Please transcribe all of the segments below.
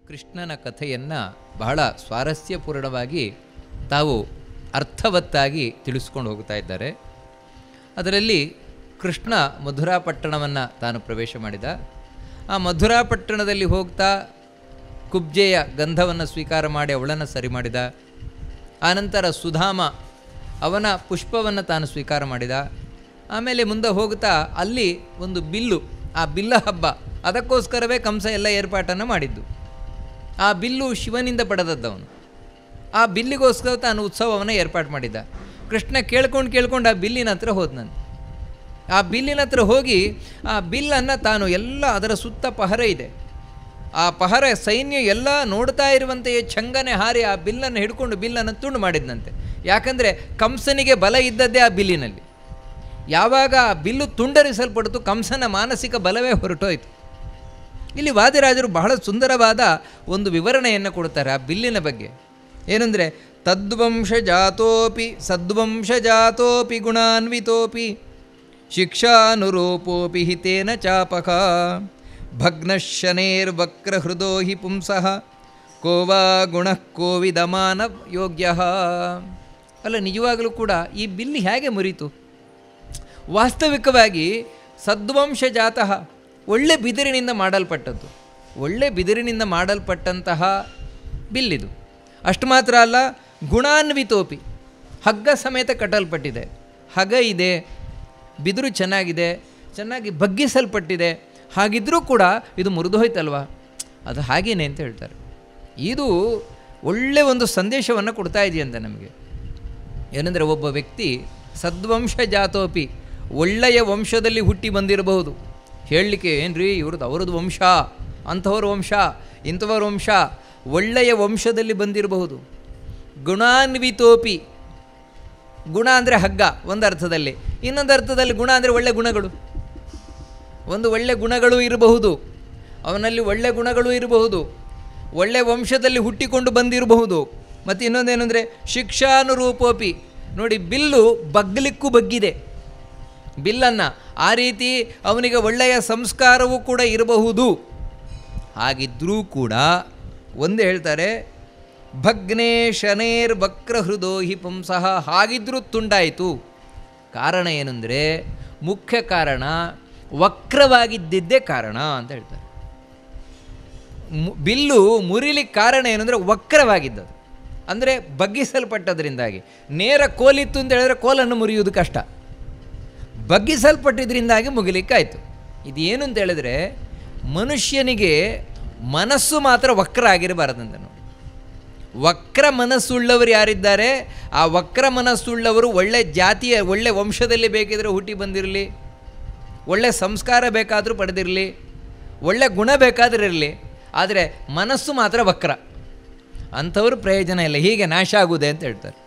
ಕೃಷ್ಣನ ಕಥೆಯನ್ನು ಬಹಳ ಸ್ವಾರಸ್ಯಪೂರ್ಣವಾಗಿ ತಾವು ಅರ್ಥವತ್ತಾಗಿ ತಿಳಿಸ್ಕೊಂಡು ಹೋಗ್ತಾ ಇದ್ದಾರೆ. ಅದರಲ್ಲಿ ಕೃಷ್ಣ ಮಧುರಾಪಟ್ಟಣವನ್ನು ತಾನು ಪ್ರವೇಶ ಮಾಡಿದ. ಆ ಮಧುರಾಪಟ್ಟಣದಲ್ಲಿ ಹೋಗ್ತಾ ಕುಬ್ಜೆಯ ಗಂಧವನ್ನು ಸ್ವೀಕಾರ ಮಾಡಿ ಅವಳನ್ನು ಸರಿ ಮಾಡಿದ. ಆನಂತರ ಸುಧಾಮ ಅವನ ಪುಷ್ಪವನ್ನು ತಾನು ಸ್ವೀಕಾರ ಮಾಡಿದ. ಆಮೇಲೆ ಮುಂದೆ ಹೋಗ್ತಾ ಅಲ್ಲಿ ಒಂದು ಬಿಲ್ಲು, ಆ ಬಿಲ್ಲ ಹಬ್ಬ, ಅದಕ್ಕೋಸ್ಕರವೇ ಕಂಸ ಎಲ್ಲ ಏರ್ಪಾಟನ್ನು ಮಾಡಿದ್ದು. ಆ ಬಿಲ್ಲು ಶಿವನಿಂದ ಪಡೆದದ್ದವನು. ಆ ಬಿಲ್ಲಿಗೋಸ್ಕರ ತಾನು ಉತ್ಸವವನ್ನು ಏರ್ಪಾಡು ಮಾಡಿದ್ದ. ಕೃಷ್ಣ ಕೇಳ್ಕೊಂಡು ಆ ಬಿಲ್ಲಿನ ಹತ್ರ ಹೋದನಂತೆ. ಆ ಬಿಲ್ಲಿನ ಹತ್ರ ಹೋಗಿ ಆ ಬಿಲ್ಲನ್ನು ತಾನು ಎಲ್ಲ ಅದರ ಸುತ್ತ ಪಹರ ಇದೆ, ಆ ಪಹರ ಸೈನ್ಯ ಎಲ್ಲ ನೋಡ್ತಾ ಇರುವಂತೆಯೇ ಛಂಗನೆ ಹಾರಿ ಆ ಬಿಲ್ಲನ್ನು ಹಿಡ್ಕೊಂಡು ಬಿಲ್ಲನ್ನು ತುಂಡು ಮಾಡಿದ್ನಂತೆ. ಯಾಕಂದರೆ ಕಂಸನಿಗೆ ಬಲ ಇದ್ದದ್ದೇ ಆ ಬಿಲ್ಲಿನಲ್ಲಿ. ಯಾವಾಗ ಆ ಬಿಲ್ಲು ತುಂಡರಿಸಲ್ಪಡ್ತು ಕಂಸನ ಮಾನಸಿಕ ಬಲವೇ ಹೊರಟೋಯ್ತು. ಇಲ್ಲಿ ವಾದಿರಾಜರು ಬಹಳ ಸುಂದರವಾದ ಒಂದು ವಿವರಣೆಯನ್ನು ಕೊಡ್ತಾರೆ ಆ ಬಿಲ್ಲಿನ ಬಗ್ಗೆ. ಏನಂದರೆ, ತದ್ವಂಶಜಾತೋಪಿ ಸದ್ವಂಶಜಾತೋಪಿ ಗುಣಾನ್ವಿತೋಪಿ ಶಿಕ್ಷಾನುರೂಪೋಪಿ ಹಿತೇನ ಚಾಪಕ ಭಗ್ನಶನೇರ್ವಕ್ರಹೃದೋ ಹಿ ಪುಂಸಃ ಕೋವಾ ಗುಣಃ ಕೋವಿದಮಾನ ಯೋಗ್ಯ. ಅಲ್ಲ, ನಿಜವಾಗಲೂ ಕೂಡ ಈ ಬಿಲ್ಲಿ ಹೇಗೆ ಮುರಿತು? ವಾಸ್ತವಿಕವಾಗಿ ಸದ್ವಂಶಜಾತಃ, ಒಳ್ಳೆ ಬಿದಿರಿನಿಂದ ಮಾಡಲ್ಪಟ್ಟದ್ದು, ಒಳ್ಳೆ ಬಿದಿರಿನಿಂದ ಮಾಡಲ್ಪಟ್ಟಂತಹ ಬಿಲ್ಲಿದು. ಅಷ್ಟು ಮಾತ್ರ ಅಲ್ಲ, ಗುಣಾನ್ವಿತೋಪಿ, ಹಗ್ಗ ಸಮೇತ ಕಟ್ಟಲ್ಪಟ್ಟಿದೆ. ಹಗ ಇದೆ, ಬಿದಿರು ಚೆನ್ನಾಗಿದೆ, ಚೆನ್ನಾಗಿ ಬಗ್ಗಿಸಲ್ಪಟ್ಟಿದೆ. ಹಾಗಿದ್ರೂ ಕೂಡ ಇದು ಮುರಿದು ಹೋಯ್ತಲ್ವ, ಅದು ಹಾಗೇನೆ ಅಂತ ಹೇಳ್ತಾರೆ. ಇದು ಒಳ್ಳೆ ಒಂದು ಸಂದೇಶವನ್ನು ಕೊಡ್ತಾ ಇದೆಯಂತೆ ನಮಗೆ. ಏನಂದರೆ, ಒಬ್ಬ ವ್ಯಕ್ತಿ ಸದ್ವಂಶಜಾತೋಪಿ, ಒಳ್ಳೆಯ ವಂಶದಲ್ಲಿ ಹುಟ್ಟಿ ಬಂದಿರಬಹುದು. ಹೇಳಲಿಕ್ಕೆ ಏನ್ರಿ ಅವ್ರದ್ದು ವಂಶ, ಅಂಥವ್ರ ವಂಶ, ಇಂಥವ್ರ ವಂಶ, ಒಳ್ಳೆಯ ವಂಶದಲ್ಲಿ ಬಂದಿರಬಹುದು. ಗುಣಾನ್ವಿತೋಪಿ, ಗುಣ ಅಂದರೆ ಹಗ್ಗ ಒಂದು ಅರ್ಥದಲ್ಲಿ, ಇನ್ನೊಂದು ಅರ್ಥದಲ್ಲಿ ಗುಣ ಅಂದರೆ ಒಳ್ಳೆ ಗುಣಗಳು. ಒಂದು ಒಳ್ಳೆ ಗುಣಗಳು ಇರಬಹುದು, ಅವನಲ್ಲಿ ಒಳ್ಳೆ ಗುಣಗಳು ಇರಬಹುದು, ಒಳ್ಳೆ ವಂಶದಲ್ಲಿ ಹುಟ್ಟಿಕೊಂಡು ಬಂದಿರಬಹುದು. ಮತ್ತು ಇನ್ನೊಂದೇನೆಂದರೆ ಶಿಕ್ಷಾನುರೂಪೋಪಿ, ನೋಡಿ ಬಿಲ್ಲು ಬಗ್ಲಿಕ್ಕೂ ಬಗ್ಗಿದೆ ಬಿಲ್ಲನ್ನು, ಆ ರೀತಿ ಅವನಿಗೆ ಒಳ್ಳೆಯ ಸಂಸ್ಕಾರವೂ ಕೂಡ ಇರಬಹುದು. ಹಾಗಿದ್ದರೂ ಕೂಡ ಒಂದು ಹೇಳ್ತಾರೆ, ಭಗ್ನೇ ಶನೇರ್ ವಕ್ರಹೃದೋ ಹಿ ಪುಂಸಃ, ಹಾಗಿದ್ರೂ ತುಂಡಾಯಿತು. ಕಾರಣ ಏನಂದರೆ, ಮುಖ್ಯ ಕಾರಣ ವಕ್ರವಾಗಿದ್ದಿದ್ದೇ ಕಾರಣ ಅಂತ ಹೇಳ್ತಾರೆ. ಬಿಲ್ಲು ಮುರಿಲಿಕ್ಕೆ ಕಾರಣ ಏನಂದರೆ ವಕ್ರವಾಗಿದ್ದದು, ಅಂದರೆ ಬಗ್ಗಿಸಲ್ಪಟ್ಟದ್ರಿಂದಾಗಿ. ನೇರ ಕೋಲಿತ್ತು ಅಂತ ಹೇಳಿದ್ರೆ ಕೋಲನ್ನು ಮುರಿಯುವುದು ಕಷ್ಟ, ಬಗ್ಗಿಸಲ್ಪಟ್ಟಿದ್ರಿಂದಾಗಿ ಮುಗಿಲಿಕ್ಕಾಯಿತು. ಇದೇನು ಅಂತ ಹೇಳಿದ್ರೆ, ಮನುಷ್ಯನಿಗೆ ಮನಸ್ಸು ಮಾತ್ರ ವಕ್ರ ಆಗಿರಬಾರದಂತ ನೋಡಿ. ವಕ್ರ ಮನಸ್ಸುಳ್ಳವರು ಯಾರಿದ್ದಾರೆ, ಆ ವಕ್ರ ಮನಸ್ಸುಳ್ಳವರು ಒಳ್ಳೆ ಜಾತಿಯ ಒಳ್ಳೆ ವಂಶದಲ್ಲಿ ಬೇಕಿದ್ರೆ ಹುಟ್ಟಿ ಬಂದಿರಲಿ, ಒಳ್ಳೆ ಸಂಸ್ಕಾರ ಬೇಕಾದರೂ ಪಡೆದಿರಲಿ, ಒಳ್ಳೆ ಗುಣ ಬೇಕಾದರೂ ಇರಲಿ, ಆದರೆ ಮನಸ್ಸು ಮಾತ್ರ ವಕ್ರ, ಅಂಥವ್ರು ಪ್ರಯೋಜನ ಇಲ್ಲ, ಹೀಗೆ ನಾಶ ಆಗುವುದೇ ಅಂತ ಹೇಳ್ತಾರೆ.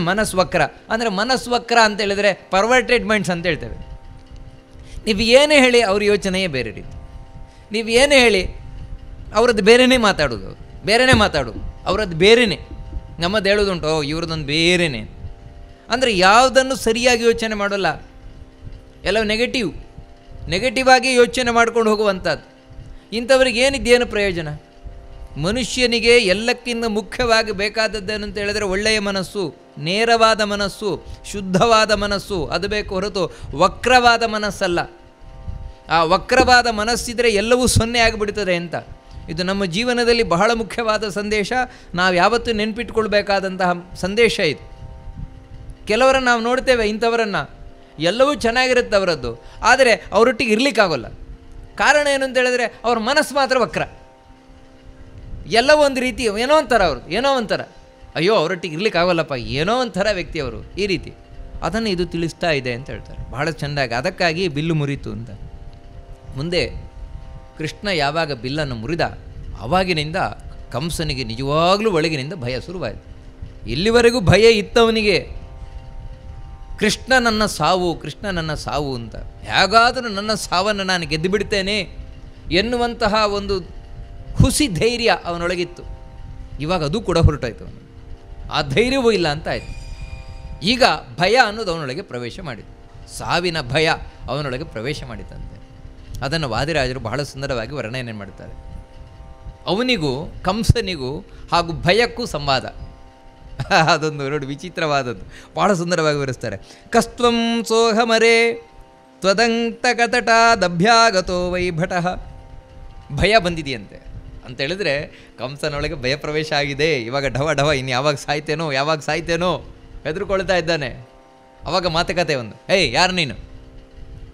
ಮನಸ್ಸು ವಕ್ರ ಅಂದರೆ, ಮನಸ್ಸು ವಕ್ರ ಅಂತ ಹೇಳಿದರೆ ಪರ್ವರ್ಟೆಡ್ ಮೈಂಡ್ಸ್ ಅಂತ ಹೇಳ್ತೇವೆ. ನೀವು ಏನೇ ಹೇಳಿ ಅವ್ರ ಯೋಚನೆಯೇ ಬೇರೆ ರೀತಿ, ನೀವು ಏನೇ ಹೇಳಿ ಅವರದ್ದು ಬೇರೆಯೇ ಮಾತಾಡೋದು, ಬೇರೆಯೇ ಮಾತಾಡೋದು, ಅವರದ್ದು ಬೇರೆಯೇ. ನಮ್ಮದು ಹೇಳೋದುಂಟು, ಇವ್ರದ್ದೊಂದು ಬೇರೆಯೇ. ಅಂದರೆ ಯಾವುದನ್ನು ಸರಿಯಾಗಿ ಯೋಚನೆ ಮಾಡೋಲ್ಲ, ಎಲ್ಲವೂ ನೆಗೆಟಿವ್ ಆಗಿ ಯೋಚನೆ ಮಾಡ್ಕೊಂಡು ಹೋಗುವಂಥದ್ದು. ಇಂಥವ್ರಿಗೆ ಏನಿದ್ದೇನು ಪ್ರಯೋಜನ? ಮನುಷ್ಯನಿಗೆ ಎಲ್ಲಕ್ಕಿಂತ ಮುಖ್ಯವಾಗಿ ಬೇಕಾದದ್ದೇನು ಅಂತ ಹೇಳಿದರೆ ಒಳ್ಳೆಯ ಮನಸ್ಸು, ನೇರವಾದ ಮನಸ್ಸು, ಶುದ್ಧವಾದ ಮನಸ್ಸು, ಅದು ಬೇಕು ಹೊರತು ವಕ್ರವಾದ ಮನಸ್ಸಲ್ಲ. ಆ ವಕ್ರವಾದ ಮನಸ್ಸಿದ್ರೆ ಎಲ್ಲವೂ ಸೊನ್ನೆ ಆಗಿಬಿಡ್ತದೆ ಅಂತ. ಇದು ನಮ್ಮ ಜೀವನದಲ್ಲಿ ಬಹಳ ಮುಖ್ಯವಾದ ಸಂದೇಶ, ನಾವು ಯಾವತ್ತೂ ನೆನಪಿಟ್ಕೊಳ್ಬೇಕಾದಂತಹ ಸಂದೇಶ ಇದು. ಕೆಲವರನ್ನು ನಾವು ನೋಡ್ತೇವೆ, ಇಂಥವರನ್ನು ಎಲ್ಲವೂ ಚೆನ್ನಾಗಿರುತ್ತೆ ಅವರದ್ದು, ಆದರೆ ಅವರೊಟ್ಟಿಗೆ ಇರಲಿಕ್ಕಾಗೋಲ್ಲ. ಕಾರಣ ಏನು ಅಂತ ಹೇಳಿದ್ರೆ ಅವ್ರ ಮನಸ್ಸು ಮಾತ್ರ ವಕ್ರ, ಎಲ್ಲವೂ ಒಂದು ರೀತಿ ಏನೋ ಒಂಥರ, ಅವರು ಏನೋ ಒಂಥರ, ಅಯ್ಯೋ ಅವರೊಟ್ಟಿಗೆ ಇರಲಿಕ್ಕಾಗೋಲ್ಲಪ್ಪ, ಏನೋ ಒಂಥರ ವ್ಯಕ್ತಿಯವರು, ಈ ರೀತಿ. ಅದನ್ನು ಇದು ತಿಳಿಸ್ತಾ ಇದೆ ಅಂತ ಹೇಳ್ತಾರೆ ಬಹಳ ಚೆಂದಾಗಿ. ಅದಕ್ಕಾಗಿ ಬಿಲ್ಲು ಮುರಿತು ಅಂತ. ಮುಂದೆ ಕೃಷ್ಣ ಯಾವಾಗ ಬಿಲ್ಲನ್ನು ಮುರಿದ, ಆವಾಗಿನಿಂದ ಕಂಸನಿಗೆ ನಿಜವಾಗಲೂ ಒಳಗಿನಿಂದ ಭಯ ಶುರುವಾಯಿತು. ಇಲ್ಲಿವರೆಗೂ ಭಯ ಇತ್ತವನಿಗೆ, ಕೃಷ್ಣ ನನ್ನ ಸಾವು, ಕೃಷ್ಣ ನನ್ನ ಸಾವು ಅಂತ, ಹೇಗಾದರೂ ನನ್ನ ಸಾವನ್ನು ನಾನು ಗೆದ್ದು ಬಿಡ್ತೇನೆ ಎನ್ನುವಂತಹ ಒಂದು ಹುಸಿ ಧೈರ್ಯ ಅವನೊಳಗಿತ್ತು. ಇವಾಗ ಅದು ಕೂಡ ಹೊರಟಾಯ್ತು, ಅವನು ಆ ಧೈರ್ಯವೂ ಇಲ್ಲ ಅಂತ ಆಯಿತು. ಈಗ ಭಯ ಅನ್ನೋದು ಅವನೊಳಗೆ ಪ್ರವೇಶ ಮಾಡಿತು, ಸಾವಿನ ಭಯ ಅವನೊಳಗೆ ಪ್ರವೇಶ ಮಾಡಿತಂತೆ. ಅದನ್ನು ವಾದಿರಾಜರು ಬಹಳ ಸುಂದರವಾಗಿ ವರ್ಣನೆ ಮಾಡ್ತಾರೆ. ಅವನಿಗೂ ಕಂಸನಿಗೂ ಹಾಗೂ ಭಯಕ್ಕೂ ಸಂವಾದ. ಅದೊಂದು ನೋಡಿ ವಿಚಿತ್ರವಾದದ್ದು, ಭಾಳ ಸುಂದರವಾಗಿ ವಿವರಿಸ್ತಾರೆ. ಕಸ್ತ್ವಂ ಸೋಹಮರೆ ತ್ವದಂತಕತಟಾದಭ್ಯಾಗತೋ ವೈಭಟಃ. ಭಯ ಬಂದಿದೆಯಂತೆ ಅಂತ ಹೇಳಿದ್ರೆ ಕಂಸನೊಳಗೆ ಭಯ ಪ್ರವೇಶ ಆಗಿದೆ. ಇವಾಗ ಢವ ಢವ ಇನ್ನು ಯಾವಾಗ ಸಾಯ್ತೇನೋ ಹೆದರ್ಕೊಳ್ತಾ ಇದ್ದಾನೆ. ಅವಾಗ ಮಾತುಕತೆ ಒಂದು, ಏಯ್ ಯಾರು ನೀನು?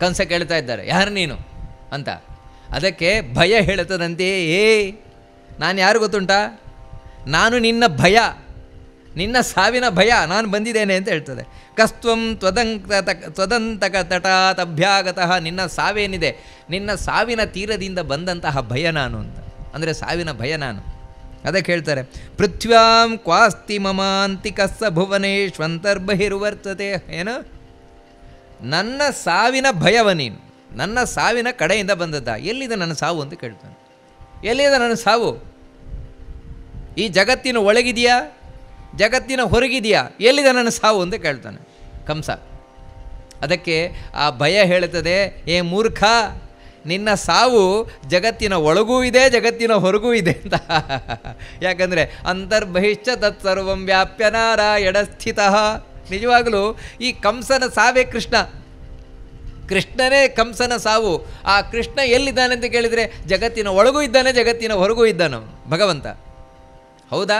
ಕಂಸ ಕೇಳ್ತಾ ಇದ್ದಾರೆ, ಯಾರು ನೀನು ಅಂತ. ಅದಕ್ಕೆ ಭಯ ಹೇಳ್ತದಂತೆ, ನಾನು ಯಾರು ಗೊತ್ತುಂಟಾ? ನಾನು ನಿನ್ನ ಭಯ, ನಿನ್ನ ಸಾವಿನ ಭಯ, ನಾನು ಬಂದಿದ್ದೇನೆ ಅಂತ ಹೇಳ್ತದೆ. ಕಸ್ತ್ವಂ ತ್ವದಂತಕ ತಟಾತಭ್ಯಾಗತಃ. ನಿನ್ನ ಸಾವೇನಿದೆ, ನಿನ್ನ ಸಾವಿನ ತೀರದಿಂದ ಬಂದಂತಹ ಭಯ ನಾನು ಅಂತ, ಅಂದರೆ ಸಾವಿನ ಭಯ ನಾನು. ಅದಕ್ಕೆ ಹೇಳ್ತಾರೆ, ಪೃಥ್ವ್ಯಾಂ ಕ್ವಾಸ್ತಿ ಮಮಾಂತಿಕಸ್ಸ ಭುವನೇಶ್ವಂತರ್ಬಹಿರ್ವರ್ತತೆ. ಏನು? ನನ್ನ ಸಾವಿನ ಭಯವ ನೀನು, ನನ್ನ ಸಾವಿನ ಕಡೆಯಿಂದ ಬಂದದ್ದ. ಎಲ್ಲಿದೆ ನನ್ನ ಸಾವು ಅಂತ ಕೇಳ್ತಾನೆ. ಎಲ್ಲಿದೆ ನನ್ನ ಸಾವು? ಈ ಜಗತ್ತಿನ ಒಳಗಿದೆಯಾ, ಜಗತ್ತಿನ ಹೊರಗಿದೆಯಾ? ಎಲ್ಲಿದೆ ನನ್ನ ಸಾವು ಅಂತ ಕೇಳ್ತಾನೆ ಕಂಸ. ಅದಕ್ಕೆ ಆ ಭಯ ಹೇಳುತ್ತದೆ, ಏ ಮೂರ್ಖ, ನಿನ್ನ ಸಾವು ಜಗತ್ತಿನ ಒಳಗೂ ಇದೆ, ಜಗತ್ತಿನ ಹೊರಗೂ ಇದೆ ಅಂತ. ಯಾಕಂದರೆ ಅಂತರ್ಬಹಿಶ್ಚ ತತ್ಸರ್ವಂ ವ್ಯಾಪ್ಯ ನಾರಾಯಣ ಸ್ಥಿತಃ. ನಿಜವಾಗಲೂ ಈ ಕಂಸನ ಸಾವೇ ಕೃಷ್ಣ, ಕೃಷ್ಣನೇ ಕಂಸನ ಸಾವು. ಆ ಕೃಷ್ಣ ಎಲ್ಲಿದ್ದಾನೆ ಅಂತ ಕೇಳಿದರೆ ಜಗತ್ತಿನ ಒಳಗೂ ಇದ್ದಾನೆ, ಜಗತ್ತಿನ ಹೊರಗೂ ಇದ್ದಾನೆ ಭಗವಂತ. ಹೌದಾ?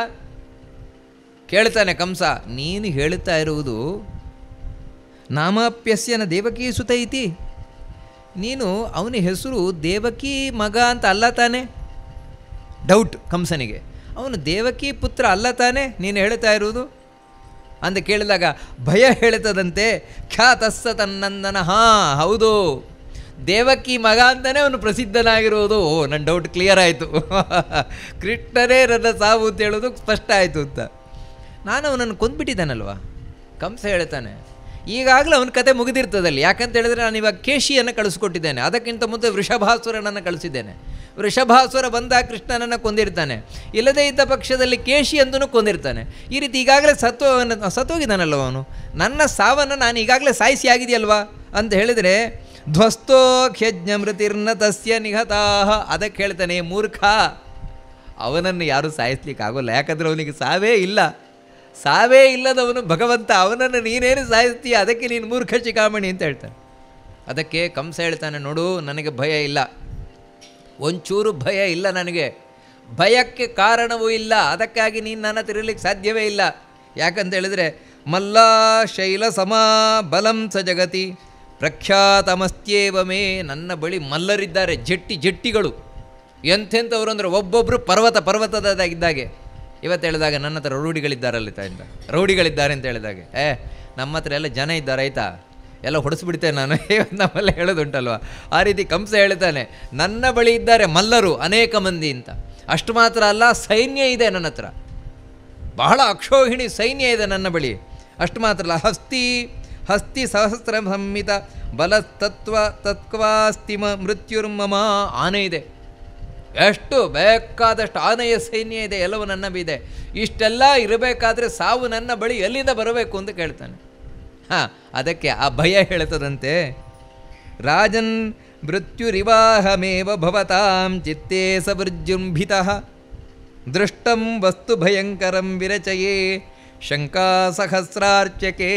ಕೇಳ್ತಾನೆ ಕಂಸ, ನೀನು ಹೇಳ್ತಾ ಇರುವುದು ನಾಮಾಪ್ಯಸ್ಯನ ದೇವಕೀ ಸುತ ಇತಿ. ನೀನು ಅವನ ಹೆಸರು ದೇವಕಿ ಮಗ ಅಂತ ಅಲ್ಲ ತಾನೆ? ಡೌಟ್ ಕಂಸನಿಗೆ. ಅವನು ದೇವಕಿ ಪುತ್ರ ಅಲ್ಲ ತಾನೆ ನೀನು ಹೇಳ್ತಾ ಇರುವುದು ಅಂತ ಕೇಳಿದಾಗ ಭಯ ಹೇಳ್ತದಂತೆ, ಖ್ಯಾತಸ್ಸ ತನ್ನಂದನ. ಹಾಂ ಹೌದು, ದೇವಕಿ ಮಗ ಅಂತಲೇ ಅವನು ಪ್ರಸಿದ್ಧನಾಗಿರುವುದು. ಓ, ನನ್ನ ಡೌಟ್ ಕ್ಲಿಯರ್ ಆಯಿತು. ಕೃಷ್ಣನೇ ನನ್ನ ಸಾವು ಅಂತ ಹೇಳೋದು ಸ್ಪಷ್ಟ ಆಯಿತು ಅಂತ. ನಾನು ಅವನನ್ನು ಕೊಂದ್ಬಿಟ್ಟಿದ್ದಾನಲ್ವ ಕಂಸ ಹೇಳ್ತಾನೆ. ಈಗಾಗಲೇ ಅವನ ಕತೆ ಮುಗಿದಿರ್ತದಲ್ಲಿ. ಯಾಕಂತ ಹೇಳಿದ್ರೆ ನಾನು ಇವಾಗ ಕೇಶಿಯನ್ನು ಕಳಿಸ್ಕೊಟ್ಟಿದ್ದೇನೆ, ಅದಕ್ಕಿಂತ ಮುಂದೆ ವೃಷಭಾಸುರನನ್ನು ಕಳಿಸಿದ್ದೇನೆ. ವೃಷಭಾಸುರ ಬಂದಾಗ ಕೃಷ್ಣನನ್ನು ಕೊಂದಿರ್ತಾನೆ, ಇಲ್ಲದೇ ಇದ್ದ ಪಕ್ಷದಲ್ಲಿ ಕೇಶಿ ಅಂತೂ ಕೊಂದಿರ್ತಾನೆ. ಈ ರೀತಿ ಈಗಾಗಲೇ ಸತ್ತೋಗಿದ್ದಾನಲ್ವ ಅವನು. ನನ್ನ ಸಾವನ್ನು ನಾನು ಈಗಾಗಲೇ ಸಾಯಿಸಿ ಆಗಿದೆಯಲ್ವಾ ಅಂತ ಹೇಳಿದರೆ ಧ್ವಸ್ತೋ ಖ್ಯಜ್ಞ ಮೃತಿರ್ನ ತಸ್ಯ ನಿಹತಾಹ. ಅದಕ್ಕೆ ಹೇಳ್ತಾನೆ, ಮೂರ್ಖ, ಅವನನ್ನು ಯಾರೂ ಸಾಯಿಸ್ಲಿಕ್ಕಾಗೋಲ್ಲ. ಯಾಕಂದರೆ ಅವನಿಗೆ ಸಾವೇ ಇಲ್ಲದವನು ಭಗವಂತ. ಅವನನ್ನು ನೀನೇನು ಸಾಯಿಸ್ತೀಯ, ಅದಕ್ಕೆ ನೀನು ಮೂರ್ಖ ಶಿಖಾಮಣಿ ಅಂತ ಹೇಳ್ತಾನೆ. ಅದಕ್ಕೆ ಕಂಸ ಹೇಳ್ತಾನೆ, ನೋಡು, ನನಗೆ ಭಯ ಇಲ್ಲ, ಒಂಚೂರು ಭಯ ಇಲ್ಲ ನನಗೆ, ಭಯಕ್ಕೆ ಕಾರಣವೂ ಇಲ್ಲ. ಅದಕ್ಕಾಗಿ ನೀನು ನನ್ನ ತಿರುಗಲಿಕ್ಕೆ ಸಾಧ್ಯವೇ ಇಲ್ಲ. ಯಾಕಂತ ಹೇಳಿದರೆ ಮಲ್ಲ ಶೈಲ ಸಮ ಬಲಂ ಸ ಜಗತಿ ಪ್ರಖ್ಯಾತಮಸ್ತ್ಯೇವ ಮೇ. ನನ್ನ ಬಳಿ ಮಲ್ಲರಿದ್ದಾರೆ, ಜಟ್ಟಿಗಳು. ಎಂಥೆಂಥವ್ರು ಅಂದರೆ ಒಬ್ಬೊಬ್ಬರು ಪರ್ವತದ ಇದ್ದಾಗೆ. ಇವತ್ತು ಹೇಳಿದಾಗ ನನ್ನ ಹತ್ರ ರೌಡಿಗಳಿದ್ದಾರಲ್ಲ ತಾಯಿಂದ, ರೌಡಿಗಳಿದ್ದಾರೆ ಅಂತ ಹೇಳಿದಾಗೆ, ನಮ್ಮ ಹತ್ರ ಎಲ್ಲ ಜನ ಇದ್ದಾರೆ ಆಯಿತಾ, ಎಲ್ಲ ಹೊಡೆಸ್ಬಿಡ್ತೇನೆ ನಾನು, ನಮ್ಮೆಲ್ಲ ಹೇಳೋದುಂಟಲ್ವ. ಆ ರೀತಿ ಕಂಸ ಹೇಳ್ತಾನೆ, ನನ್ನ ಬಳಿ ಇದ್ದಾರೆ ಮಲ್ಲರು ಅನೇಕ ಮಂದಿ ಅಂತ. ಅಷ್ಟು ಮಾತ್ರ ಅಲ್ಲ, ಸೈನ್ಯ ಇದೆ ನನ್ನ ಹತ್ರ, ಬಹಳ ಅಕ್ಷೋಹಿಣಿ ಸೈನ್ಯ ಇದೆ ನನ್ನ ಬಳಿ. ಅಷ್ಟು ಮಾತ್ರ ಅಲ್ಲ, ಹಸ್ತಿ ಸಹಸ್ರ ಸಂಹಿತ ಬಲಸ್ತತ್ವಾಸ್ತಿಮ ಮೃತ್ಯುರ್ಮಮ. ಆನೆ ಇದೆ, ಎಷ್ಟು ಬೇಕಾದಷ್ಟು ಆನೆಯ ಸೈನ್ಯ ಇದೆ, ಎಲ್ಲವೂ ನನ್ನ ಇದೆ. ಇಷ್ಟೆಲ್ಲ ಇರಬೇಕಾದ್ರೆ ಸಾವು ನನ್ನ ಬಳಿ ಎಲ್ಲಿಂದ ಬರಬೇಕು ಅಂತ ಕೇಳ್ತಾನೆ. ಅದಕ್ಕೆ ಆ ಭಯ ಹೇಳ್ತದಂತೆ, ರಾಜನ್ ಮೃತ್ಯುರಿವಾಹಮೇವ ಭವತಾಂ ಚಿತ್ತೇ ಸವೃಜೃಂಭಿತಃ ದೃಷ್ಟಂ ವಸ್ತು ಭಯಂಕರಂ ವಿರಚಯೇ ಶಂಕಾ ಸಹಸ್ರಾರ್ಚಕೆ.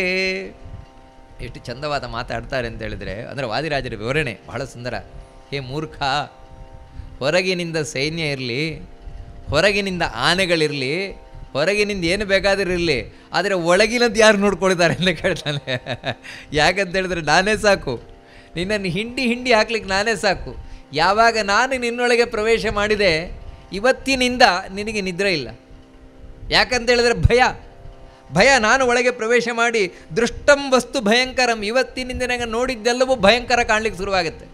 ಎಷ್ಟು ಚಂದವಾದ ಮಾತಾಡ್ತಾರೆ ಅಂತ ಹೇಳಿದರೆ, ಅಂದರೆ ವಾದಿರಾಜರ ವಿವರಣೆ ಬಹಳ ಸುಂದರ. ಹೇ ಮೂರ್ಖ, ಹೊರಗಿನಿಂದ ಸೈನ್ಯ ಇರಲಿ, ಹೊರಗಿನಿಂದ ಆನೆಗಳಿರಲಿ, ಹೊರಗಿನಿಂದ ಏನು ಬೇಕಾದರೂ ಇರಲಿ, ಆದರೆ ಒಳಗಿನದ್ದು ಯಾರು ನೋಡ್ಕೊಳ್ತಾರೆ ಅಂತ ಕೇಳ್ತಾನೆ. ಯಾಕಂತ ಹೇಳಿದ್ರೆ ನಾನೇ ಸಾಕು, ನಿನ್ನನ್ನು ಹಿಂಡಿ ಹಾಕ್ಲಿಕ್ಕೆ ನಾನೇ ಸಾಕು. ಯಾವಾಗ ನಾನು ನಿನ್ನೊಳಗೆ ಪ್ರವೇಶ ಮಾಡಿದೆ, ಇವತ್ತಿನಿಂದ ನಿನಗೆ ನಿದ್ರೆ ಇಲ್ಲ. ಯಾಕಂತ ಹೇಳಿದ್ರೆ ಭಯ ನಾನು ಒಳಗೆ ಪ್ರವೇಶ ಮಾಡಿ ದೃಷ್ಟಂ ವಸ್ತು ಭಯಂಕರಂ, ಇವತ್ತಿನಿಂದ ನನಗೆ ನೋಡಿದ್ದೆಲ್ಲವೂ ಭಯಂಕರ ಕಾಣಲಿಕ್ಕೆ ಶುರುವಾಗುತ್ತೆ.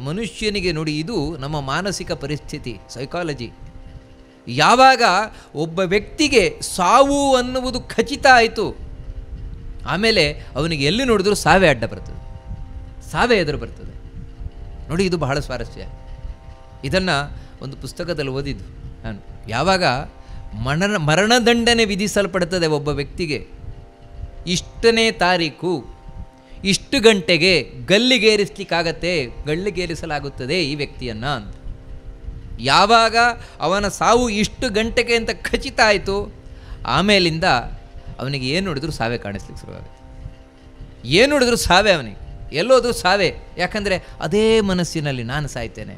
ಮನುಷ್ಯನಿಗೆ ನೋಡಿ, ಇದು ನಮ್ಮ ಮಾನಸಿಕ ಪರಿಸ್ಥಿತಿ, ಸೈಕಾಲಜಿ. ಯಾವಾಗ ಒಬ್ಬ ವ್ಯಕ್ತಿಗೆ ಸಾವು ಅನ್ನುವುದು ಖಚಿತ ಆಯಿತು, ಆಮೇಲೆ ಅವನಿಗೆ ಎಲ್ಲಿ ನೋಡಿದ್ರೂ ಸಾವೇ ಅಡ್ಡ ಬರ್ತದೆ, ಸಾವೇ ಎದುರು ಬರ್ತದೆ. ನೋಡಿ, ಇದು ಬಹಳ ಸ್ವಾರಸ್ಯ. ಇದನ್ನು ಒಂದು ಪುಸ್ತಕದಲ್ಲಿ ಓದಿದ್ದು ನಾನು. ಯಾವಾಗ ಮರಣದಂಡನೆ ವಿಧಿಸಲ್ಪಡ್ತದೆ ಒಬ್ಬ ವ್ಯಕ್ತಿಗೆ, ಇಷ್ಟನೇ ತಾರೀಕು ಇಷ್ಟು ಗಂಟೆಗೆ ಗಲ್ಲಿಗೇರಿಸಲಾಗುತ್ತದೆ ಈ ವ್ಯಕ್ತಿಯನ್ನು ಅಂತ. ಯಾವಾಗ ಅವನ ಸಾವು ಇಷ್ಟು ಗಂಟೆಗೆ ಅಂತ ಖಚಿತ ಆಯಿತು, ಆಮೇಲಿಂದ ಅವನಿಗೆ ಏನು ನೋಡಿದ್ರು ಸಾವೇ ಕಾಣಿಸ್ಲಿಕ್ಕೆ ಶುರುವಾಗುತ್ತೆ. ಏನು ನೋಡಿದ್ರು ಸಾವೇ, ಅವನಿಗೆ ಎಲ್ಲೋದ್ರೂ ಸಾವೇ. ಯಾಕಂದರೆ ಅದೇ ಮನಸ್ಸಿನಲ್ಲಿ ನಾನು ಸಾಯ್ತೇನೆ,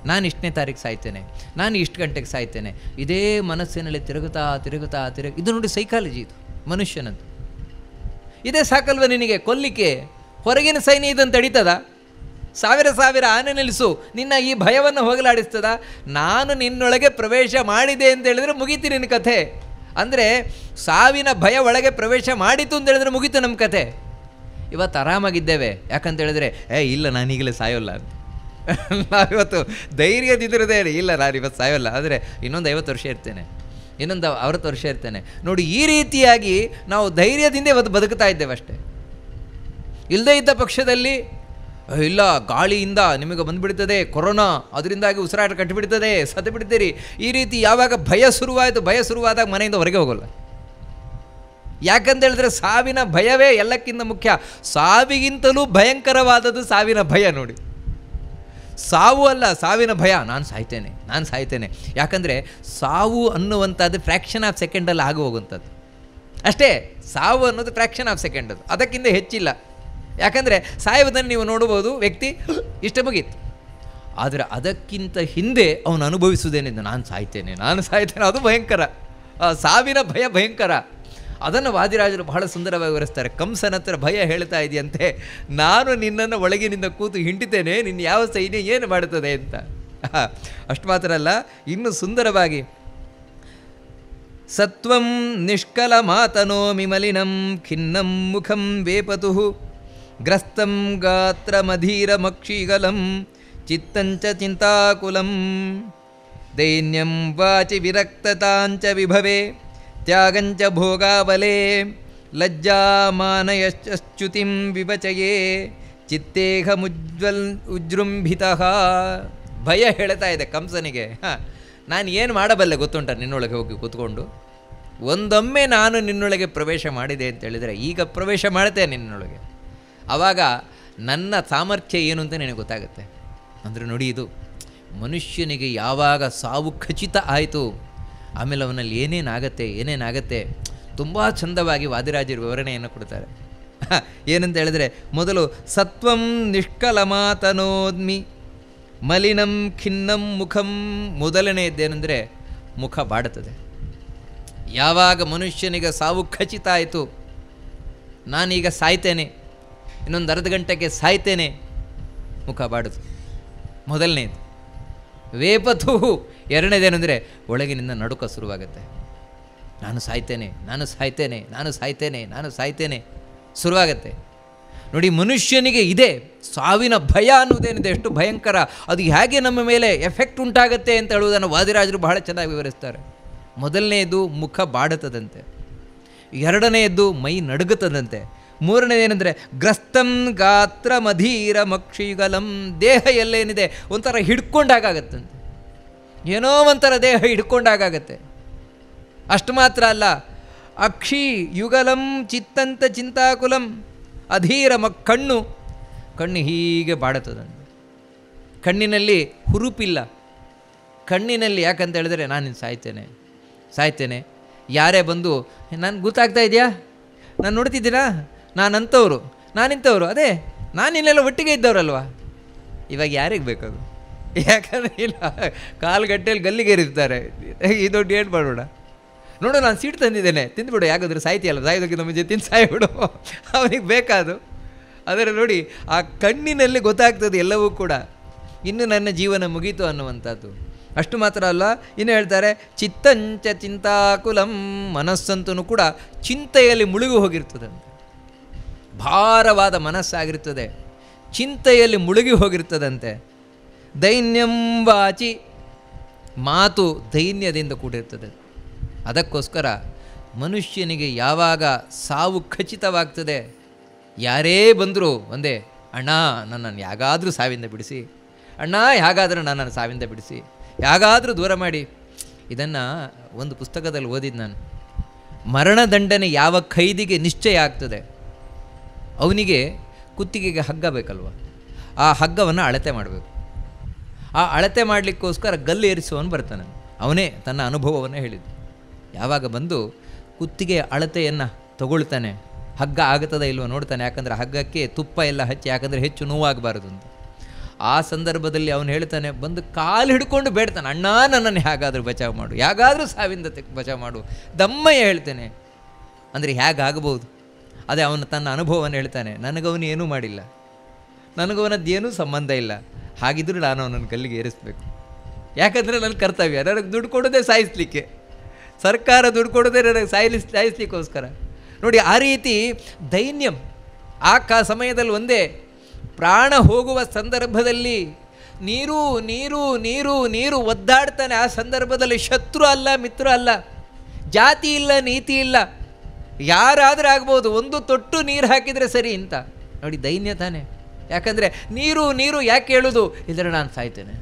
ನಾನು ಇಷ್ಟನೇ ತಾರೀಕು ಸಾಯ್ತೇನೆ, ನಾನು ಇಷ್ಟು ಗಂಟೆಗೆ ಸಾಯ್ತೇನೆ, ಇದೇ ಮನಸ್ಸಿನಲ್ಲಿ ತಿರುಗುತ್ತಾ. ಇದು ನೋಡಿ ಸೈಕಾಲಜಿ, ಇದು ಮನುಷ್ಯನದ್ದು. ಇದೇ ಸಾಕಲ್ವ ನಿನಗೆ ಕೊಲ್ಲಿಕ್ಕೆ? ಹೊರಗಿನ ಸೈನ್ಯ ಇದಂತ ತಡೀತದ? ಸಾವಿರ ಆನೆ ನಿಲ್ಲಿಸು, ನಿನ್ನ ಈ ಭಯವನ್ನು ಹೋಗಲಾಡಿಸ್ತದ? ನಾನು ನಿನ್ನೊಳಗೆ ಪ್ರವೇಶ ಮಾಡಿದೆ ಅಂತ ಹೇಳಿದ್ರೆ ಮುಗೀತು ನಿನ್ನ ಕಥೆ. ಅಂದರೆ ಸಾವಿನ ಭಯ ಒಳಗೆ ಪ್ರವೇಶ ಮಾಡಿತು ಅಂತ ಹೇಳಿದ್ರೆ ಮುಗೀತು ನಮ್ಮ ಕಥೆ. ಇವತ್ತು ಆರಾಮಾಗಿದ್ದೇವೆ, ಯಾಕಂತ ಹೇಳಿದ್ರೆ ಇಲ್ಲ ನಾನೀಗಲೇ ಸಾಯೋಲ್ಲ ಅಂತ. ನಾವಿವತ್ತು ಧೈರ್ಯದಿದ್ರದೇ ಇಲ್ಲ ನಾನು ಇವತ್ತು ಸಾಯೋಲ್ಲ, ಆದರೆ ಇನ್ನೊಂದು 50 ವರ್ಷ ಇರ್ತೇನೆ, ಇನ್ನೊಂದು 60 ವರ್ಷ ಇರ್ತೇನೆ. ನೋಡಿ, ಈ ರೀತಿಯಾಗಿ ನಾವು ಧೈರ್ಯದಿಂದ ಇವತ್ತು ಬದುಕ್ತಾ ಇದ್ದೇವೆ ಅಷ್ಟೇ. ಇಲ್ಲದೇ ಇದ್ದ ಪಕ್ಷದಲ್ಲಿ ಇಲ್ಲ ಗಾಳಿಯಿಂದ ನಿಮಗೆ ಬಂದುಬಿಡ್ತದೆ ಕೊರೋನಾ, ಅದರಿಂದಾಗಿ ಉಸಿರಾಟ ಕಟ್ಟಿಬಿಡ್ತದೆ, ಸತ್ತು ಬಿಡ್ತೀರಿ, ಈ ರೀತಿ ಯಾವಾಗ ಭಯ ಶುರುವಾದಾಗ ಮನೆಯಿಂದ ಹೊರಗೆ ಹೋಗೋಲ್ಲ. ಯಾಕಂತ ಹೇಳಿದ್ರೆ ಸಾವಿನ ಭಯವೇ ಎಲ್ಲಕ್ಕಿಂತ ಮುಖ್ಯ. ಸಾವಿಗಿಂತಲೂ ಭಯಂಕರವಾದದ್ದು ಸಾವಿನ ಭಯ. ನೋಡಿ, ಸಾವು ಅಲ್ಲ, ಸಾವಿನ ಭಯ. ನಾನು ಸಾಯ್ತೇನೆ. ಯಾಕಂದರೆ ಸಾವು ಅನ್ನುವಂಥದ್ದು ಫ್ರ್ಯಾಕ್ಷನ್ ಆಫ್ ಸೆಕೆಂಡಲ್ಲಿ ಆಗಿ ಹೋಗುವಂಥದ್ದು ಅಷ್ಟೇ. ಸಾವು ಅನ್ನೋದು ಫ್ರ್ಯಾಕ್ಷನ್ ಆಫ್ ಸೆಕೆಂಡ್, ಅದು ಅದಕ್ಕಿಂತ ಹೆಚ್ಚಿಲ್ಲ. ಯಾಕಂದರೆ ಸಾಯುವುದನ್ನು ನೀವು ನೋಡ್ಬೋದು, ವ್ಯಕ್ತಿ ಇಷ್ಟ ಮುಗೀತು. ಆದರೆ ಅದಕ್ಕಿಂತ ಹಿಂದೆ ಅವನು ಅನುಭವಿಸುವುದೇನಿದೆ, ನಾನು ಸಾಯ್ತೇನೆ, ಅದು ಭಯಂಕರ. ಸಾವಿನ ಭಯ ಭಯಂಕರ. ಅದನ್ನು ವಾದಿರಾಜರು ಬಹಳ ಸುಂದರವಾಗಿ ವಿವರಿಸ್ತಾರೆ. ಕಂಸನ ಹತ್ರ ಭಯ ಹೇಳ್ತಾ ಇದೆಯಂತೆ, ನಾನು ನಿನ್ನನ್ನು ಒಳಗಿನಿಂದ ಕೂತು ಹಿಂಡಿತೇನೆ, ನಿನ್ನ ಯಾವ ಸೈನ್ಯ ಏನು ಮಾಡುತ್ತದೆ ಅಂತ. ಅಷ್ಟು ಮಾತ್ರ ಅಲ್ಲ, ಇನ್ನು ಸುಂದರವಾಗಿ ಸತ್ವಂ ನಿಷ್ಕಲ ಮಾತನೋಮಿ ಮಲಿನಂ ಖಿನ್ನಂ ಮುಖಂ ವೇಪತು ಗ್ರಸ್ತಂ ಗಾತ್ರಮಧೀರಮಕ್ಷೀಗಲಂ ಚಿತ್ತಂಚ ಚಿಂತಾಕುಲಂ ದೈನ್ಯಂ ವಾಚಿ ವಿರಕ್ತತಾಂಚ ವಿಭವೆ ತ್ಯಾಗಂಚ ಭೋಗಾಬಲೆ ಲಜ್ಜಾಮಾನಯಶ್ಚ್ಯುತಿಂ ವಿವಚಯೇ ಚಿತ್ತೇಹ ಉಜೃಂಭಿತಃ. ಭಯ ಹೇಳ್ತಾ ಇದೆ ಕಂಸನಿಗೆ, ನಾನು ಏನು ಮಾಡಬಲ್ಲೆ ಗೊತ್ತುಂಟ ನಿನ್ನೊಳಗೆ ಹೋಗಿ ಕೂತ್ಕೊಂಡು? ಒಂದೊಮ್ಮೆ ನಾನು ನಿನ್ನೊಳಗೆ ಪ್ರವೇಶ ಮಾಡಿದೆ ಅಂತೇಳಿದರೆ ಈಗ ಪ್ರವೇಶ ಮಾಡ್ತೇನೆ ನಿನ್ನೊಳಗೆ, ಆವಾಗ ನನ್ನ ಸಾಮರ್ಥ್ಯ ಏನು ಅಂತ ನಿನಗೆ ಗೊತ್ತಾಗುತ್ತೆ. ಅಂದರೆ ನೋಡಿ, ಇದು ಮನುಷ್ಯನಿಗೆ ಯಾವಾಗ ಸಾವು ಖಚಿತ ಆಯಿತು, ಆಮೇಲೆ ಅವನಲ್ಲಿ ಏನೇನಾಗತ್ತೆ ತುಂಬ ಚಂದವಾಗಿ ವಾದಿರಾಜರು ವಿವರಣೆಯನ್ನು ಕೊಡ್ತಾರೆ. ಏನಂತ ಹೇಳಿದ್ರೆ, ಮೊದಲು ಸತ್ವಂ ನಿಷ್ಕಲಮಾತನೋದ್ಮಿ ಮಲಿನಂ ಖಿನ್ನಂ ಮುಖಂ. ಮೊದಲನೆಯದ್ದೇನೆಂದರೆ ಮುಖ ಬಾಡುತ್ತದೆ. ಯಾವಾಗ ಮನುಷ್ಯನಿಗೆ ಸಾವು ಖಚಿತ ಆಯಿತು, ನಾನೀಗ ಸಾಯ್ತೇನೆ, ಇನ್ನೊಂದು ಅರ್ಧ ಗಂಟೆಗೆ ಸಾಯ್ತೇನೆ, ಮುಖ ಬಾಡುದು ಮೊದಲನೇದು. ವೇಪತು ಎರಡನೇದೇನೆಂದರೆ ಒಳಗಿನಿಂದ ನಡುಕ ಶುರುವಾಗುತ್ತೆ. ನಾನು ಸಾಯ್ತೇನೆ ಶುರುವಾಗತ್ತೆ. ನೋಡಿ, ಮನುಷ್ಯನಿಗೆ ಇದೆ ಸಾವಿನ ಭಯ ಅನ್ನೋದೇನಿದೆ, ಎಷ್ಟು ಭಯಂಕರ, ಅದು ಹೇಗೆ ನಮ್ಮ ಮೇಲೆ ಎಫೆಕ್ಟ್ ಉಂಟಾಗತ್ತೆ ಅಂತ ಹೇಳುವುದನ್ನು ವಾದಿರಾಜರು ಬಹಳ ಚೆನ್ನಾಗಿ ವಿವರಿಸ್ತಾರೆ. ಮೊದಲನೆಯದು ಮುಖ ಬಾಡುತ್ತದಂತೆ, ಎರಡನೆಯದ್ದು ಮೈ ನಡುಗುತ್ತದಂತೆ, ಮೂರನೇದೇನೆಂದರೆ ಗ್ರಸ್ತಂ ಗಾತ್ರ ಮಧೀರ ಮಕ್ಷಿಗಲಂ. ದೇಹ ಎಲ್ಲೇನಿದೆ ಒಂಥರ ಹಿಡ್ಕೊಂಡಾಗತ್ತಂತೆ, ಏನೋ ಒಂಥರ ದೇಹ ಹಿಡ್ಕೊಂಡಾಗತ್ತೆ. ಅಷ್ಟು ಮಾತ್ರ ಅಲ್ಲ, ಅಕ್ಷಿ ಯುಗಲಂ ಚಿತ್ತಂತ ಚಿಂತಾಕುಲಂ. ಅಧೀರ ಕಣ್ಣು ಹೀಗೆ ಬಾಡುತ್ತದಂತೆ. ಕಣ್ಣಿನಲ್ಲಿ ಹುರುಪಿಲ್ಲ, ಕಣ್ಣಿನಲ್ಲಿ ಯಾಕಂತ ಹೇಳಿದ್ರೆ ನಾನು ಸಾಯ್ತೇನೆ. ಯಾರೇ ಬಂದು ನಾನು ಗೊತ್ತಾಗ್ತಾ ಇದೆಯಾ, ನಾನು ನೋಡ್ತಿದ್ದೀರಾ, ನಾನಿಂಥವ್ರು, ಅದೇ ನಾನು ಇಲ್ಲೆಲ್ಲ ಒಟ್ಟಿಗೆ ಇದ್ದವರಲ್ವ. ಇವಾಗ ಯಾರಿಗೆ ಬೇಕದು? ಯಾಕಂದರೆ ಇಲ್ಲ, ಕಾಲುಗಟ್ಟೆಯಲ್ಲಿ ಗಲ್ಲಿಗೇರಿರ್ತಾರೆ, ಇದೊಡ್ಡು ಏನು ಮಾಡೋಣ, ನೋಡು ನಾನು ಸೀಟ್ ತಂದಿದ್ದೇನೆ, ತಿಂದುಬಿಡು, ಯಾಕಂದ್ರೆ ಸಾಯ್ತಿಯಲ್ಲ, ಸಾಯೋದಕ್ಕಿಂತ ಮುಂಚೆ ತಿಂದು ಸಾಯ್ಬಿಡು, ಅವನಿಗೆ ಬೇಕಾದು. ಆದರೆ ನೋಡಿ, ಆ ಕಣ್ಣಿನಲ್ಲಿ ಗೊತ್ತಾಗ್ತದೆ ಎಲ್ಲವೂ ಕೂಡ, ಇನ್ನು ನನ್ನ ಜೀವನ ಮುಗೀತು ಅನ್ನುವಂಥದ್ದು. ಅಷ್ಟು ಮಾತ್ರ ಅಲ್ಲ, ಇನ್ನು ಹೇಳ್ತಾರೆ ಚಿತ್ತಂಚ ಚಿಂತಾಕುಲಂ. ಮನಸ್ಸಂತೂ ಕೂಡ ಚಿಂತೆಯಲ್ಲಿ ಮುಳುಗಿ ಹೋಗಿರ್ತದಂತೆ, ಭಾರವಾದ ಮನಸ್ಸಾಗಿರ್ತದೆ, ಚಿಂತೆಯಲ್ಲಿ ಮುಳುಗಿ ಹೋಗಿರ್ತದಂತೆ. ದೈನ್ಯಂ ವಾಚಿ, ಮಾತು ದೈನ್ಯದಿಂದ ಕೂಡಿರ್ತದೆ. ಅದಕ್ಕೋಸ್ಕರ ಮನುಷ್ಯನಿಗೆ ಯಾವಾಗ ಸಾವು ಖಚಿತವಾಗ್ತದೆ, ಯಾರೇ ಬಂದರೂ ಒಂದೇ, ಅಣ್ಣ ನನ್ನನ್ನು ಯಾಗಾದರೂ ಸಾವಿಂದ ಬಿಡಿಸಿ, ಅಣ್ಣ ಹೇಗಾದರೂ ನನ್ನನ್ನು ಸಾವಿಂದ ಬಿಡಿಸಿ, ಯಾಗಾದರೂ ದೂರ ಮಾಡಿ. ಇದನ್ನು ಒಂದು ಪುಸ್ತಕದಲ್ಲಿ ಓದಿದ್ದು ನಾನು. ಮರಣದಂಡನೆ ಯಾವ ಖೈದಿಗೆ ನಿಶ್ಚಯ ಆಗ್ತದೆ, ಅವನಿಗೆ ಕುತ್ತಿಗೆಗೆ ಹಗ್ಗ ಬೇಕಲ್ವ, ಆ ಹಗ್ಗವನ್ನು ಅಳತೆ ಮಾಡಬೇಕು. ಆ ಅಳತೆ ಮಾಡಲಿಕ್ಕೋಸ್ಕರ ಗಲ್ಲು ಏರಿಸುವವನು ಬರ್ತಾನೆ. ಅವನೇ ತನ್ನ ಅನುಭವವನ್ನು ಹೇಳಿದ್ದು. ಯಾವಾಗ ಬಂದು ಕುತ್ತಿಗೆ ಅಳತೆಯನ್ನು ತಗೊಳ್ತಾನೆ, ಹಗ್ಗ ಆಗುತ್ತದೆ ಇಲ್ವೋ ನೋಡ್ತಾನೆ, ಯಾಕಂದರೆ ಹಗ್ಗಕ್ಕೆ ತುಪ್ಪ ಎಲ್ಲ ಹಚ್ಚಿ, ಯಾಕಂದರೆ ಹೆಚ್ಚು ನೋವಾಗಬಾರದು ಅಂತ. ಆ ಸಂದರ್ಭದಲ್ಲಿ ಅವನು ಹೇಳ್ತಾನೆ, ಬಂದು ಕಾಲು ಹಿಡ್ಕೊಂಡು ಬೇಡ್ತಾನೆ, ಅಣ್ಣ ನನ್ನನ್ನು ಹೇಗಾದರೂ ಬಚಾವ್ ಮಾಡು, ಹೇಗಾದರೂ ಸಾವಿಂದ ಬಚಾವ್ ಮಾಡು, ದಮ್ಮಯ್ಯ ಹೇಳ್ತೇನೆ. ಅಂದರೆ ಹೇಗಾಗಬಹುದು? ಅದೇ ಅವನು ತನ್ನ ಅನುಭವವನ್ನು ಹೇಳ್ತಾನೆ, ನನಗವನು ಏನೂ ಮಾಡಿಲ್ಲ, ನನಗವನದ್ದೇನೂ ಸಂಬಂಧ ಇಲ್ಲ, ಹಾಗಿದ್ರೂ ನಾನು ಅವನನ್ನು ಕಲ್ಲಿಗೆ ಏರಿಸಬೇಕು. ಯಾಕಂದರೆ ನನ್ನ ಕರ್ತವ್ಯ, ನನಗೆ ದುಡ್ಡು ಕೊಡೋದೇ ಸಾಯಿಸಲಿಕ್ಕೆ, ಸರ್ಕಾರ ದುಡ್ಡು ಕೊಡೋದೇ ನನಗೆ ಸಾಯಿಸ್ಲಿಕ್ಕೋಸ್ಕರ. ನೋಡಿ, ಆ ರೀತಿ ದೈನ್ಯಂ. ಆ ಸಮಯದಲ್ಲಿ ಒಂದೇ ಪ್ರಾಣ ಹೋಗುವ ಸಂದರ್ಭದಲ್ಲಿ ನೀರು ನೀರು ನೀರು ನೀರು ಒದ್ದಾಡ್ತಾನೆ. ಆ ಸಂದರ್ಭದಲ್ಲಿ ಶತ್ರು ಅಲ್ಲ, ಮಿತ್ರ ಅಲ್ಲ, ಜಾತಿ ಇಲ್ಲ, ನೀತಿ ಇಲ್ಲ, ಯಾರಾದರೂ ಆಗ್ಬೋದು, ಒಂದು ತೊಟ್ಟು ನೀರು ಹಾಕಿದರೆ ಸರಿ ಅಂತ. ನೋಡಿ, ದೈನ್ಯ ತಾನೆ. ಯಾಕಂದರೆ ನೀರು ನೀರು ಯಾಕೆ ಹೇಳೋದು? ಇದ್ರೆ ನಾನು ಸಾಯ್ತೇನೆ,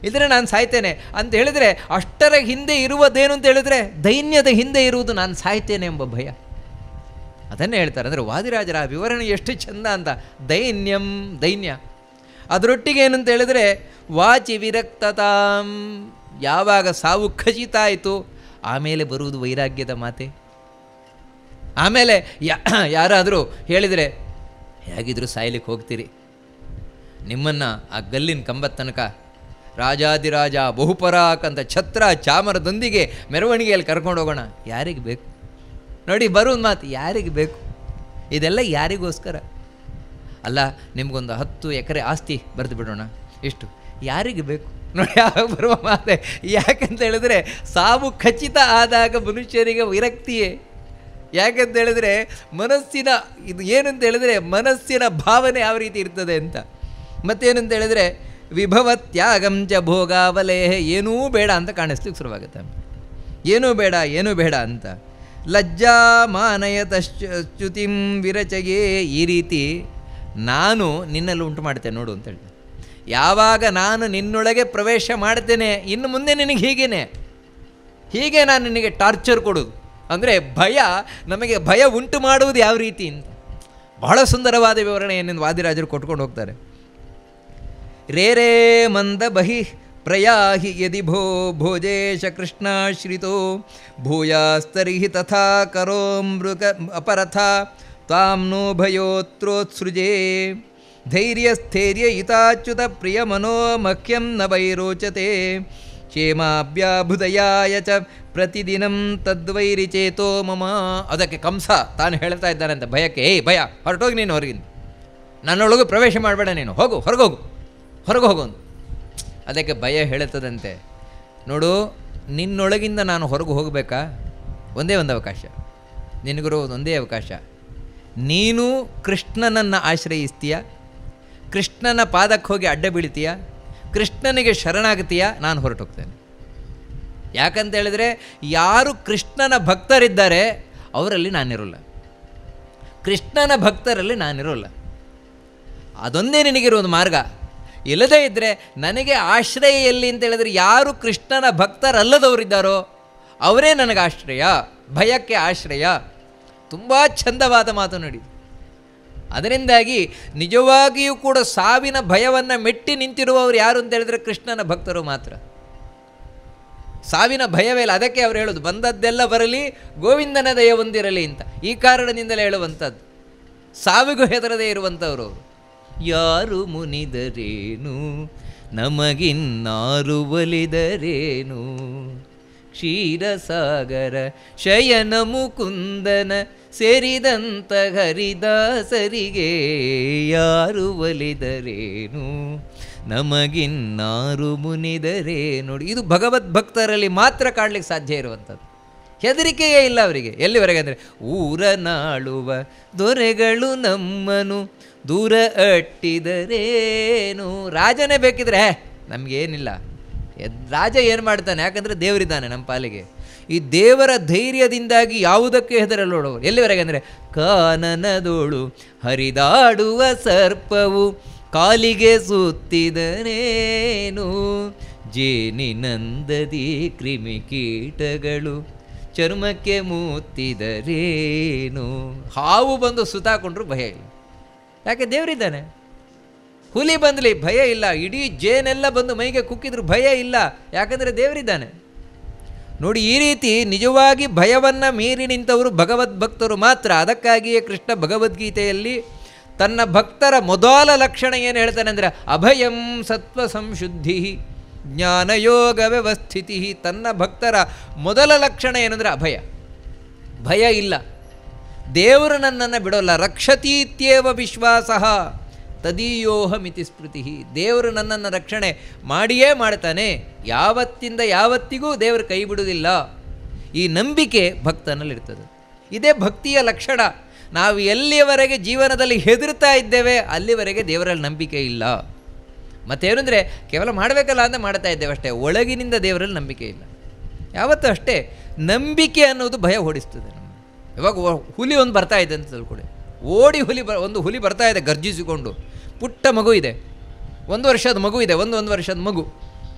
ಇದ್ರೆ ನಾನು ಸಾಯ್ತೇನೆ ಅಂತ ಹೇಳಿದರೆ, ಅಷ್ಟರ ಹಿಂದೆ ಇರುವುದೇನು ಅಂತ ಹೇಳಿದ್ರೆ, ದೈನ್ಯದ ಹಿಂದೆ ಇರುವುದು ನಾನು ಸಾಯ್ತೇನೆ ಎಂಬ ಭಯ. ಅದನ್ನೇ ಹೇಳ್ತಾರೆ. ಅಂದರೆ ವಾದಿರಾಜರ ಆ ವಿವರಣೆ ಎಷ್ಟು ಚೆಂದ ಅಂತ. ದೈನ್ಯಂ, ದೈನ್ಯ. ಅದರೊಟ್ಟಿಗೆ ಏನಂತ ಹೇಳಿದ್ರೆ, ವಾಚಿ ವಿರಕ್ತತಾಂ. ಯಾವಾಗ ಸಾವು ಖಚಿತ ಆಯಿತು, ಆಮೇಲೆ ಬರುವುದು ವೈರಾಗ್ಯದ ಮಾತೆ. ಆಮೇಲೆ ಯಾರಾದರೂ ಹೇಳಿದರೆ, ಹೇಗಿದ್ದರೂ ಸಾಯ್ಲಿಕ್ಕೆ ಹೋಗ್ತೀರಿ, ನಿಮ್ಮನ್ನು ಆ ಗಲ್ಲಿನ ಕಂಬದ ತನಕ ರಾಜಾದಿರಾಜ ಬಹುಪರಾಕ್ ಅಂತ ಛತ್ರ ಚಾಮರದೊಂದಿಗೆ ಮೆರವಣಿಗೆಯಲ್ಲಿ ಕರ್ಕೊಂಡು ಹೋಗೋಣ, ಯಾರಿಗೆ ಬೇಕು? ನೋಡಿ, ಬರೋದು ಮಾತು, ಯಾರಿಗೆ ಬೇಕು? ಇದೆಲ್ಲ ಯಾರಿಗೋಸ್ಕರ ಅಲ್ಲ. ನಿಮಗೊಂದು 10 ಎಕರೆ ಆಸ್ತಿ ಬರೆದು ಬಿಡೋಣ, ಇಷ್ಟು ಯಾರಿಗೆ ಬೇಕು? ನೋಡಿ, ಯಾವಾಗ ಬರುವ ಮಾತೆ. ಯಾಕಂತ ಹೇಳಿದ್ರೆ, ಸಾವು ಖಚಿತ ಆದಾಗ ಮನುಷ್ಯರಿಗೆ ವಿರಕ್ತಿಯೇ. ಯಾಕಂತ ಹೇಳಿದ್ರೆ, ಮನಸ್ಸಿನ ಇದು ಏನಂತ ಹೇಳಿದ್ರೆ, ಮನಸ್ಸಿನ ಭಾವನೆ ಯಾವ ರೀತಿ ಇರ್ತದೆ ಅಂತ. ಮತ್ತೇನಂತ ಹೇಳಿದ್ರೆ, ವಿಭವತ್ಯಾಗಂಚ ಭೋಗಾವಲೇಹ. ಏನೂ ಬೇಡ ಅಂತ ಕಾಣಿಸ್ಲಿಕ್ಕೆ ಶುರುವಾಗುತ್ತೆ. ಏನೂ ಬೇಡ, ಏನೂ ಬೇಡ ಅಂತ. ಲಜ್ಜಾ ಮಾನಯತಶ್ಚ್ಯುತಿಂ ವಿರಚಯೇ. ಈ ರೀತಿ ನಾನು ನಿನ್ನಲ್ಲಿ ಉಂಟು ಮಾಡ್ತೇನೆ ನೋಡು ಅಂತ ಹೇಳ್ತೇನೆ. ಯಾವಾಗ ನಾನು ನಿನ್ನೊಳಗೆ ಪ್ರವೇಶ ಮಾಡ್ತೇನೆ, ಇನ್ನು ಮುಂದೆ ನಿನಗೆ ಹೀಗೆ ನಾನು ನಿನಗೆ ಟಾರ್ಚರ್ ಕೊಡೋದು. ಅಂದರೆ ಭಯ, ನಮಗೆ ಭಯ ಉಂಟು ಮಾಡುವುದು ಯಾವ ರೀತಿ ಅಂತ ಬಹಳ ಸುಂದರವಾದ ವಿವರಣೆಯನ್ನು ವಾದಿರಾಜರು ಕೊಟ್ಕೊಂಡು ಹೋಗ್ತಾರೆ. ರೇರೇ ಮಂದ ಬಹಿ ಪ್ರಯಾಹಿ ಯದಿ ಭೋಜೇಶ ಕೃಷ್ಣಾಶ್ರಿತೋ ಭೂಯಾಸ್ತರಿಹಿ ತಥಾ ಕರೋ ಮೃಗ ಅಪರಥ ತ್ವಾಂ ನೋ ಭಯೋತ್ರೋತ್ಸೃಜೇ ಧೈರ್ಯಸ್ಥೈರ್ಯ ಇತಾಚ್ಯುತ ಪ್ರಿಯ ಮನೋ ಮಹ್ಯಂ ನ ವೈರೋಚತೆ ಕ್ಷೇಮಾಭ್ಯಾಭುದಯಾಯ ಚ ಪ್ರತಿದಿನಂ ತದ್ವೈರಿಚೇತೋ ಮಮ. ಅದಕ್ಕೆ ಕಂಸ ತಾನು ಹೇಳ್ತಾ ಇದ್ದಾನಂತೆ ಭಯಕ್ಕೆ, ಭಯ ಹೊರಟೋಗಿ ನೀನು ಹೊರಗಿಂದ, ನನ್ನೊಳಗೂ ಪ್ರವೇಶ ಮಾಡಬೇಡ, ನೀನು ಹೋಗು, ಹೊರಗೋಗು ಅಂತ. ಅದಕ್ಕೆ ಭಯ ಹೇಳುತ್ತದಂತೆ, ನೋಡು, ನಿನ್ನೊಳಗಿಂದ ನಾನು ಹೊರಗೆ ಹೋಗಬೇಕಾ? ಒಂದೇ ಒಂದು ಅವಕಾಶ, ನಿನಗಿರೋದು ಒಂದೇ ಅವಕಾಶ. ನೀನು ಕೃಷ್ಣನನ್ನು ಆಶ್ರಯಿಸ್ತೀಯ, ಕೃಷ್ಣನ ಪಾದಕ್ಕೆ ಹೋಗಿ ಅಡ್ಡ ಬೀಳ್ತೀಯ, ಕೃಷ್ಣನಿಗೆ ಶರಣಾಗ್ತೀಯ, ನಾನು ಹೊರಟೋಗ್ತೇನೆ. ಯಾಕಂತ ಹೇಳಿದ್ರೆ, ಯಾರು ಕೃಷ್ಣನ ಭಕ್ತರಿದ್ದಾರೆ ಅವರಲ್ಲಿ ನಾನಿರೋಲ್ಲ, ಕೃಷ್ಣನ ಭಕ್ತರಲ್ಲಿ ನಾನಿರೋಲ್ಲ. ಅದೊಂದೇ ನಿನಗಿರೋದು ಮಾರ್ಗ. ಇಲ್ಲದೇ ಇದ್ದರೆ ನನಗೆ ಆಶ್ರಯ ಎಲ್ಲಿ ಅಂತ ಹೇಳಿದ್ರೆ, ಯಾರು ಕೃಷ್ಣನ ಭಕ್ತರಲ್ಲದವರಿದ್ದಾರೋ ಅವರೇ ನನಗೆ ಆಶ್ರಯ, ಭಯಕ್ಕೆ ಆಶ್ರಯ. ತುಂಬ ಚಂದವಾದ ಮಾತು ನೋಡಿ. ಅದರಿಂದಾಗಿ ನಿಜವಾಗಿಯೂ ಕೂಡ ಸಾವಿನ ಭಯವನ್ನು ಮೆಟ್ಟಿ ನಿಂತಿರುವವರು ಯಾರು ಅಂತ ಹೇಳಿದ್ರೆ ಕೃಷ್ಣನ ಭಕ್ತರು ಮಾತ್ರ. ಸಾವಿನ ಭಯವೇ ಇಲ್ಲ. ಅದಕ್ಕೆ ಅವರು ಹೇಳೋದು, ಬಂದದ್ದೆಲ್ಲ ಬರಲಿ, ಗೋವಿಂದನ ದಯ ಹೊಂದಿರಲಿ ಅಂತ. ಈ ಕಾರಣದಿಂದಲೇ ಹೇಳುವಂಥದ್ದು. ಸಾವಿಗೂ ಹೆದರದೇ ಇರುವಂಥವ್ರು ಅವರು. ಯಾರು ಮುನಿದರೇನು, ನಮಗಿನ್ನಾರು ಒಲಿದರೇನು, ಕ್ಷೀರಸಾಗರ ಶಯನ ಮುಕುಂದನ ಸೇರಿದಂತ ಹರಿದಾಸರಿಗೆ ಯಾರು ಒಲಿದರೇನು, ನಮಗಿನ್ನಾರು ಮುನಿದರೆ. ನೋಡಿ, ಇದು ಭಗವದ್ಭಕ್ತರಲ್ಲಿ ಮಾತ್ರ ಕಾಣಲಿಕ್ಕೆ ಸಾಧ್ಯ ಇರುವಂಥದ್ದು. ಹೆದರಿಕೆಯೇ ಇಲ್ಲ ಅವರಿಗೆ. ಎಲ್ಲಿವರೆಗೆ ಅಂದರೆ, ಊರನಾಳುವ ದೊರೆಗಳು ನಮ್ಮನು ದೂರ ಅಟ್ಟಿದರೇನು. ರಾಜನೇ ಬೇಕಿದ್ರೆ ನಮಗೇನಿಲ್ಲ, ರಾಜ ಏನು ಮಾಡ್ತಾನೆ? ಯಾಕಂದರೆ ದೇವರಿದ್ದಾನೆ ನಮ್ಮ ಪಾಲಿಗೆ. ಈ ದೇವರ ಧೈರ್ಯದಿಂದಾಗಿ ಯಾವುದಕ್ಕೆ ಹೆದರಲೋಡು. ಎಲ್ಲಿವರೆಗೆ ಅಂದರೆ, ಕಾನನದೋಳು ಹರಿದಾಡುವ ಸರ್ಪವು ಕಾಲಿಗೆ ಸುತ್ತಿದರೇನು, ಜೇನಿನಂದದಿ ಕ್ರಿಮಿಕೀಟಗಳು ಚರ್ಮಕ್ಕೆ ಮೂತಿದರೇನು. ಹಾವು ಬಂದು ಸುತ್ತಾಕೊಂಡ್ರು ಭಯ ಇಲ್ಲ, ಯಾಕೆ ದೇವರಿದ್ದಾನೆ. ಹುಲಿ ಬಂದಲಿ ಭಯ ಇಲ್ಲ, ಇಡೀ ಜೇನೆಲ್ಲ ಬಂದು ಮೈಗೆ ಕುಕ್ಕಿದ್ರು ಭಯ ಇಲ್ಲ, ಯಾಕಂದರೆ ದೇವರಿದ್ದಾನೆ. ನೋಡಿ, ಈ ರೀತಿ ನಿಜವಾಗಿ ಭಯವನ್ನು ಮೀರಿ ನಿಂತವರು ಭಗವದ್ಭಕ್ತರು ಮಾತ್ರ. ಅದಕ್ಕಾಗಿಯೇ ಕೃಷ್ಣ ಭಗವದ್ಗೀತೆಯಲ್ಲಿ ತನ್ನ ಭಕ್ತರ ಮೊದಲ ಲಕ್ಷಣ ಏನು ಹೇಳ್ತಾನೆ ಅಂದರೆ ಅಭಯಂ ಸತ್ವ ಸಂಶುದ್ಧಿ ಜ್ಞಾನಯೋಗ ವ್ಯವಸ್ಥಿತಿ. ತನ್ನ ಭಕ್ತರ ಮೊದಲ ಲಕ್ಷಣ ಏನಂದರೆ ಅಭಯ, ಭಯ ಇಲ್ಲ. ದೇವರು ನನ್ನನ್ನು ಬಿಡೋಲ್ಲ. ರಕ್ಷತೀತ್ಯೇವ ವಿಶ್ವಾಸ ತದೀಯೋಹಮಿತಿ ಸ್ಮೃತಿ. ದೇವರು ನನ್ನನ್ನು ರಕ್ಷಣೆ ಮಾಡಿಯೇ ಮಾಡ್ತಾನೆ, ಯಾವತ್ತಿಂದ ಯಾವತ್ತಿಗೂ ದೇವರು ಕೈ ಬಿಡುವುದಿಲ್ಲ. ಈ ನಂಬಿಕೆ ಭಕ್ತನಲ್ಲಿರ್ತದೆ. ಇದೇ ಭಕ್ತಿಯ ಲಕ್ಷಣ. ನಾವು ಎಲ್ಲಿಯವರೆಗೆ ಜೀವನದಲ್ಲಿ ಹೆದರ್ತಾ ಇದ್ದೇವೆ ಅಲ್ಲಿವರೆಗೆ ದೇವರಲ್ಲಿ ನಂಬಿಕೆ ಇಲ್ಲ. ಮತ್ತೇನೆಂದರೆ ಕೇವಲ ಮಾಡಬೇಕಲ್ಲ ಅಂತ ಮಾಡ್ತಾ ಇದ್ದೇವೆ ಅಷ್ಟೇ, ಒಳಗಿನಿಂದ ದೇವರಲ್ಲಿ ನಂಬಿಕೆ ಇಲ್ಲ. ಯಾವತ್ತೂ ಅಷ್ಟೇ, ನಂಬಿಕೆ ಅನ್ನೋದು ಭಯ ಓಡಿಸ್ತದೆ ನಮ್ಮ. ಇವಾಗ ಹುಲಿ ಒಂದು ಬರ್ತಾ ಇದೆ ಅಂತ ತಿಳ್ಕೊಳ್ಳಿ, ಓಡಿ ಒಂದು ಹುಲಿ ಬರ್ತಾ ಇದೆ ಗರ್ಜಿಸಿಕೊಂಡು. ಪುಟ್ಟ ಮಗು ಇದೆ, 1 ವರ್ಷದ ಮಗು ಇದೆ, ಒಂದು ವರ್ಷದ ಮಗು.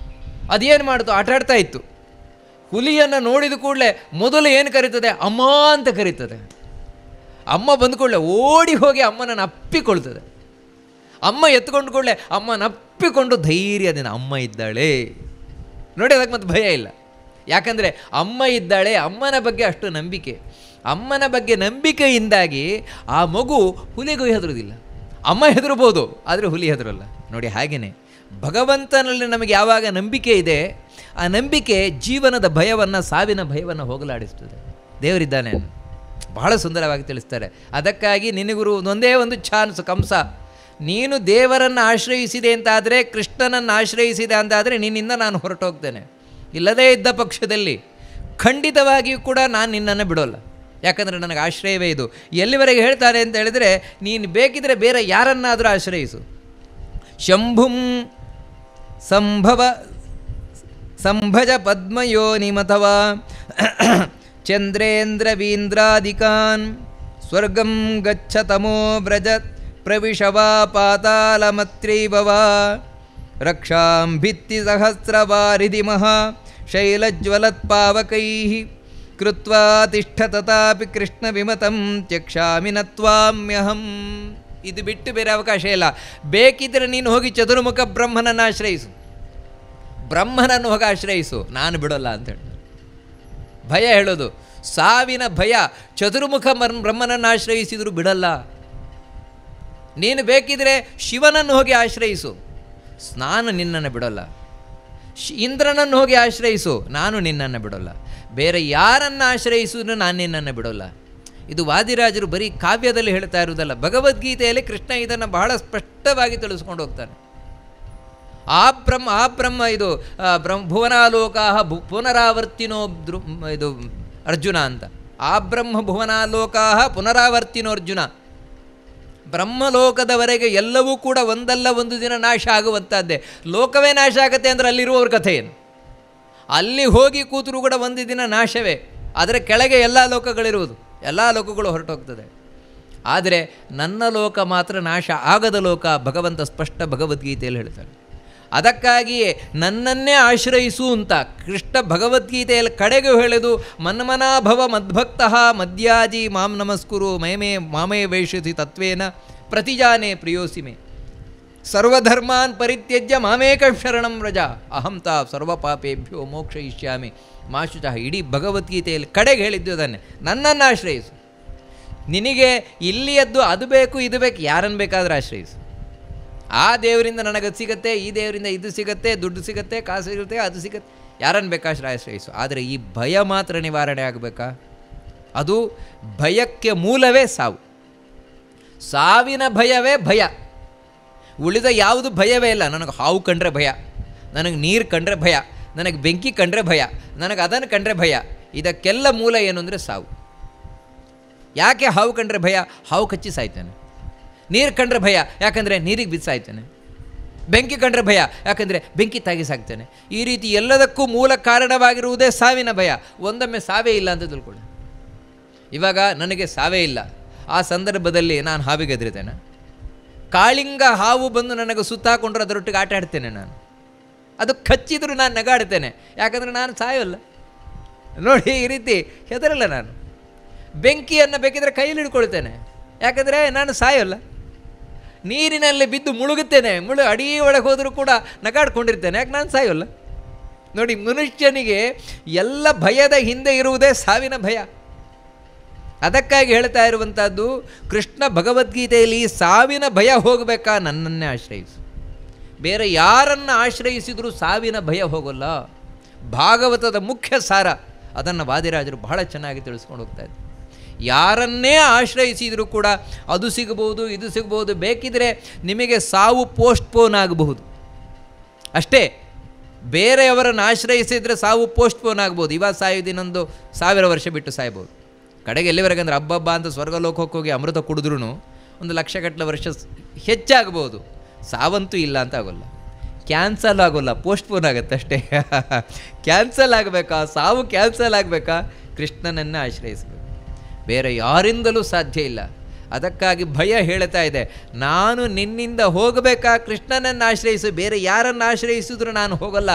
ಅದೇನು ಮಾಡಿತು, ಆಟಾಡ್ತಾ ಇತ್ತು. ಹುಲಿಯನ್ನು ನೋಡಿದ ಕೂಡಲೇ ಮೊದಲು ಏನು ಕರೀತದೆ, ಅಮ್ಮ ಅಂತ ಕರೀತದೆ. ಅಮ್ಮ ಬಂದ ಕೂಡಲೇ ಓಡಿ ಹೋಗಿ ಅಮ್ಮನನ್ನು ಅಪ್ಪಿಕೊಳ್ತದೆ. ಅಮ್ಮ ಎತ್ಕೊಂಡು ಕೂಡಲೇ ಅಮ್ಮನ ಅಪ್ಪಿಕೊಂಡು ಧೈರ್ಯದಿಂದ ಅಮ್ಮ ಇದ್ದಾಳೆ ನೋಡಿ, ಅದಕ್ಕೆ ಮತ್ತೆ ಭಯ ಇಲ್ಲ. ಯಾಕಂದರೆ ಅಮ್ಮ ಇದ್ದಾಳೆ, ಅಮ್ಮನ ಬಗ್ಗೆ ಅಷ್ಟು ನಂಬಿಕೆ. ಅಮ್ಮನ ಬಗ್ಗೆ ನಂಬಿಕೆಯಿಂದಾಗಿ ಆ ಮಗು ಹುಲಿಗೂ ಹೆದರುವುದಿಲ್ಲ. ಅಮ್ಮ ಹೆದರ್ಬೋದು, ಆದರೆ ಹುಲಿ ಹೆದರಲ್ಲ. ನೋಡಿ, ಹಾಗೆಯೇ ಭಗವಂತನಲ್ಲಿ ನಮಗೆ ಯಾವಾಗ ನಂಬಿಕೆ ಇದೆ, ಆ ನಂಬಿಕೆ ಜೀವನದ ಭಯವನ್ನು, ಸಾವಿನ ಭಯವನ್ನು ಹೋಗಲಾಡಿಸ್ತದೆ. ದೇವರಿದ್ದಾನೆ ಬಹಳ ಸುಂದರವಾಗಿ ತಿಳಿಸ್ತಾರೆ. ಅದಕ್ಕಾಗಿ ನಿನಗುರು ಒಂದೇ ಒಂದು ಚಾನ್ಸ್ ಕಂಸ, ನೀನು ದೇವರನ್ನು ಆಶ್ರಯಿಸಿದೆ ಅಂತಾದರೆ, ಕೃಷ್ಣನನ್ನು ಆಶ್ರಯಿಸಿದೆ ಅಂತಾದರೆ ನಿನ್ನಿಂದ ನಾನು ಹೊರಟೋಗ್ತೇನೆ. ಇಲ್ಲದೇ ಇದ್ದ ಪಕ್ಷದಲ್ಲಿ ಖಂಡಿತವಾಗಿಯೂ ಕೂಡ ನಾನು ನಿನ್ನನ್ನು ಬಿಡೋಲ್ಲ. ಯಾಕಂದರೆ ನನಗೆ ಆಶ್ರಯವೇ ಇದು. ಎಲ್ಲಿವರೆಗೆ ಹೇಳ್ತಾರೆ ಅಂತ ಹೇಳಿದರೆ, ನೀನು ಬೇಕಿದ್ರೆ ಬೇರೆ ಯಾರನ್ನಾದರೂ ಆಶ್ರಯಿಸು. ಶಂಭುಂ ಸಂಭಜ ಪದ್ಮಯೋನಿಮಥವಾ ಚಂದ್ರೇಂದ್ರ ವೀಂದ್ರಾದಿಕಾನ್ ಸ್ವರ್ಗಂ ಗಚ್ಚ ತಮೋ ವ್ರಜ ಪ್ರವಿಶವಾ ಪಾತಾಳಮತ್ರೈವ ವಾ ರಕ್ಷಾಂ ಭಿತ್ತಿ ಸಹಸ್ರವಾರಿಧಿಮಃ ಶೈಲಜ್ವಲತ್ಪಾವಕೈಃ ಕೃತ್ವಾ ತಿಷ್ಠ ತಥಾಪಿ ಕೃಷ್ಣ ವಿಮತಂ ತ್ಯಕ್ಷಾಮಿ ನ ತ್ವಾಮ್ಯಹಂ. ಇದು ಬಿಟ್ಟು ಬೇರೆ ಅವಕಾಶ ಇಲ್ಲ. ಬೇಕಿದ್ದರೆ ನೀನು ಹೋಗಿ ಚತುರ್ಮುಖ ಬ್ರಹ್ಮನನ್ನು ಆಶ್ರಯಿಸು, ಬ್ರಹ್ಮನನ್ನು ಹೋಗಿ ಆಶ್ರಯಿಸು, ನಾನು ಬಿಡೋಲ್ಲ ಅಂತ ಹೇಳಿ ಭಯ ಹೇಳೋದು. ಸಾವಿನ ಭಯ. ಚತುರ್ಮುಖ ಬ್ರಹ್ಮನನ್ನು ಆಶ್ರಯಿಸಿದರೂ ಬಿಡಲ್ಲ. ನೀನು ಬೇಕಿದ್ರೆ ಶಿವನನ್ನು ಹೋಗಿ ಆಶ್ರಯಿಸು, ನಾನು ನಿನ್ನನ್ನು ಬಿಡೋಲ್ಲ. ಇಂದ್ರನನ್ನು ಹೋಗಿ ಆಶ್ರಯಿಸು, ನಾನು ನಿನ್ನನ್ನು ಬಿಡೋಲ್ಲ. ಬೇರೆ ಯಾರನ್ನು ಆಶ್ರಯಿಸಿದ್ರು ನಾನು ನಿನ್ನನ್ನು ಬಿಡೋಲ್ಲ. ಇದು ವಾದಿರಾಜರು ಬರೀ ಕಾವ್ಯದಲ್ಲಿ ಹೇಳ್ತಾ ಇರುವುದಲ್ಲ, ಭಗವದ್ಗೀತೆಯಲ್ಲಿ ಕೃಷ್ಣ ಇದನ್ನು ಬಹಳ ಸ್ಪಷ್ಟವಾಗಿ ತಿಳಿಸ್ಕೊಂಡು ಹೋಗ್ತಾನೆ. ಆ ಬ್ರಹ್ಮ ಇದು ಭುವನಾಲೋಕ ಪುನರಾವರ್ತಿನೋ ಇದು ಅರ್ಜುನ ಅಂತ. ಆ ಬ್ರಹ್ಮ ಭುವನಾಲೋಕ ಪುನರಾವರ್ತಿನೋ ಅರ್ಜುನ. ಬ್ರಹ್ಮಲೋಕದವರೆಗೆ ಎಲ್ಲವೂ ಕೂಡ ಒಂದಲ್ಲ ಒಂದು ದಿನ ನಾಶ ಆಗುವಂಥದ್ದೇ. ಲೋಕವೇ ನಾಶ ಆಗುತ್ತೆ ಅಂದರೆ ಅಲ್ಲಿರುವವ್ರ ಕಥೆ ಏನು? ಅಲ್ಲಿ ಹೋಗಿ ಕೂತರೂ ಕೂಡ ಒಂದು ದಿನ ನಾಶವೇ. ಅದರ ಕೆಳಗೆ ಎಲ್ಲ ಲೋಕಗಳಿರುವುದು, ಎಲ್ಲ ಲೋಕಗಳು ಹೊರಟೋಗ್ತದೆ. ಆದರೆ ನನ್ನ ಲೋಕ ಮಾತ್ರ ನಾಶ ಆಗದ ಲೋಕ, ಭಗವಂತ ಸ್ಪಷ್ಟ ಭಗವದ್ಗೀತೆಯಲ್ಲಿ ಹೇಳ್ತಾನೆ. ಅದಕ್ಕಾಗಿಯೇ ನನ್ನನ್ನೇ ಆಶ್ರಯಿಸು ಅಂತ ಕೃಷ್ಣ ಭಗವದ್ಗೀತೆಯಲ್ಲಿ ಕಡೆಗೂ ಹೇಳೋದು, ಮನ್ಮನಾಭವ ಮದ್ಭಕ್ತಃ ಮದ್ಯಾಜಿ ಮಾಂ ನಮಸ್ಕುರು ಮಾಮೇ ವೈಶ್ಯಸಿ ತತ್ವೇನ ಪ್ರತಿಜಾನೆ ಪ್ರಿಯೋಸಿಮೆ ಸರ್ವಧರ್ಮಾನ್ ಪರಿತ್ಯಜ್ಯ ಮಾಮೇಕ ಶರಣಂ ವ್ರಜ ಅಹಂ ತಾ ಸರ್ವಪಾಪೇಭ್ಯೋ ಮೋಕ್ಷಯಿಷ್ಯಾಮಿ ಮಾ ಶುಚಃ. ಇಡೀ ಭಗವದ್ಗೀತೆಯಲ್ಲಿ ಕಡೆಗೆ ಹೇಳಿದ್ದು ಅದನ್ನೇ, ನನ್ನನ್ನು ಆಶ್ರಯಿಸು. ನಿನಗೆ ಇಲ್ಲಿಯದ್ದು ಅದು ಬೇಕು ಇದು ಬೇಕು, ಯಾರನ್ನು ಬೇಕಾದರೂ ಆಶ್ರಯಿಸು. ಆ ದೇವರಿಂದ ನನಗದು ಸಿಗುತ್ತೆ, ಈ ದೇವರಿಂದ ಇದು ಸಿಗುತ್ತೆ, ದುಡ್ಡು ಸಿಗುತ್ತೆ, ಕಾಸು ಸಿಗುತ್ತೆ, ಅದು ಸಿಗುತ್ತೆ, ಯಾರನ್ನು ಬೇಕಾದ್ರೆ ಆಶ್ರಯಿಸು. ಆದರೆ ಈ ಭಯ ಮಾತ್ರ ನಿವಾರಣೆ ಆಗಬೇಕಾ? ಅದು ಭಯಕ್ಕೆ ಮೂಲವೇ ಸಾವು. ಸಾವಿನ ಭಯವೇ ಭಯ. ಉಳಿದ ಯಾವುದು ಭಯವೇ ಇಲ್ಲ. ನನಗೆ ಹಾವು ಕಂಡ್ರೆ ಭಯ, ನನಗೆ ನೀರು ಕಂಡ್ರೆ ಭಯ, ನನಗೆ ಬೆಂಕಿ ಕಂಡ್ರೆ ಭಯ, ನನಗೆ ಅದನ್ನು ಕಂಡ್ರೆ ಭಯ. ಇದಕ್ಕೆಲ್ಲ ಮೂಲ ಏನು ಅಂದರೆ ಸಾವು. ಯಾಕೆ ಹಾವು ಕಂಡ್ರೆ ಭಯ? ಹಾವು ಕಚ್ಚಿ ಸಾಯ್ತಾನೆ. ನೀರು ಕಂಡ್ರೆ ಭಯ, ಯಾಕಂದರೆ ನೀರಿಗೆ ಬಿದ್ದು ಸಾಯ್ತಾನೆ. ಬೆಂಕಿ ಕಂಡ್ರೆ ಭಯ, ಯಾಕಂದರೆ ಬೆಂಕಿ ತಾಗಿ ಸಾಕ್ತಾನೆ. ಈ ರೀತಿ ಎಲ್ಲದಕ್ಕೂ ಮೂಲ ಕಾರಣವಾಗಿರುವುದೇ ಸಾವಿನ ಭಯ. ಒಂದೊಮ್ಮೆ ಸಾವೇ ಇಲ್ಲ ಅಂತ ತಿಳ್ಕೊಳ್ಳಿ. ಇವಾಗ ನನಗೆ ಸಾವೇ ಇಲ್ಲ, ಆ ಸಂದರ್ಭದಲ್ಲಿ ನಾನು ಹಾವಿಗೆ ಹೆದರ್ತೇನೆ. ಕಾಳಿಂಗ ಹಾವು ಬಂದು ನನಗೆ ಸುತ್ತಾಕೊಂಡ್ರೆ ಅದರೊಟ್ಟಿಗೆ ಆಟ ಆಡ್ತೇನೆ ನಾನು. ಅದು ಕಚ್ಚಿದ್ರು ನಾನು ನಗಾಡ್ತೇನೆ, ಯಾಕಂದರೆ ನಾನು ಸಾಯೋಲ್ಲ. ನೋಡಿ, ಈ ರೀತಿ ಹೆದರಲ್ಲ ನಾನು. ಬೆಂಕಿಯನ್ನು ಬೇಕಿದ್ರೆ ಕೈಯಲ್ಲಿ ಹಿಡ್ಕೊಳ್ತೇನೆ, ಯಾಕಂದರೆ ನಾನು ಸಾಯೋಲ್ಲ. ನೀರಿನಲ್ಲಿ ಬಿದ್ದು ಮುಳುಗುತ್ತೇನೆ, ಅಡಿ ಒಳಗೆ ಹೋದರೂ ಕೂಡ ನಗಾಡ್ಕೊಂಡಿರ್ತೇನೆ, ಯಾಕೆ ನಾನು ಸಾಯೋಲ್ಲ? ನೋಡಿ, ಮನುಷ್ಯನಿಗೆ ಎಲ್ಲ ಭಯದ ಹಿಂದೆ ಇರುವುದೇ ಸಾವಿನ ಭಯ. ಅದಕ್ಕಾಗಿ ಹೇಳ್ತಾ ಇರುವಂಥದ್ದು ಕೃಷ್ಣ ಭಗವದ್ಗೀತೆಯಲ್ಲಿ, ಸಾವಿನ ಭಯ ಹೋಗಬೇಕಾ ನನ್ನನ್ನೇ ಆಶ್ರಯಿಸು, ಬೇರೆ ಯಾರನ್ನು ಆಶ್ರಯಿಸಿದರೂ ಸಾವಿನ ಭಯ ಹೋಗೋಲ್ಲ. ಭಾಗವತದ ಮುಖ್ಯ ಸಾರ ಅದನ್ನು ವಾದಿರಾಜರು ಬಹಳ ಚೆನ್ನಾಗಿ ತಿಳಿಸ್ಕೊಂಡು ಹೋಗ್ತಾ ಇದ್ದಾರೆ. ಯಾರನ್ನೇ ಆಶ್ರಯಿಸಿದರೂ ಕೂಡ ಅದು ಸಿಗಬಹುದು, ಇದು ಸಿಗಬಹುದು, ಬೇಕಿದ್ರೆ ನಿಮಗೆ ಸಾವು ಪೋಸ್ಟ್ಪೋನ್ ಆಗಬಹುದು ಅಷ್ಟೇ. ಬೇರೆಯವರನ್ನು ಆಶ್ರಯಿಸಿದರೆ ಸಾವು ಪೋಸ್ಟ್ಪೋನ್ ಆಗ್ಬೋದು. ಇವಾಗ ಸಾಯೋದಿನೊಂದು 1000 ವರ್ಷ ಬಿಟ್ಟು ಸಾಯ್ಬೋದು. ಕಡೆಗೆ ಎಲ್ಲಿವರೆಗೆ ಅಂದರೆ ಹಬ್ಬ ಅಂತ ಸ್ವರ್ಗಲೋಕಕ್ಕೆ ಹೋಗಿ ಅಮೃತ ಕುಡಿದ್ರೂ 1,00,000 ವರ್ಷ ಹೆಚ್ಚಾಗ್ಬೋದು. ಸಾವಂತೂ ಇಲ್ಲ ಅಂತ ಆಗೋಲ್ಲ, ಕ್ಯಾನ್ಸಲ್ ಆಗೋಲ್ಲ, ಪೋಸ್ಟ್ಪೋನ್ ಆಗುತ್ತೆ ಅಷ್ಟೇ. ಕ್ಯಾನ್ಸಲ್ ಆಗಬೇಕಾ, ಸಾವು ಕ್ಯಾನ್ಸಲ್ ಆಗಬೇಕಾ, ಕೃಷ್ಣನನ್ನು ಆಶ್ರಯಿಸಬೇಕು, ಬೇರೆ ಯಾರಿಂದಲೂ ಸಾಧ್ಯ ಇಲ್ಲ. ಅದಕ್ಕಾಗಿ ಭಯ ಹೇಳ್ತಾ ಇದೆ, ನಾನು ನಿನ್ನಿಂದ ಹೋಗಬೇಕಾ, ಕೃಷ್ಣನನ್ನು ಆಶ್ರಯಿಸು, ಬೇರೆ ಯಾರನ್ನು ಆಶ್ರಯಿಸಿದ್ರು ನಾನು ಹೋಗಲ್ಲ.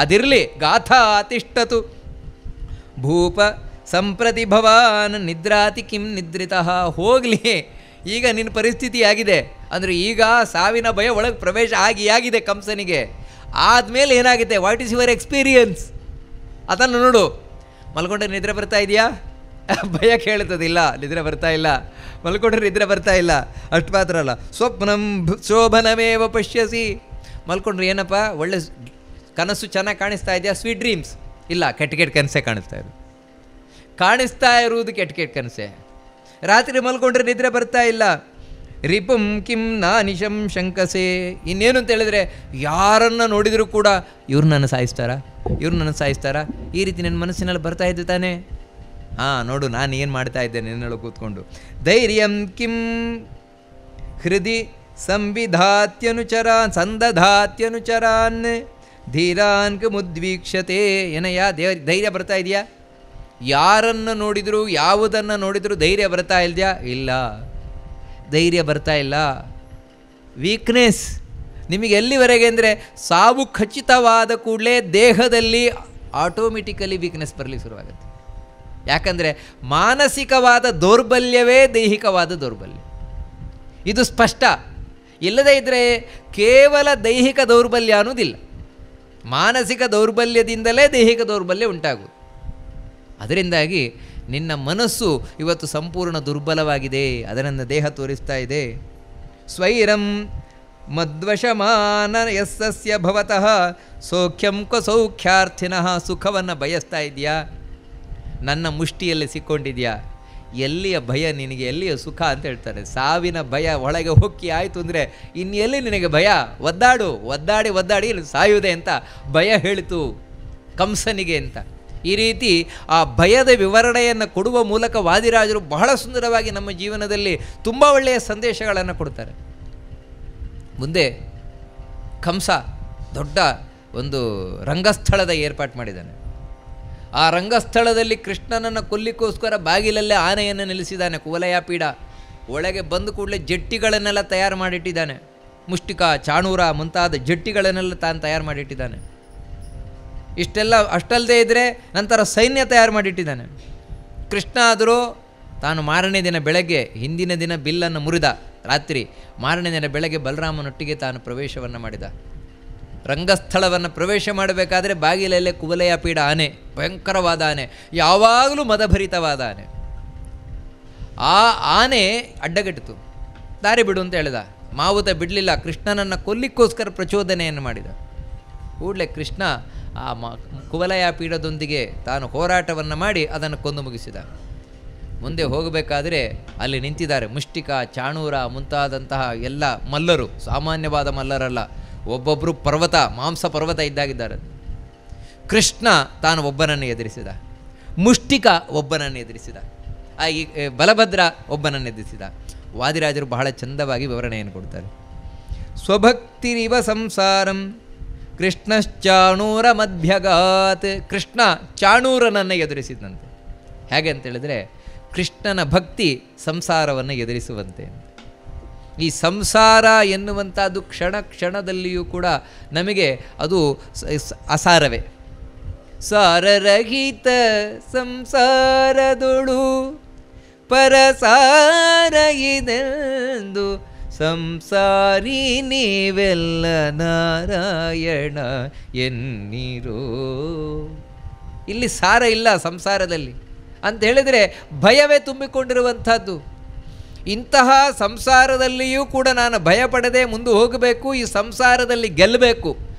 ಅದಿರಲಿ, ಗಾಥಾ ಅತಿಷ್ಠತು ಭೂಪ ಸಂಪ್ರತಿ ಭವಾನ್ ನಿದ್ರಾತಿ ಕಿಂ ನಿದ್ರಿತಃ. ಹೋಗಲಿ, ಈಗ ನಿನ್ನ ಪರಿಸ್ಥಿತಿ ಆಗಿದೆ ಅಂದರೆ ಈಗ ಸಾವಿನ ಭಯ ಒಳಗೆ ಪ್ರವೇಶ ಆಗಿದೆ ಕಂಸನಿಗೆ. ಆದಮೇಲೆ ಏನಾಗಿದೆ, ವಾಟ್ ಈಸ್ ಯುವರ್ ಎಕ್ಸ್ಪೀರಿಯನ್ಸ್ ಅದನ್ನು ನೋಡು. ಮಲ್ಕೊಂಡ್ರೆ ನಿದ್ರೆ ಬರ್ತಾ ಇದೆಯಾ? ಭಯ ಕೇಳ್ತದಿಲ್ಲ, ನಿದ್ರೆ ಬರ್ತಾ ಇಲ್ಲ. ಮಲ್ಕೊಂಡ್ರೆ ನಿದ್ರೆ ಬರ್ತಾ ಇಲ್ಲ. ಅಷ್ಟು ಮಾತ್ರ ಅಲ್ಲ, ಸ್ವಪ್ನಂ ಶೋಭನಮೇವ ಪಶ್ಯಸಿ. ಮಲ್ಕೊಂಡ್ರೆ ಏನಪ್ಪ ಒಳ್ಳೆ ಕನಸು ಚೆನ್ನಾಗಿ ಕಾಣಿಸ್ತಾ ಇದೆಯಾ? ಸ್ವೀಟ್ ಡ್ರೀಮ್ಸ್ ಇಲ್ಲ, ಕೆಟ್ಟ ಕನಸೇ ಕಾಣಿಸ್ತಾ ಇರುವುದು ಕೆಟ್ಟ ಕನಸೆ. ರಾತ್ರಿ ಮಲ್ಕೊಂಡ್ರೆ ನಿದ್ರೆ ಬರ್ತಾ ಇಲ್ಲ. ರಿಪುಂ ಕಿಂ ನಾನಿಶಂ ಶಂಕಸೆ. ಇನ್ನೇನು ಅಂತ ಹೇಳಿದ್ರೆ, ಯಾರನ್ನು ನೋಡಿದರೂ ಕೂಡ ಇವ್ರು ನನ್ನ ಸಾಯಿಸ್ತಾರಾ ಈ ರೀತಿ ನನ್ನ ಮನಸ್ಸಿನಲ್ಲಿ ಬರ್ತಾ ಇದ್ದೆ ತಾನೇ. ನೋಡು ನಾನು ಏನು ಮಾಡ್ತಾ ಇದ್ದೇನೆ ನಿನ್ನೊಳಗೆ ಕೂತ್ಕೊಂಡು. ಧೈರ್ಯಂ ಕಿಂ ಹೃದಯ ಸಂದಧಾತ್ಯನುಚರಾನ್ ಧೀರಾನ್ ಮುದ್ವೀಕ್ಷತೆ. ಏನಯ್ಯ ಧೈರ್ಯ ಬರ್ತಾ ಇದೆಯಾ? ಯಾರನ್ನು ನೋಡಿದರೂ ಯಾವುದನ್ನು ನೋಡಿದರೂ ಧೈರ್ಯ ಬರ್ತಾ ಇದೆಯಾ? ಇಲ್ಲ, ಧೈರ್ಯ ಬರ್ತಾ ಇಲ್ಲ. ವೀಕ್ನೆಸ್ ನಿಮಗೆ ಎಲ್ಲಿವರೆಗೆ ಅಂದರೆ, ಸಾವು ಖಚಿತವಾದ ಕೂಡಲೇ ದೇಹದಲ್ಲಿ ಆಟೋಮೆಟಿಕಲಿ ವೀಕ್ನೆಸ್ ಬರಲಿಕ್ಕೆ ಶುರುವಾಗುತ್ತೆ. ಯಾಕಂದರೆ ಮಾನಸಿಕವಾದ ದೌರ್ಬಲ್ಯವೇ ದೈಹಿಕವಾದ ದೌರ್ಬಲ್ಯ, ಇದು ಸ್ಪಷ್ಟ. ಇಲ್ಲದೇ ಇದ್ದರೆ ಕೇವಲ ದೈಹಿಕ ದೌರ್ಬಲ್ಯ ಅನ್ನೋದಿಲ್ಲ, ಮಾನಸಿಕ ದೌರ್ಬಲ್ಯದಿಂದಲೇ ದೈಹಿಕ ದೌರ್ಬಲ್ಯ ಉಂಟಾಗುವುದು. ಅದರಿಂದಾಗಿ ನಿನ್ನ ಮನಸ್ಸು ಇವತ್ತು ಸಂಪೂರ್ಣ ದುರ್ಬಲವಾಗಿದೆ, ಅದನ್ನು ದೇಹ ತೋರಿಸ್ತಾ ಇದೆ. ಸ್ವೈರಂ ಮದ್ವಶಮಾನ ಯಸ್ಸಸ್ಯ ಭವತಃ ಸೌಖ್ಯಂ ಕ್ವ ಸೌಖ್ಯಾರ್ಥಿನಃ. ಸುಖವನ್ನು ಬಯಸ್ತಾ ಇದೆಯಾ? ನನ್ನ ಮುಷ್ಟಿಯಲ್ಲಿ ಸಿಕ್ಕೊಂಡಿದೆಯಾ? ಎಲ್ಲಿಯ ಭಯ ನಿನಗೆ, ಎಲ್ಲಿಯ ಸುಖ ಅಂತ ಹೇಳ್ತಾರೆ. ಸಾವಿನ ಭಯ ಒಳಗೆ ಹೊಕ್ಕಿ ಆಯಿತು ಅಂದರೆ ಇನ್ನೆಲ್ಲಿ ನಿನಗೆ ಭಯ? ಒದ್ದಾಡಿ ಸಾಯುವುದೇ ಅಂತ ಭಯ ಹೇಳಿತು ಕಂಸನಿಗೆ ಅಂತ. ಈ ರೀತಿ ಆ ಭಯದ ವಿವರಣೆಯನ್ನು ಕೊಡುವ ಮೂಲಕ ವಾದಿರಾಜರು ಬಹಳ ಸುಂದರವಾಗಿ ನಮ್ಮ ಜೀವನದಲ್ಲಿ ತುಂಬ ಒಳ್ಳೆಯ ಸಂದೇಶಗಳನ್ನು ಕೊಡ್ತಾರೆ. ಮುಂದೆ ಕಂಸ ದೊಡ್ಡ ಒಂದು ರಂಗಸ್ಥಳದ ಏರ್ಪಾಟು ಮಾಡಿದ್ದಾನೆ. ಆ ರಂಗಸ್ಥಳದಲ್ಲಿ ಕೃಷ್ಣನನ್ನು ಕೊಲ್ಲಿಕ್ಕೋಸ್ಕರ ಬಾಗಿಲಲ್ಲೇ ಆನೆಯನ್ನು ನಿಲ್ಲಿಸಿದ್ದಾನೆ. ಕುವಲಯಾಪೀಡ ಒಳಗೆ ಬಂದ ಕೂಡಲೇ ಜಟ್ಟಿಗಳನ್ನೆಲ್ಲ ತಯಾರು ಮಾಡಿಟ್ಟಿದ್ದಾನೆ. ಮುಷ್ಟಿಕ, ಚಾಣೂರ ಮುಂತಾದ ಜಟ್ಟಿಗಳನ್ನೆಲ್ಲ ತಾನು ತಯಾರು ಮಾಡಿಟ್ಟಿದ್ದಾನೆ. ಇಷ್ಟೆಲ್ಲ ಅಷ್ಟಲ್ಲದೆ ಇದ್ದರೆ ನಂತರ ಸೈನ್ಯ ತಯಾರು ಮಾಡಿಟ್ಟಿದ್ದಾನೆ. ಕೃಷ್ಣ ಆದರೂ ತಾನು ಮಾರನೇ ದಿನ ಬೆಳಗ್ಗೆ, ಹಿಂದಿನ ದಿನ ಬಿಲ್ಲನ್ನು ಮುರಿದ ರಾತ್ರಿ, ಮಾರನೇ ದಿನ ಬೆಳಗ್ಗೆ ಬಲರಾಮನೊಟ್ಟಿಗೆ ತಾನು ಪ್ರವೇಶವನ್ನು ಮಾಡಿದ. ರಂಗಸ್ಥಳವನ್ನು ಪ್ರವೇಶ ಮಾಡಬೇಕಾದ್ರೆ ಬಾಗಿಲಲ್ಲೇ ಕುವಲಯಾಪೀಡ ಆನೆ, ಭಯಂಕರವಾದ ಆನೆ, ಯಾವಾಗಲೂ ಮದಭರಿತವಾದ ಆನೆ. ಆ ಆನೆ ಅಡ್ಡಗಟ್ಟಿತು, ದಾರಿ ಬಿಡು ಅಂತ ಹೇಳಿದ. ಮಾವುತ ಬಿಡಲಿಲ್ಲ, ಕೃಷ್ಣನನ್ನು ಕೊಲ್ಲಿಕ್ಕೋಸ್ಕರ ಪ್ರಚೋದನೆಯನ್ನು ಮಾಡಿದ. ಕೂಡಲೇ ಕೃಷ್ಣ ಆ ಕುವಲಯಾಪೀಡದೊಂದಿಗೆ ತಾನು ಹೋರಾಟವನ್ನು ಮಾಡಿ ಅದನ್ನು ಕೊಂದು ಮುಗಿಸಿದ. ಮುಂದೆ ಹೋಗಬೇಕಾದರೆ ಅಲ್ಲಿ ನಿಂತಿದ್ದಾರೆ ಮುಷ್ಟಿಕ, ಚಾಣೂರ ಮುಂತಾದಂತಹ ಎಲ್ಲ ಮಲ್ಲರು, ಸಾಮಾನ್ಯವಾದ ಮಲ್ಲರಲ್ಲ, ಒಬ್ಬೊಬ್ಬರು ಪರ್ವತ, ಮಾಂಸ ಪರ್ವತ ಇದ್ದಾಗಿದ್ದಾರೆ. ಕೃಷ್ಣ ತಾನು ಒಬ್ಬನನ್ನು ಎದುರಿಸಿದ, ಮುಷ್ಟಿಕ ಒಬ್ಬನನ್ನು ಎದುರಿಸಿದ, ಈ ಬಲಭದ್ರ ಒಬ್ಬನನ್ನು ಎದುರಿಸಿದ. ವಾದಿರಾಜರು ಬಹಳ ಚಂದವಾಗಿ ವಿವರಣೆಯನ್ನು ಕೊಡ್ತಾರೆ. ಸ್ವಭಕ್ತಿರಿವ ಸಂಸಾರಂ ಕೃಷ್ಣಶ್ಚಾಣೂರ ಮಧ್ಯಗಾತ್. ಕೃಷ್ಣ ಚಾಣೂರನನ್ನು ಎದುರಿಸಿದಂತೆ. ಹೇಗೆ ಅಂತೇಳಿದರೆ, ಕೃಷ್ಣನ ಭಕ್ತಿ ಸಂಸಾರವನ್ನು ಎದುರಿಸುವಂತೆ. ಈ ಸಂಸಾರ ಎನ್ನುವಂಥದ್ದು ಕ್ಷಣ ಕ್ಷಣದಲ್ಲಿಯೂ ಕೂಡ ನಮಗೆ ಅದು ಅಸಾರವೇ. ಸಾರರಹಿತ ಸಂಸಾರದೊಳು ಪರಸಾರ ಇದೆಂದು ಸಂಸಾರಿ ನೀವೆಲ್ಲ ನಾರಾಯಣ ಎನ್ನಿರೋ. ಇಲ್ಲಿ ಸಾರ ಇಲ್ಲ ಸಂಸಾರದಲ್ಲಿ ಅಂತ ಹೇಳಿದರೆ ಭಯವೇ ತುಂಬಿಕೊಂಡಿರುವಂಥದ್ದು. ಇಂತಹ ಸಂಸಾರದಲ್ಲಿಯೂ ಕೂಡ ನಾನು ಭಯಪಡದೆ ಮುಂದೆ ಹೋಗಬೇಕು, ಈ ಸಂಸಾರದಲ್ಲಿ ಗೆಲ್ಲಬೇಕು,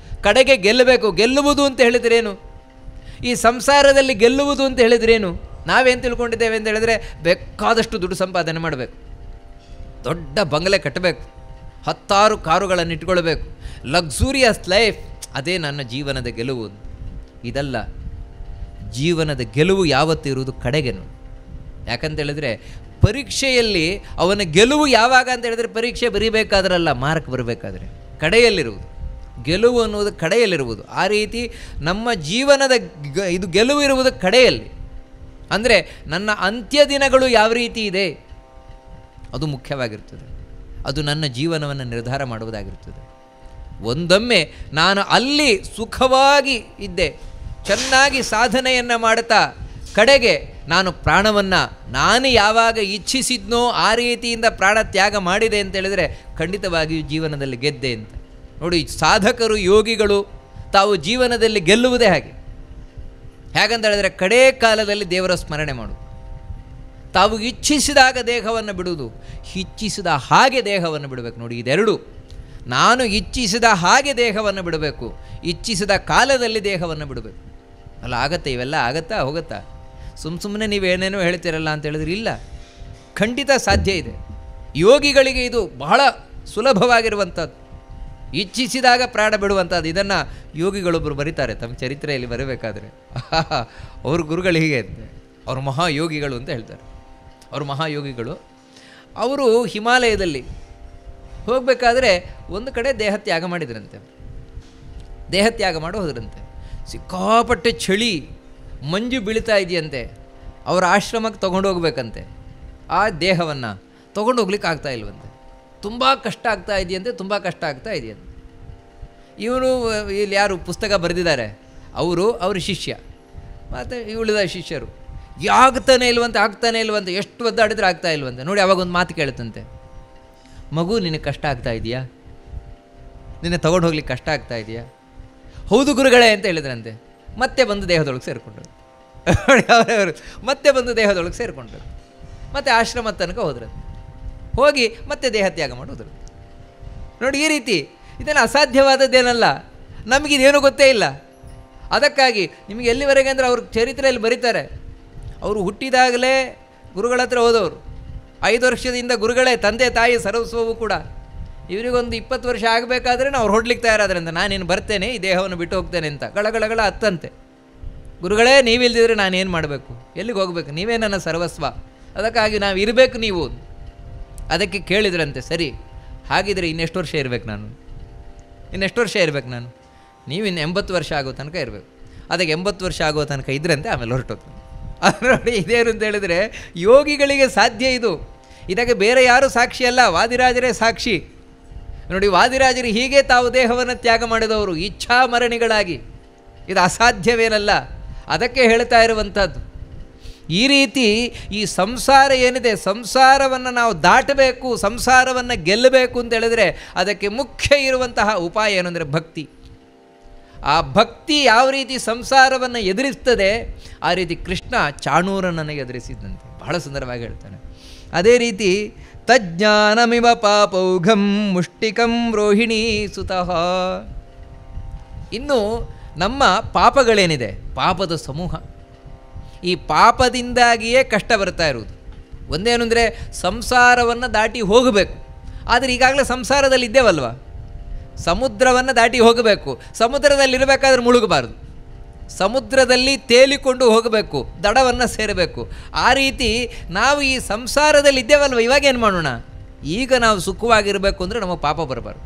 ಕಡೆಗೆ ಗೆಲ್ಲಬೇಕು. ಗೆಲ್ಲುವುದು ಅಂತ ಹೇಳಿದ್ರೇನು? ಈ ಸಂಸಾರದಲ್ಲಿ ಗೆಲ್ಲುವುದು ಅಂತ ಹೇಳಿದ್ರೇನು? ನಾವೇನು ತಿಳ್ಕೊಂಡಿದ್ದೇವೆ ಅಂತ ಹೇಳಿದ್ರೆ ಬೇಕಾದಷ್ಟು ದುಡ್ಡು ಸಂಪಾದನೆ ಮಾಡಬೇಕು, ದೊಡ್ಡ ಬಂಗಲೆ ಕಟ್ಟಬೇಕು, 10 ಕಾರುಗಳನ್ನು ಇಟ್ಕೊಳ್ಬೇಕು, ಲಕ್ಸುರಿಯಸ್ ಲೈಫ್, ಅದೇ ನನ್ನ ಜೀವನದ ಗೆಲುವು. ಇದಲ್ಲ. ಜೀವನದ ಗೆಲುವು ಯಾವತ್ತೂ ಇರುವುದು ಕಡೆಗೆನು. ಯಾಕಂತೇಳಿದ್ರೆ ಪರೀಕ್ಷೆಯಲ್ಲಿ ಅವನ ಗೆಲುವು ಯಾವಾಗ ಅಂತ ಹೇಳಿದ್ರೆ ಪರೀಕ್ಷೆ ಬರೀಬೇಕಾದ್ರಲ್ಲ, ಮಾರ್ಕ್ ಬರಬೇಕಾದ್ರೆ ಕಡೆಯಲ್ಲಿರುವುದು. ಗೆಲುವು ಅನ್ನುವುದು ಕಡೆಯಲ್ಲಿರುವುದು. ಆ ರೀತಿ ನಮ್ಮ ಜೀವನದ ಇದು ಗೆಲುವು ಇರುವುದು ಕಡೆಯಲ್ಲಿ. ಅಂದರೆ ನನ್ನ ಅಂತ್ಯ ದಿನಗಳು ಯಾವ ರೀತಿ ಇದೆ ಅದು ಮುಖ್ಯವಾಗಿರ್ತದೆ. ಅದು ನನ್ನ ಜೀವನವನ್ನು ನಿರ್ಧಾರ ಮಾಡುವುದಾಗಿರ್ತದೆ. ಒಂದೊಮ್ಮೆ ನಾನು ಅಲ್ಲಿ ಸುಖವಾಗಿ ಇದ್ದೆ, ಚೆನ್ನಾಗಿ ಸಾಧನೆಯನ್ನು ಮಾಡುತ್ತಾ ಕಡೆಗೆ ನಾನು ಪ್ರಾಣವನ್ನು ನಾನು ಯಾವಾಗ ಇಚ್ಛಿಸಿದ್ನೋ ಆ ರೀತಿಯಿಂದ ಪ್ರಾಣ ತ್ಯಾಗ ಮಾಡಿದೆ ಅಂತ ಹೇಳಿದರೆ ಖಂಡಿತವಾಗಿಯೂ ಜೀವನದಲ್ಲಿ ಗೆದ್ದೆ ಅಂತ. ನೋಡಿ, ಸಾಧಕರು ಯೋಗಿಗಳು ತಾವು ಜೀವನದಲ್ಲಿ ಗೆಲ್ಲುವುದೇ ಹೇಗಂತ ಹೇಳಿದರೆ ಕಡೇ ಕಾಲದಲ್ಲಿ ದೇವರ ಸ್ಮರಣೆ ಮಾಡುವುದು, ತಾವು ಇಚ್ಛಿಸಿದಾಗ ದೇಹವನ್ನು ಬಿಡುವುದು, ಇಚ್ಛಿಸಿದ ಹಾಗೆ ದೇಹವನ್ನು ಬಿಡಬೇಕು. ನೋಡಿ, ಇದೆರಡು. ನಾನು ಇಚ್ಛಿಸಿದ ಹಾಗೆ ದೇಹವನ್ನು ಬಿಡಬೇಕು, ಇಚ್ಛಿಸಿದ ಕಾಲದಲ್ಲಿ ದೇಹವನ್ನು ಬಿಡಬೇಕು. ಅಲ್ಲ, ಆಗತ್ತೆ? ಇವೆಲ್ಲ ಆಗತ್ತಾ? ಹೋಗುತ್ತಾ? ಸುಮ್ಮನೆ ನೀವೇನೇನೋ ಹೇಳ್ತೀರಲ್ಲ ಅಂತ ಹೇಳಿದ್ರೆ ಇಲ್ಲ, ಖಂಡಿತ ಸಾಧ್ಯ ಇದೆ. ಯೋಗಿಗಳಿಗೆ ಇದು ಬಹಳ ಸುಲಭವಾಗಿರುವಂಥದ್ದು, ಇಚ್ಛಿಸಿದಾಗ ಪ್ರಾಣ ಬಿಡುವಂಥದ್ದು. ಇದನ್ನು ಯೋಗಿಗಳೊಬ್ಬರು ಬರೀತಾರೆ ತಮ್ಮ ಚರಿತ್ರೆಯಲ್ಲಿ ಬರಬೇಕಾದ್ರೆ. ಅವ್ರ ಗುರುಗಳು ಹೀಗೆ ಇದ್ದೆ, ಅವರು ಮಹಾಯೋಗಿಗಳು ಅಂತ ಹೇಳ್ತಾರೆ. ಅವರು ಮಹಾಯೋಗಿಗಳು. ಅವರು ಹಿಮಾಲಯದಲ್ಲಿ ಹೋಗಬೇಕಾದ್ರೆ ಒಂದು ಕಡೆ ದೇಹತ್ಯಾಗ ಮಾಡಿದ್ರಂತೆ. ದೇಹತ್ಯಾಗ ಮಾಡಿ ಹೋದ್ರಂತೆ. ಸಿಕ್ಕಾಪಟ್ಟೆ ಚಳಿ, ಮಂಜು ಬೀಳ್ತಾ ಇದೆಯಂತೆ. ಅವರ ಆಶ್ರಮಕ್ಕೆ ತೊಗೊಂಡು ಹೋಗ್ಬೇಕಂತೆ. ಆ ದೇಹವನ್ನು ತೊಗೊಂಡು ಹೋಗ್ಲಿಕ್ಕೆ ಆಗ್ತಾ ಇಲ್ವಂತೆ. ತುಂಬ ಕಷ್ಟ ಆಗ್ತಾ ಇದೆಯಂತೆ, ತುಂಬ ಕಷ್ಟ ಆಗ್ತಾ ಇದೆಯಂತೆ. ಇವರು ಇಲ್ಲಿ ಯಾರು ಪುಸ್ತಕ ಬರೆದಿದ್ದಾರೆ ಅವ್ರ ಶಿಷ್ಯ ಮತ್ತು ಉಳಿದ ಶಿಷ್ಯರು ಆಗ್ತಾನೆ ಇಲ್ವಂತೆ, ಎಷ್ಟು ಒದ್ದಾಡಿದ್ರೆ ಆಗ್ತಾ ಇಲ್ವಂತೆ. ನೋಡಿ, ಅವಾಗ ಒಂದು ಮಾತು ಕೇಳುತ್ತಂತೆ, ಮಗು ನಿನಗೆ ಕಷ್ಟ ಆಗ್ತಾ ಇದೆಯಾ? ನಿನ್ನೆ ತೊಗೊಂಡು ಹೋಗ್ಲಿಕ್ಕೆ ಕಷ್ಟ ಆಗ್ತಾ ಇದೆಯಾ? ಹೌದು ಗುರುಗಳೇ ಅಂತ ಹೇಳಿದ್ರಂತೆ. ಮತ್ತೆ ಬಂದು ದೇಹದೊಳಗೆ ಸೇರಿಕೊಂಡ್ರು. ಅವರವರು ಮತ್ತೆ ಬಂದು ದೇಹದೊಳಗೆ ಸೇರಿಕೊಂಡ್ರು. ಮತ್ತು ಆಶ್ರಮ ತನಕ ಹೋದ್ರು. ಹೋಗಿ ಮತ್ತೆ ದೇಹತ್ಯಾಗ ಮಾಡೋದ್ರು. ನೋಡಿ, ಈ ರೀತಿ ಇದನ್ನು ಅಸಾಧ್ಯವಾದದ್ದೇನಲ್ಲ. ನಮಗಿದೇನು ಗೊತ್ತೇ ಇಲ್ಲ. ಅದಕ್ಕಾಗಿ ನಿಮಗೆ ಎಲ್ಲಿವರೆಗೆ ಅಂದರೆ ಅವ್ರ ಚರಿತ್ರೆಯಲ್ಲಿ ಬರೀತಾರೆ, ಅವರು ಹುಟ್ಟಿದಾಗಲೇ ಗುರುಗಳ ಹತ್ರ ಹೋದವರು. 5 ವರ್ಷದಿಂದ ಗುರುಗಳೇ ತಂದೆ ತಾಯಿ ಸರ್ವಸ್ವವು ಕೂಡ. ಇವರಿಗೊಂದು 20 ವರ್ಷ ಆಗಬೇಕಾದ್ರೆ ಅವ್ರು ಹೊಡ್ಲಿಕ್ಕೆ ತಯಾರಾದ್ರಂತೆ, ನಾನೇನು ಬರ್ತೇನೆ, ಈ ದೇಹವನ್ನು ಬಿಟ್ಟು ಹೋಗ್ತೇನೆ ಅಂತ. ಗಳಗಳಗಳ ಹತ್ತಂತೆ. ಗುರುಗಳೇ, ನೀವಿಲ್ದಿದ್ರೆ ನಾನೇನು ಮಾಡಬೇಕು, ಎಲ್ಲಿಗೆ ಹೋಗಬೇಕು, ನೀವೇ ನನ್ನ ಸರ್ವಸ್ವ, ಅದಕ್ಕಾಗಿ ನಾವು ಇರಬೇಕು ನೀವು. ಅದಕ್ಕೆ ಕೇಳಿದ್ರಂತೆ, ಸರಿ ಹಾಗಿದ್ರೆ ಇನ್ನೆಷ್ಟು ವರ್ಷ ಇರಬೇಕು ನಾನು? ನೀವಿನ್ನು 80 ವರ್ಷ ಆಗೋ ತನಕ ಇರಬೇಕು. ಅದಕ್ಕೆ 80 ವರ್ಷ ಆಗೋ ತನಕ ಇದ್ರಂತೆ, ಆಮೇಲೆ ಹೊರಟೋದು. ನೋಡಿ, ಇದೇನು ಅಂತ ಹೇಳಿದರೆ ಯೋಗಿಗಳಿಗೆ ಸಾಧ್ಯ ಇದು. ಇದಕ್ಕೆ ಬೇರೆ ಯಾರೂ ಸಾಕ್ಷಿ ಅಲ್ಲ, ವಾದಿರಾಜರೇ ಸಾಕ್ಷಿ. ನೋಡಿ, ವಾದಿರಾಜರು ಹೀಗೆ ತಾವು ದೇಹವನ್ನು ತ್ಯಾಗ ಮಾಡಿದವರು, ಇಚ್ಛಾಮರಣಿಗಳಾಗಿ. ಇದು ಅಸಾಧ್ಯವೇನಲ್ಲ. ಅದಕ್ಕೆ ಹೇಳ್ತಾ ಇರುವಂಥದ್ದು. ಈ ರೀತಿ ಈ ಸಂಸಾರ ಏನಿದೆ, ಸಂಸಾರವನ್ನು ನಾವು ದಾಟಬೇಕು, ಸಂಸಾರವನ್ನು ಗೆಲ್ಲಬೇಕು ಅಂತ ಹೇಳಿದರೆ ಅದಕ್ಕೆ ಮುಖ್ಯ ಇರುವಂತಹ ಉಪಾಯ ಏನು ಅಂದರೆ ಭಕ್ತಿ. ಆ ಭಕ್ತಿ ಯಾವ ರೀತಿ ಸಂಸಾರವನ್ನು ಎದುರಿಸ್ತದೆ, ಆ ರೀತಿ ಕೃಷ್ಣ ಚಾಣೂರನನ್ನು ಎದುರಿಸಿದ್ದಂತೆ. ಬಹಳ ಸುಂದರವಾಗಿ ಹೇಳ್ತಾನೆ. ಅದೇ ರೀತಿ ತಜ್ಞಾನಮಿವ ಪಾಪೌಘಂ ಮುಷ್ಟಿಕಂ ರೋಹಿಣೀ ಸುತಃ. ಇನ್ನು ನಮ್ಮ ಪಾಪಗಳೇನಿದೆ, ಪಾಪದ ಸಮೂಹ, ಈ ಪಾಪದಿಂದಾಗಿಯೇ ಕಷ್ಟ ಬರ್ತಾ ಇರುವುದು. ಒಂದೇನು ಅಂದರೆ ಸಂಸಾರವನ್ನು ದಾಟಿ ಹೋಗಬೇಕು. ಆದರೆ ಈಗಾಗಲೇ ಸಂಸಾರದಲ್ಲಿ ಇದ್ದೇವಲ್ವ, ಸಮುದ್ರವನ್ನು ದಾಟಿ ಹೋಗಬೇಕು. ಸಮುದ್ರದಲ್ಲಿರಬೇಕಾದ್ರೆ ಮುಳುಗಬಾರ್ದು, ಸಮುದ್ರದಲ್ಲಿ ತೇಲಿಕೊಂಡು ಹೋಗಬೇಕು, ದಡವನ್ನು ಸೇರಬೇಕು. ಆ ರೀತಿ ನಾವು ಈ ಸಂಸಾರದಲ್ಲಿ ಇದ್ದೇವಲ್ವ, ಇವಾಗೇನು ಮಾಡೋಣ? ಈಗ ನಾವು ಸುಖವಾಗಿರಬೇಕು ಅಂದರೆ ನಮಗೆ ಪಾಪ ಬರಬಾರ್ದು.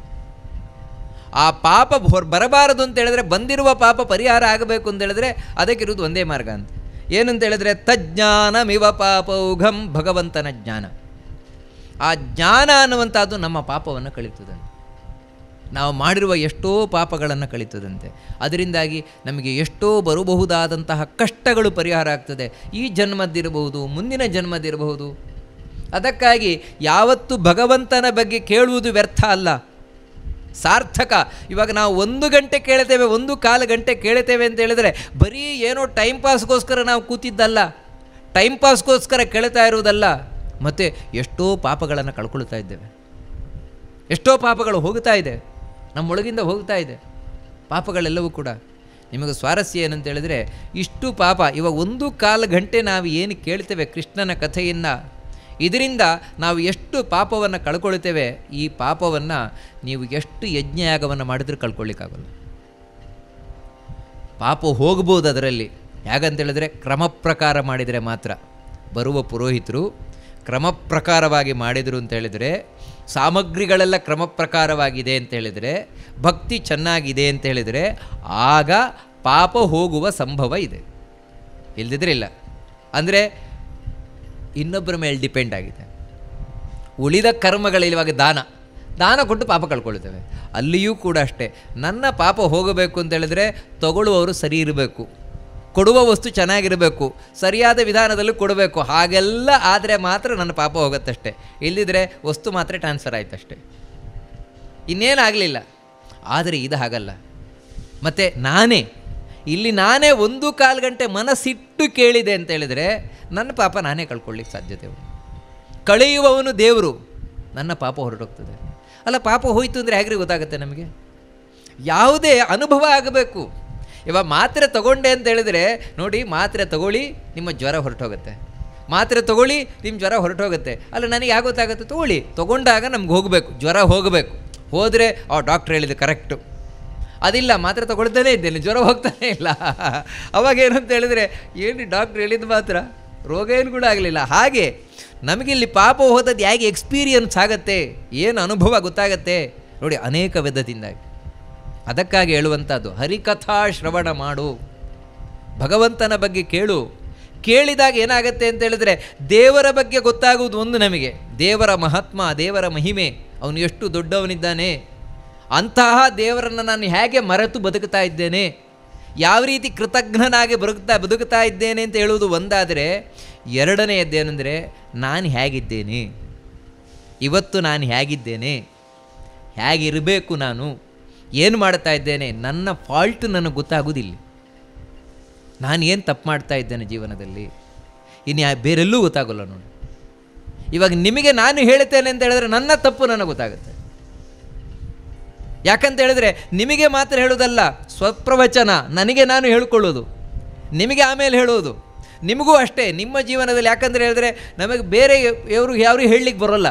ಆ ಪಾಪ ಬರಬಾರದು ಅಂತ ಹೇಳಿದ್ರೆ, ಬಂದಿರುವ ಪಾಪ ಪರಿಹಾರ ಆಗಬೇಕು ಅಂತ ಹೇಳಿದ್ರೆ ಅದಕ್ಕಿರುವುದು ಒಂದೇ ಮಾರ್ಗ ಅಂತ. ಏನಂತ ಹೇಳಿದ್ರೆ ತಜ್ಞಾನಮಿವ ಪಾಪೌಘಂ, ಭಗವಂತನ ಜ್ಞಾನ. ಆ ಜ್ಞಾನ ಅನ್ನುವಂಥದ್ದು ನಮ್ಮ ಪಾಪವನ್ನು ಕಳೀತದಂತೆ. ನಾವು ಮಾಡಿರುವ ಎಷ್ಟೋ ಪಾಪಗಳನ್ನು ಕಳೀತದಂತೆ. ಅದರಿಂದಾಗಿ ನಮಗೆ ಎಷ್ಟೋ ಬರಬಹುದಾದಂತಹ ಕಷ್ಟಗಳು ಪರಿಹಾರ ಆಗ್ತದೆ. ಈ ಜನ್ಮದ್ದಿರಬಹುದು, ಮುಂದಿನ ಜನ್ಮದಿರಬಹುದು. ಅದಕ್ಕಾಗಿ ಯಾವತ್ತು ಭಗವಂತನ ಬಗ್ಗೆ ಕೇಳುವುದು ವ್ಯರ್ಥ ಅಲ್ಲ, ಸಾರ್ಥಕ. ಇವಾಗ ನಾವು 1 ಗಂಟೆ ಕೇಳ್ತೇವೆ, 1/4 ಗಂಟೆ ಕೇಳ್ತೇವೆ ಅಂತ ಹೇಳಿದರೆ ಬರೀ ಏನೋ ಟೈಮ್ ಪಾಸ್ಗೋಸ್ಕರ ನಾವು ಕೂತಿದ್ದಲ್ಲ, ಟೈಮ್ ಪಾಸ್ಗೋಸ್ಕರ ಕೇಳ್ತಾ ಇರುವುದಲ್ಲ. ಮತ್ತು ಎಷ್ಟೋ ಪಾಪಗಳನ್ನು ಕಳ್ಕೊಳ್ತಾ ಇದ್ದೇವೆ, ಎಷ್ಟೋ ಪಾಪಗಳು ಹೋಗ್ತಾ ಇದೆ, ನಮ್ಮೊಳಗಿಂದ ಹೋಗ್ತಾ ಇದೆ ಪಾಪಗಳೆಲ್ಲವೂ ಕೂಡ. ನಿಮಗೆ ಸ್ವಾರಸ್ಯ ಏನಂತ ಹೇಳಿದರೆ, ಇಷ್ಟು ಪಾಪ ಇವಾಗ 1/4 ಗಂಟೆ ನಾವು ಏನು ಕೇಳ್ತೇವೆ ಕೃಷ್ಣನ ಕಥೆಯನ್ನು, ಇದರಿಂದ ನಾವು ಎಷ್ಟು ಪಾಪವನ್ನು ಕಳ್ಕೊಳ್ತೇವೆ. ಈ ಪಾಪವನ್ನು ನೀವು ಎಷ್ಟು ಯಜ್ಞಯಾಗವನ್ನು ಮಾಡಿದ್ರೂ ಕಳ್ಕೊಳ್ಳಿಕ್ಕಾಗಲ್ಲ. ಪಾಪ ಹೋಗ್ಬೋದು ಅದರಲ್ಲಿ, ಯಾಕಂತೇಳಿದ್ರೆ ಕ್ರಮ ಪ್ರಕಾರ ಮಾಡಿದರೆ ಮಾತ್ರ. ಬರುವ ಪುರೋಹಿತರು ಕ್ರಮ ಪ್ರಕಾರವಾಗಿ ಮಾಡಿದರು ಅಂತೇಳಿದರೆ, ಸಾಮಗ್ರಿಗಳೆಲ್ಲ ಕ್ರಮ ಪ್ರಕಾರವಾಗಿದೆ ಅಂತೇಳಿದರೆ, ಭಕ್ತಿ ಚೆನ್ನಾಗಿದೆ ಅಂತೇಳಿದರೆ ಆಗ ಪಾಪ ಹೋಗುವ ಸಂಭವ ಇದೆ, ಇಲ್ಲದಿದ್ದರೆ ಇಲ್ಲ. ಅಂದರೆ ಇನ್ನೊಬ್ಬರ ಮೇಲೆ ಡಿಪೆಂಡ್ ಆಗಿದೆ. ಉಳಿದ ಕರ್ಮಗಳಲ್ಲಿ ಇವಾಗ ದಾನ ಕೊಟ್ಟು ಪಾಪ ಕಳ್ಕೊಳ್ತೇವೆ. ಅಲ್ಲಿಯೂ ಕೂಡ ಅಷ್ಟೇ, ನನ್ನ ಪಾಪ ಹೋಗಬೇಕು ಅಂತೇಳಿದರೆ ತಗೊಳ್ಳುವವರು ಸರಿ ಇರಬೇಕು, ಕೊಡುವ ವಸ್ತು ಚೆನ್ನಾಗಿರಬೇಕು, ಸರಿಯಾದ ವಿಧಾನದಲ್ಲಿ ಕೊಡಬೇಕು. ಹಾಗೆಲ್ಲ ಆದರೆ ಮಾತ್ರ ನನ್ನ ಪಾಪ ಹೋಗುತ್ತಷ್ಟೆ, ಇಲ್ಲದಿದ್ದರೆ ವಸ್ತು ಮಾತ್ರ ಟ್ರಾನ್ಸ್ಫರ್ ಆಯ್ತಷ್ಟೆ, ಇನ್ನೇನಾಗಲಿಲ್ಲ. ಆದರೆ ಇದು ಹಾಗಲ್ಲ. ಮತ್ತು ನಾನೇ 1/4 ಗಂಟೆ ಮನಸ್ಸಿಟ್ಟು ಕೇಳಿದೆ ಅಂತೇಳಿದರೆ ನನ್ನ ಪಾಪ ನಾನೇ ಕಳ್ಕೊಳ್ಳಿಕ್ಕೆ ಸಾಧ್ಯತೆ ಉಂಟು. ಕಳೆಯುವವನು ದೇವರು, ನನ್ನ ಪಾಪ ಹೊರಟೋಗ್ತದೆ. ಅಲ್ಲ, ಪಾಪ ಹೋಯಿತು ಅಂದರೆ ಹೇಗ್ರಿ ಗೊತ್ತಾಗುತ್ತೆ ನಮಗೆ? ಯಾವುದೇ ಅನುಭವ ಆಗಬೇಕು. ಇವಾಗ ಮಾತ್ರೆ ತಗೊಂಡೆ ಅಂತ ಹೇಳಿದರೆ ನೋಡಿ, ಮಾತ್ರೆ ತಗೊಳ್ಳಿ ನಿಮ್ಮ ಜ್ವರ ಹೊರಟೋಗುತ್ತೆ, ಮಾತ್ರೆ ತಗೊಳ್ಳಿ ನಿಮ್ಮ ಜ್ವರ ಹೊರಟೋಗುತ್ತೆ. ಅಲ್ಲ, ನನಗೆ ಯಾಕೆ ಗೊತ್ತಾಗುತ್ತೆ? ತಗೊಳ್ಳಿ, ತೊಗೊಂಡಾಗ ನಮ್ಗೆ ಹೋಗಬೇಕು, ಜ್ವರ ಹೋಗಬೇಕು. ಹೋದರೆ ಡಾಕ್ಟ್ರ್ ಹೇಳಿದ್ದು ಕರೆಕ್ಟು, ಅದಿಲ್ಲ ಮಾತ್ರೆ ತಗೊಳ್ತಾನೇ ಇದ್ದೇನೆ, ಜ್ವರ ಹೋಗ್ತಾನೆ ಇಲ್ಲ. ಅವಾಗೇನು ಅಂತ ಹೇಳಿದರೆ, ಏನು ಡಾಕ್ಟ್ರ್ ಹೇಳಿದ್ದು ಮಾತ್ರ, ರೋಗ ಏನು ಕೂಡ ಆಗಲಿಲ್ಲ. ಹಾಗೆ ನಮಗಿಲ್ಲಿ ಪಾಪ ಹೋದದ್ದು ಹೇಗೆ ಎಕ್ಸ್ಪೀರಿಯನ್ಸ್ ಆಗುತ್ತೆ, ಏನು ಅನುಭವ ಗೊತ್ತಾಗತ್ತೆ ನೋಡಿ, ಅನೇಕ ವಿಧದಿಂದಾಗಿ. ಅದಕ್ಕಾಗಿ ಹೇಳುವಂಥದ್ದು ಹರಿಕಥಾ ಶ್ರವಣ ಮಾಡು, ಭಗವಂತನ ಬಗ್ಗೆ ಕೇಳು. ಕೇಳಿದಾಗ ಏನಾಗುತ್ತೆ ಅಂತ ಹೇಳಿದ್ರೆ ದೇವರ ಬಗ್ಗೆ ಗೊತ್ತಾಗುವುದು ಒಂದು, ನಮಗೆ ದೇವರ ಮಹಾತ್ಮ, ದೇವರ ಮಹಿಮೆ, ಅವನು ಎಷ್ಟು ದೊಡ್ಡವನಿದ್ದಾನೆ, ಅಂತಹ ದೇವರನ್ನು ನಾನು ಹೇಗೆ ಮರೆತು ಬದುಕ್ತಾ ಇದ್ದೇನೆ, ಯಾವ ರೀತಿ ಕೃತಜ್ಞನಾಗಿ ಬದುಕ್ತಾ ಇದ್ದೇನೆ ಅಂತ ಹೇಳುವುದು ಒಂದಾದರೆ, ಎರಡನೆಯದ್ದೇನೆಂದರೆ ನಾನು ಹೇಗಿದ್ದೇನೆ ಇವತ್ತು, ನಾನು ಹೇಗಿದ್ದೇನೆ, ಹೇಗಿರಬೇಕು, ನಾನು ಏನು ಮಾಡ್ತಾ ಇದ್ದೇನೆ, ನನ್ನ ಫಾಲ್ಟ್ ನನಗೆ ಗೊತ್ತಾಗೋದಿಲ್ಲ. ನಾನು ಏನು ತಪ್ಪು ಮಾಡ್ತಾ ಇದ್ದೇನೆ ಜೀವನದಲ್ಲಿ, ಇನ್ನು ಬೇರೆಲ್ಲೂ ಗೊತ್ತಾಗೋಲ್ಲ ನೋಡಿ. ಇವಾಗ ನಿಮಗೆ ನಾನು ಹೇಳ್ತೇನೆ ಅಂತ ಹೇಳಿದ್ರೆ ನನ್ನ ತಪ್ಪು ನನಗೆ ಗೊತ್ತಾಗುತ್ತೆ. ಯಾಕಂತ ಹೇಳಿದ್ರೆ ನಿಮಗೆ ಮಾತ್ರ ಹೇಳೋದಲ್ಲ, ಸ್ವಪ್ರವಚನ ನನಗೆ ನಾನು ಹೇಳ್ಕೊಳ್ಳೋದು, ನಿಮಗೆ ಆಮೇಲೆ ಹೇಳೋದು, ನಿಮಗೂ ಅಷ್ಟೇ ನಿಮ್ಮ ಜೀವನದಲ್ಲಿ. ಯಾಕಂದರೆ ಹೇಳಿದ್ರೆ ನಮಗೆ ಬೇರೆ ಯಾರು ಹೇಳಲಿಕ್ಕೆ ಬರೋಲ್ಲ,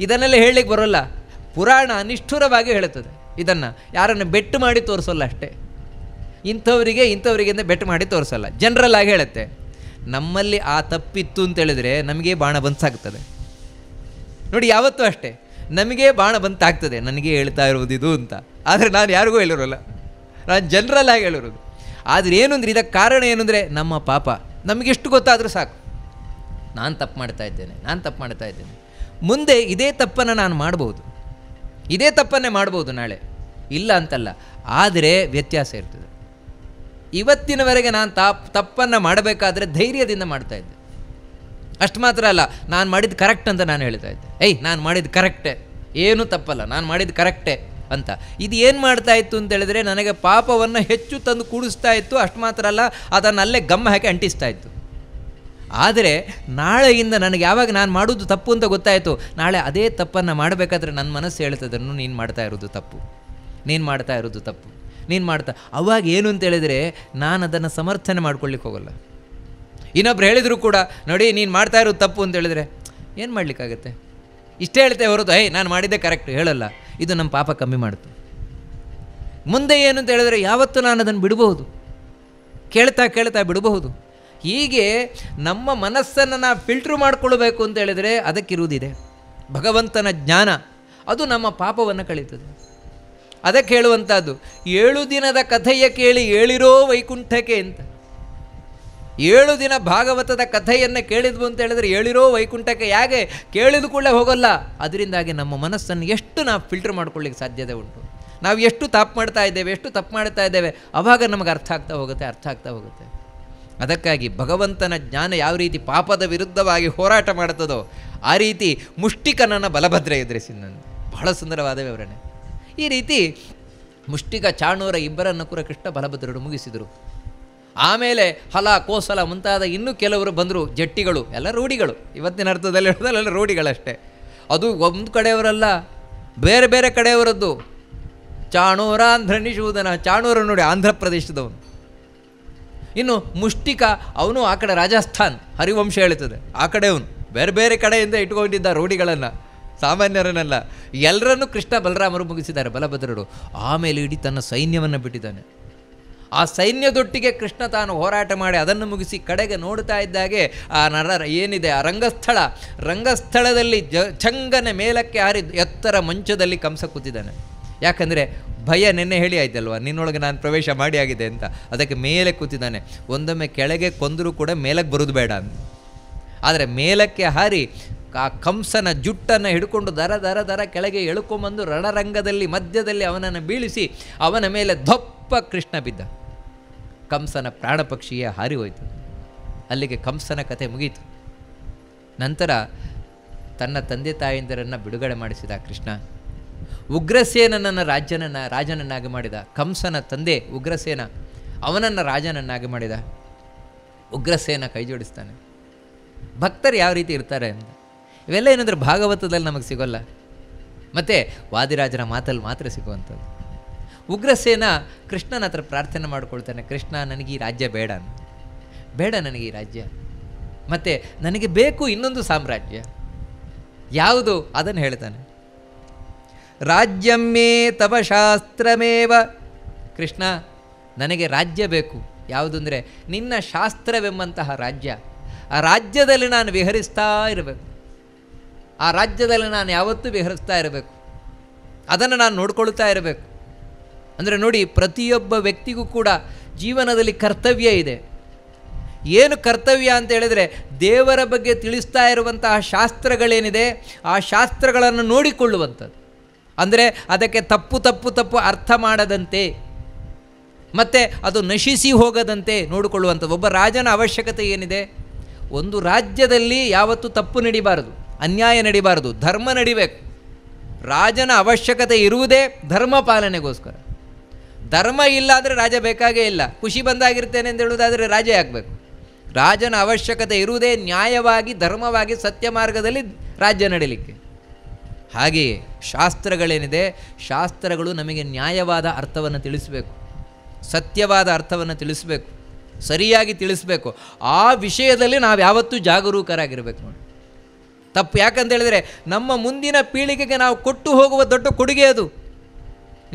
ಇದನ್ನೆಲ್ಲ ಹೇಳಲಿಕ್ಕೆ ಬರೋಲ್ಲ. ಪುರಾಣ ನಿಷ್ಠುರವಾಗಿ ಹೇಳುತ್ತದೆ, ಇದನ್ನು ಯಾರನ್ನು ಬೆಟ್ಟು ಮಾಡಿ ತೋರಿಸೋಲ್ಲ ಅಷ್ಟೇ, ಇಂಥವರಿಗೆ ಅಂತ ಬೆಟ್ಟು ಮಾಡಿ ತೋರಿಸೋಲ್ಲ, ಜನರಲ್ ಆಗಿ ಹೇಳುತ್ತೆ. ನಮ್ಮಲ್ಲಿ ಆ ತಪ್ಪಿತ್ತು ಅಂತೇಳಿದರೆ ನಮಗೆ ಬಾಣ ಬಂತಾಗ್ತದೆ ನೋಡಿ, ಯಾವತ್ತೂ ಅಷ್ಟೇ ನಮಗೆ ಬಾಣ ಬಂತಾಗ್ತದೆ, ನನಗೆ ಹೇಳ್ತಾ ಇರೋದು ಇದು ಅಂತ. ಆದರೆ ನಾನು ಯಾರಿಗೂ ಹೇಳಿರೋಲ್ಲ, ನಾನು ಜನರಲ್ ಆಗಿ ಹೇಳಿರೋದು. ಆದರೆ ಏನು ಅಂದರೆ ಇದಕ್ಕೆ ಕಾರಣ ಏನು ಅಂದರೆ ನಮ್ಮ ಪಾಪ. ನಮಗೆಷ್ಟು ಗೊತ್ತಾದರೂ ಸಾಕು, ನಾನು ತಪ್ಪು ಮಾಡ್ತಾ ಇದ್ದೇನೆ. ಮುಂದೆ ಇದೇ ತಪ್ಪನ್ನು ನಾನು ಮಾಡ್ಬೋದು, ಇದೇ ತಪ್ಪನ್ನೇ ಮಾಡ್ಬೋದು ನಾಳೆ, ಇಲ್ಲ ಅಂತಲ್ಲ. ಆದರೆ ವ್ಯತ್ಯಾಸ ಇರ್ತದೆ. ಇವತ್ತಿನವರೆಗೆ ನಾನು ತಪ್ಪನ್ನು ಮಾಡಬೇಕಾದ್ರೆ ಧೈರ್ಯದಿಂದ ಮಾಡ್ತಾಯಿದ್ದೆ. ಅಷ್ಟು ಮಾತ್ರ ಅಲ್ಲ, ನಾನು ಮಾಡಿದ್ದು ಕರೆಕ್ಟ್ ಅಂತ ನಾನು ಹೇಳ್ತಾ ಇದ್ದೆ. ನಾನು ಮಾಡಿದ್ದು ಕರೆಕ್ಟೇ, ಏನೂ ತಪ್ಪಲ್ಲ, ನಾನು ಮಾಡಿದ್ದು ಕರೆಕ್ಟೇ ಅಂತ. ಇದು ಏನು ಮಾಡ್ತಾ ಇತ್ತು ಅಂತೇಳಿದ್ರೆ ನನಗೆ ಪಾಪವನ್ನು ಹೆಚ್ಚು ತಂದು ಕೂಡಿಸ್ತಾ ಇತ್ತು. ಅಷ್ಟು ಮಾತ್ರ ಅಲ್ಲ, ಅದನ್ನು ಅಲ್ಲೇ ಗಮ್ಮ ಹಾಕಿ ಅಂಟಿಸ್ತಾ ಇತ್ತು. ಆದರೆ ನಾಳೆಯಿಂದ ನನಗೆ ಯಾವಾಗ ನಾನು ಮಾಡೋದು ತಪ್ಪು ಅಂತ ಗೊತ್ತಾಯಿತು, ನಾಳೆ ಅದೇ ತಪ್ಪನ್ನು ಮಾಡಬೇಕಾದ್ರೆ ನನ್ನ ಮನಸ್ಸು ಹೇಳ್ತದನ್ನು, ನೀನು ಮಾಡ್ತಾ ಇರೋದು ತಪ್ಪು. ಅವಾಗ ಏನು ಅಂತೇಳಿದರೆ ನಾನು ಅದನ್ನು ಸಮರ್ಥನೆ ಮಾಡ್ಕೊಳ್ಳಿಕ್ಕೆ ಹೋಗಲ್ಲ. ಇನ್ನೊಬ್ರು ಹೇಳಿದ್ರು ಕೂಡ ನೋಡಿ ನೀನು ಮಾಡ್ತಾ ಇರೋದು ತಪ್ಪು ಅಂತ ಹೇಳಿದರೆ ಏನು ಮಾಡಲಿಕ್ಕಾಗತ್ತೆ, ಇಷ್ಟೇ ಹೇಳ್ತೇವೆ ಹೊರತು ನಾನು ಮಾಡಿದ್ದೆ ಕರೆಕ್ಟ್ ಹೇಳಲ್ಲ. ಇದು ನಮ್ಮ ಪಾಪ ಕಮ್ಮಿ ಮಾಡ್ತು. ಮುಂದೆ ಏನು ಅಂತ ಹೇಳಿದ್ರೆ ಯಾವತ್ತೂ ನಾನು ಅದನ್ನು ಬಿಡಬಹುದು, ಕೇಳ್ತಾ ಬಿಡಬಹುದು. ಹೀಗೆ ನಮ್ಮ ಮನಸ್ಸನ್ನು ನಾವು ಫಿಲ್ಟ್ರ್ ಮಾಡಿಕೊಳ್ಬೇಕು ಅಂತ ಹೇಳಿದರೆ ಅದಕ್ಕಿರುವುದಿದೆ ಭಗವಂತನ ಜ್ಞಾನ, ಅದು ನಮ್ಮ ಪಾಪವನ್ನು ಕಳೀತದೆ. ಅದಕ್ಕೆ ಹೇಳುವಂಥದ್ದು 7 ದಿನದ ಕಥೆಯ ಕೇಳಿ ಏಳಿರೋ ವೈಕುಂಠಕ್ಕೆ ಅಂತ. 7 ದಿನ ಭಾಗವತದ ಕಥೆಯನ್ನು ಕೇಳಿದ್ವು ಅಂತ ಹೇಳಿದರೆ ಏಳಿರೋ ವೈಕುಂಠಕ್ಕೆ. ಯಾಕೆ ಕೇಳಿದ ಕೂಡಲೇ ಹೋಗಲ್ಲ, ಅದರಿಂದಾಗಿ ನಮ್ಮ ಮನಸ್ಸನ್ನು ಎಷ್ಟು ನಾವು ಫಿಲ್ಟರ್ ಮಾಡ್ಕೊಳ್ಳಿಕ್ಕೆ ಸಾಧ್ಯತೆ ಉಂಟು. ನಾವು ಎಷ್ಟು ತಪ್ಪು ಮಾಡ್ತಾ ಇದ್ದೇವೆ, ಅವಾಗ ನಮಗೆ ಅರ್ಥ ಆಗ್ತಾ ಹೋಗುತ್ತೆ. ಅದಕ್ಕಾಗಿ ಭಗವಂತನ ಜ್ಞಾನ ಯಾವ ರೀತಿ ಪಾಪದ ವಿರುದ್ಧವಾಗಿ ಹೋರಾಟ ಮಾಡುತ್ತದೋ ಆ ರೀತಿ ಮುಷ್ಟಿಕನನ್ನು ಬಲಭದ್ರ ಎದುರಿಸಿದಂತೆ. ಬಹಳ ಸುಂದರವಾದ ವಿವರಣೆ. ಈ ರೀತಿ ಮುಷ್ಟಿಕ ಚಾಣೂರ ಇಬ್ಬರನ್ನು ಕೂಡ ಕೃಷ್ಣ ಬಲಭದ್ರರು ಮುಗಿಸಿದರು. ಆಮೇಲೆ ಹಲ ಕೋಸಲ ಮುಂತಾದ ಇನ್ನೂ ಕೆಲವರು ಬಂದರು, ಜಟ್ಟಿಗಳು, ಎಲ್ಲ ರೂಢಿಗಳು. ಇವತ್ತಿನ ಅರ್ಥದಲ್ಲಿ ಹೇಳೋದಲ್ಲ, ರೂಢಿಗಳಷ್ಟೇ. ಅದು ಒಂದು ಕಡೆಯವರಲ್ಲ, ಬೇರೆ ಬೇರೆ ಕಡೆಯವರದ್ದು. ಚಾಣೂರ ಆಂಧ್ರ ನಿಶೂದನ, ಚಾಣೂರ ನೋಡಿ ಆಂಧ್ರ ಪ್ರದೇಶದವನು. ಇನ್ನು ಮುಷ್ಟಿಕ, ಅವನು ಆ ಕಡೆ ರಾಜಸ್ಥಾನ್, ಹರಿವಂಶ ಹೇಳ್ತದೆ, ಆ ಕಡೆಯವನು. ಬೇರೆ ಬೇರೆ ಕಡೆಯಿಂದ ಇಟ್ಕೊಂಡಿದ್ದ ರೂಢಿಗಳನ್ನು, ಸಾಮಾನ್ಯರನ್ನೆಲ್ಲ. ಎಲ್ಲರನ್ನೂ ಕೃಷ್ಣ ಬಲರಾಮರು ಮುಗಿಸಿದ್ದಾರೆ, ಬಲಭದ್ರರು. ಆಮೇಲೆ ಇಡೀ ತನ್ನ ಸೈನ್ಯವನ್ನು ಬಿಟ್ಟಿದ್ದಾನೆ. ಆ ಸೈನ್ಯದೊಟ್ಟಿಗೆ ಕೃಷ್ಣ ತಾನು ಹೋರಾಟ ಮಾಡಿ ಅದನ್ನು ಮುಗಿಸಿ ಕಡೆಗೆ ನೋಡ್ತಾ ಇದ್ದಾಗೆ ಆ ಏನಿದೆ ಆ ರಂಗಸ್ಥಳದಲ್ಲಿ ಚಂಗನೆ ಮೇಲಕ್ಕೆ ಹಾರಿ ಎತ್ತರ ಮಂಚದಲ್ಲಿ ಕಂಸ ಕೂತಿದ್ದಾನೆ. ಯಾಕಂದರೆ ಭಯ ನೆನ್ನೆ ಹೇಳಿ ಆಯ್ತಲ್ವ, ನಿನ್ನೊಳಗೆ ನಾನು ಪ್ರವೇಶ ಮಾಡಿ ಆಗಿದೆ ಅಂತ. ಅದಕ್ಕೆ ಮೇಲೆ ಕೂತಿದ್ದಾನೆ. ಒಂದೊಮ್ಮೆ ಕೆಳಗೆ ಕೊಂದರೂ ಕೂಡ ಮೇಲಕ್ಕೆ ಬರೋದು ಬೇಡ ಅಂತ. ಆದರೆ ಮೇಲಕ್ಕೆ ಹಾರಿ ಆ ಕಂಸನ ಜುಟ್ಟನ್ನು ಹಿಡ್ಕೊಂಡು ದರ ಕೆಳಗೆ ಎಳ್ಕೊಂಬಂದು ರಣರಂಗದಲ್ಲಿ ಮಧ್ಯದಲ್ಲಿ ಅವನನ್ನು ಬೀಳಿಸಿ ಅವನ ಮೇಲೆ ದೊಪ್ಪ ಕೃಷ್ಣ ಬಿದ್ದ. ಕಂಸನ ಪ್ರಾಣ ಪಕ್ಷಿಯೇ ಹಾರಿ ಹೋಯಿತು. ಅಲ್ಲಿಗೆ ಕಂಸನ ಕಥೆ ಮುಗೀತು. ನಂತರ ತನ್ನ ತಂದೆ ತಾಯಂದಿರನ್ನು ಬಿಡುಗಡೆ ಮಾಡಿಸಿದ ಕೃಷ್ಣ. ಉಗ್ರಸೇನನನ್ನು ರಾಜನನ್ನಾಗಿ ಮಾಡಿದ. ಕಂಸನ ತಂದೆ ಉಗ್ರಸೇನ, ಅವನನ್ನು ರಾಜನನ್ನಾಗಿ ಮಾಡಿದ. ಉಗ್ರಸೇನ ಕೈ ಜೋಡಿಸ್ತಾನೆ. ಭಕ್ತರು ಯಾವ ರೀತಿ ಇರ್ತಾರೆ ಅಂತ ಇವೆಲ್ಲ ಏನಂದ್ರೆ ಭಾಗವತದಲ್ಲಿ ನಮಗೆ ಸಿಗೋಲ್ಲ, ಮತ್ತು ವಾದಿರಾಜನ ಮಾತಲ್ಲಿ ಮಾತ್ರ ಸಿಗುವಂಥದ್ದು. ಉಗ್ರಸೇನ ಕೃಷ್ಣನ ಹತ್ರ ಪ್ರಾರ್ಥನೆ ಮಾಡ್ಕೊಳ್ತಾನೆ, ಕೃಷ್ಣ ನನಗೆ ಈ ರಾಜ್ಯ ಬೇಡ ನನಗೆ ಈ ರಾಜ್ಯ, ಮತ್ತು ನನಗೆ ಬೇಕು ಇನ್ನೊಂದು ಸಾಮ್ರಾಜ್ಯ. ಯಾವುದು ಅದನ್ನು ಹೇಳ್ತಾನೆ. ರಾಜ್ಯಮ್ಮೇ ತವ ಶಾಸ್ತ್ರಮೇವ, ಕೃಷ್ಣ ನನಗೆ ರಾಜ್ಯ ಬೇಕು. ಯಾವುದು ಅಂದರೆ ನಿನ್ನ ಶಾಸ್ತ್ರವೆಂಬಂತಹ ರಾಜ್ಯ. ಆ ರಾಜ್ಯದಲ್ಲಿ ನಾನು ವಿಹರಿಸ್ತಾ ಇರಬೇಕು. ಆ ರಾಜ್ಯದಲ್ಲಿ ನಾನು ಯಾವತ್ತೂ ವಿಹರಿಸ್ತಾ ಇರಬೇಕು. ಅದನ್ನು ನಾನು ನೋಡ್ಕೊಳ್ತಾ ಇರಬೇಕು. ಅಂದರೆ ನೋಡಿ, ಪ್ರತಿಯೊಬ್ಬ ವ್ಯಕ್ತಿಗೂ ಕೂಡ ಜೀವನದಲ್ಲಿ ಕರ್ತವ್ಯ ಇದೆ. ಏನು ಕರ್ತವ್ಯ ಅಂತ ಹೇಳಿದರೆ, ದೇವರ ಬಗ್ಗೆ ತಿಳಿಸ್ತಾ ಇರುವಂತಹ ಶಾಸ್ತ್ರಗಳೇನಿದೆ ಆ ಶಾಸ್ತ್ರಗಳನ್ನು ನೋಡಿಕೊಳ್ಳುವಂಥದ್ದು. ಅಂದರೆ ಅದಕ್ಕೆ ತಪ್ಪು ಅರ್ಥ ಮಾಡದಂತೆ ಮತ್ತು ಅದು ನಶಿಸಿ ಹೋಗದಂತೆ ನೋಡಿಕೊಳ್ಳುವಂಥದ್ದು. ಒಬ್ಬ ರಾಜನ ಅವಶ್ಯಕತೆ ಏನಿದೆ? ಒಂದು ರಾಜ್ಯದಲ್ಲಿ ಯಾವತ್ತೂ ತಪ್ಪು ನಡಿಬಾರದು, ಅನ್ಯಾಯ ನಡಿಬಾರದು, ಧರ್ಮ ನಡಿಬೇಕು. ರಾಜನ ಅವಶ್ಯಕತೆ ಇರುವುದೇ ಧರ್ಮ ಪಾಲನೆಗೋಸ್ಕರ. ಧರ್ಮ ಇಲ್ಲ ಅಂದರೆ ರಾಜ ಬೇಕಾಗೇ ಇಲ್ಲ. ಖುಷಿ ಬಂದಾಗಿರ್ತೇನೆ ಅಂತ ಹೇಳುವುದಾದರೆ ರಾಜೇ ಆಗಬೇಕು. ರಾಜನ ಅವಶ್ಯಕತೆ ಇರುವುದೇ ನ್ಯಾಯವಾಗಿ, ಧರ್ಮವಾಗಿ, ಸತ್ಯ ಮಾರ್ಗದಲ್ಲಿ ರಾಜ್ಯ ನಡೀಲಿಕ್ಕೆ. ಹಾಗೆಯೇ ಶಾಸ್ತ್ರಗಳೇನಿದೆ, ಶಾಸ್ತ್ರಗಳು ನಮಗೆ ನ್ಯಾಯವಾದ ಅರ್ಥವನ್ನು ತಿಳಿಸಬೇಕು, ಸತ್ಯವಾದ ಅರ್ಥವನ್ನು ತಿಳಿಸಬೇಕು, ಸರಿಯಾಗಿ ತಿಳಿಸಬೇಕು. ಆ ವಿಷಯದಲ್ಲಿ ನಾವು ಯಾವತ್ತೂ ಜಾಗರೂಕರಾಗಿರಬೇಕು. ನೋಡಿ, ತಪ್ಪು ಯಾಕಂತ ಹೇಳಿದರೆ ನಮ್ಮ ಮುಂದಿನ ಪೀಳಿಗೆಗೆ ನಾವು ಕೊಟ್ಟು ಹೋಗುವ ದೊಡ್ಡ ಕೊಡುಗೆ ಅದು,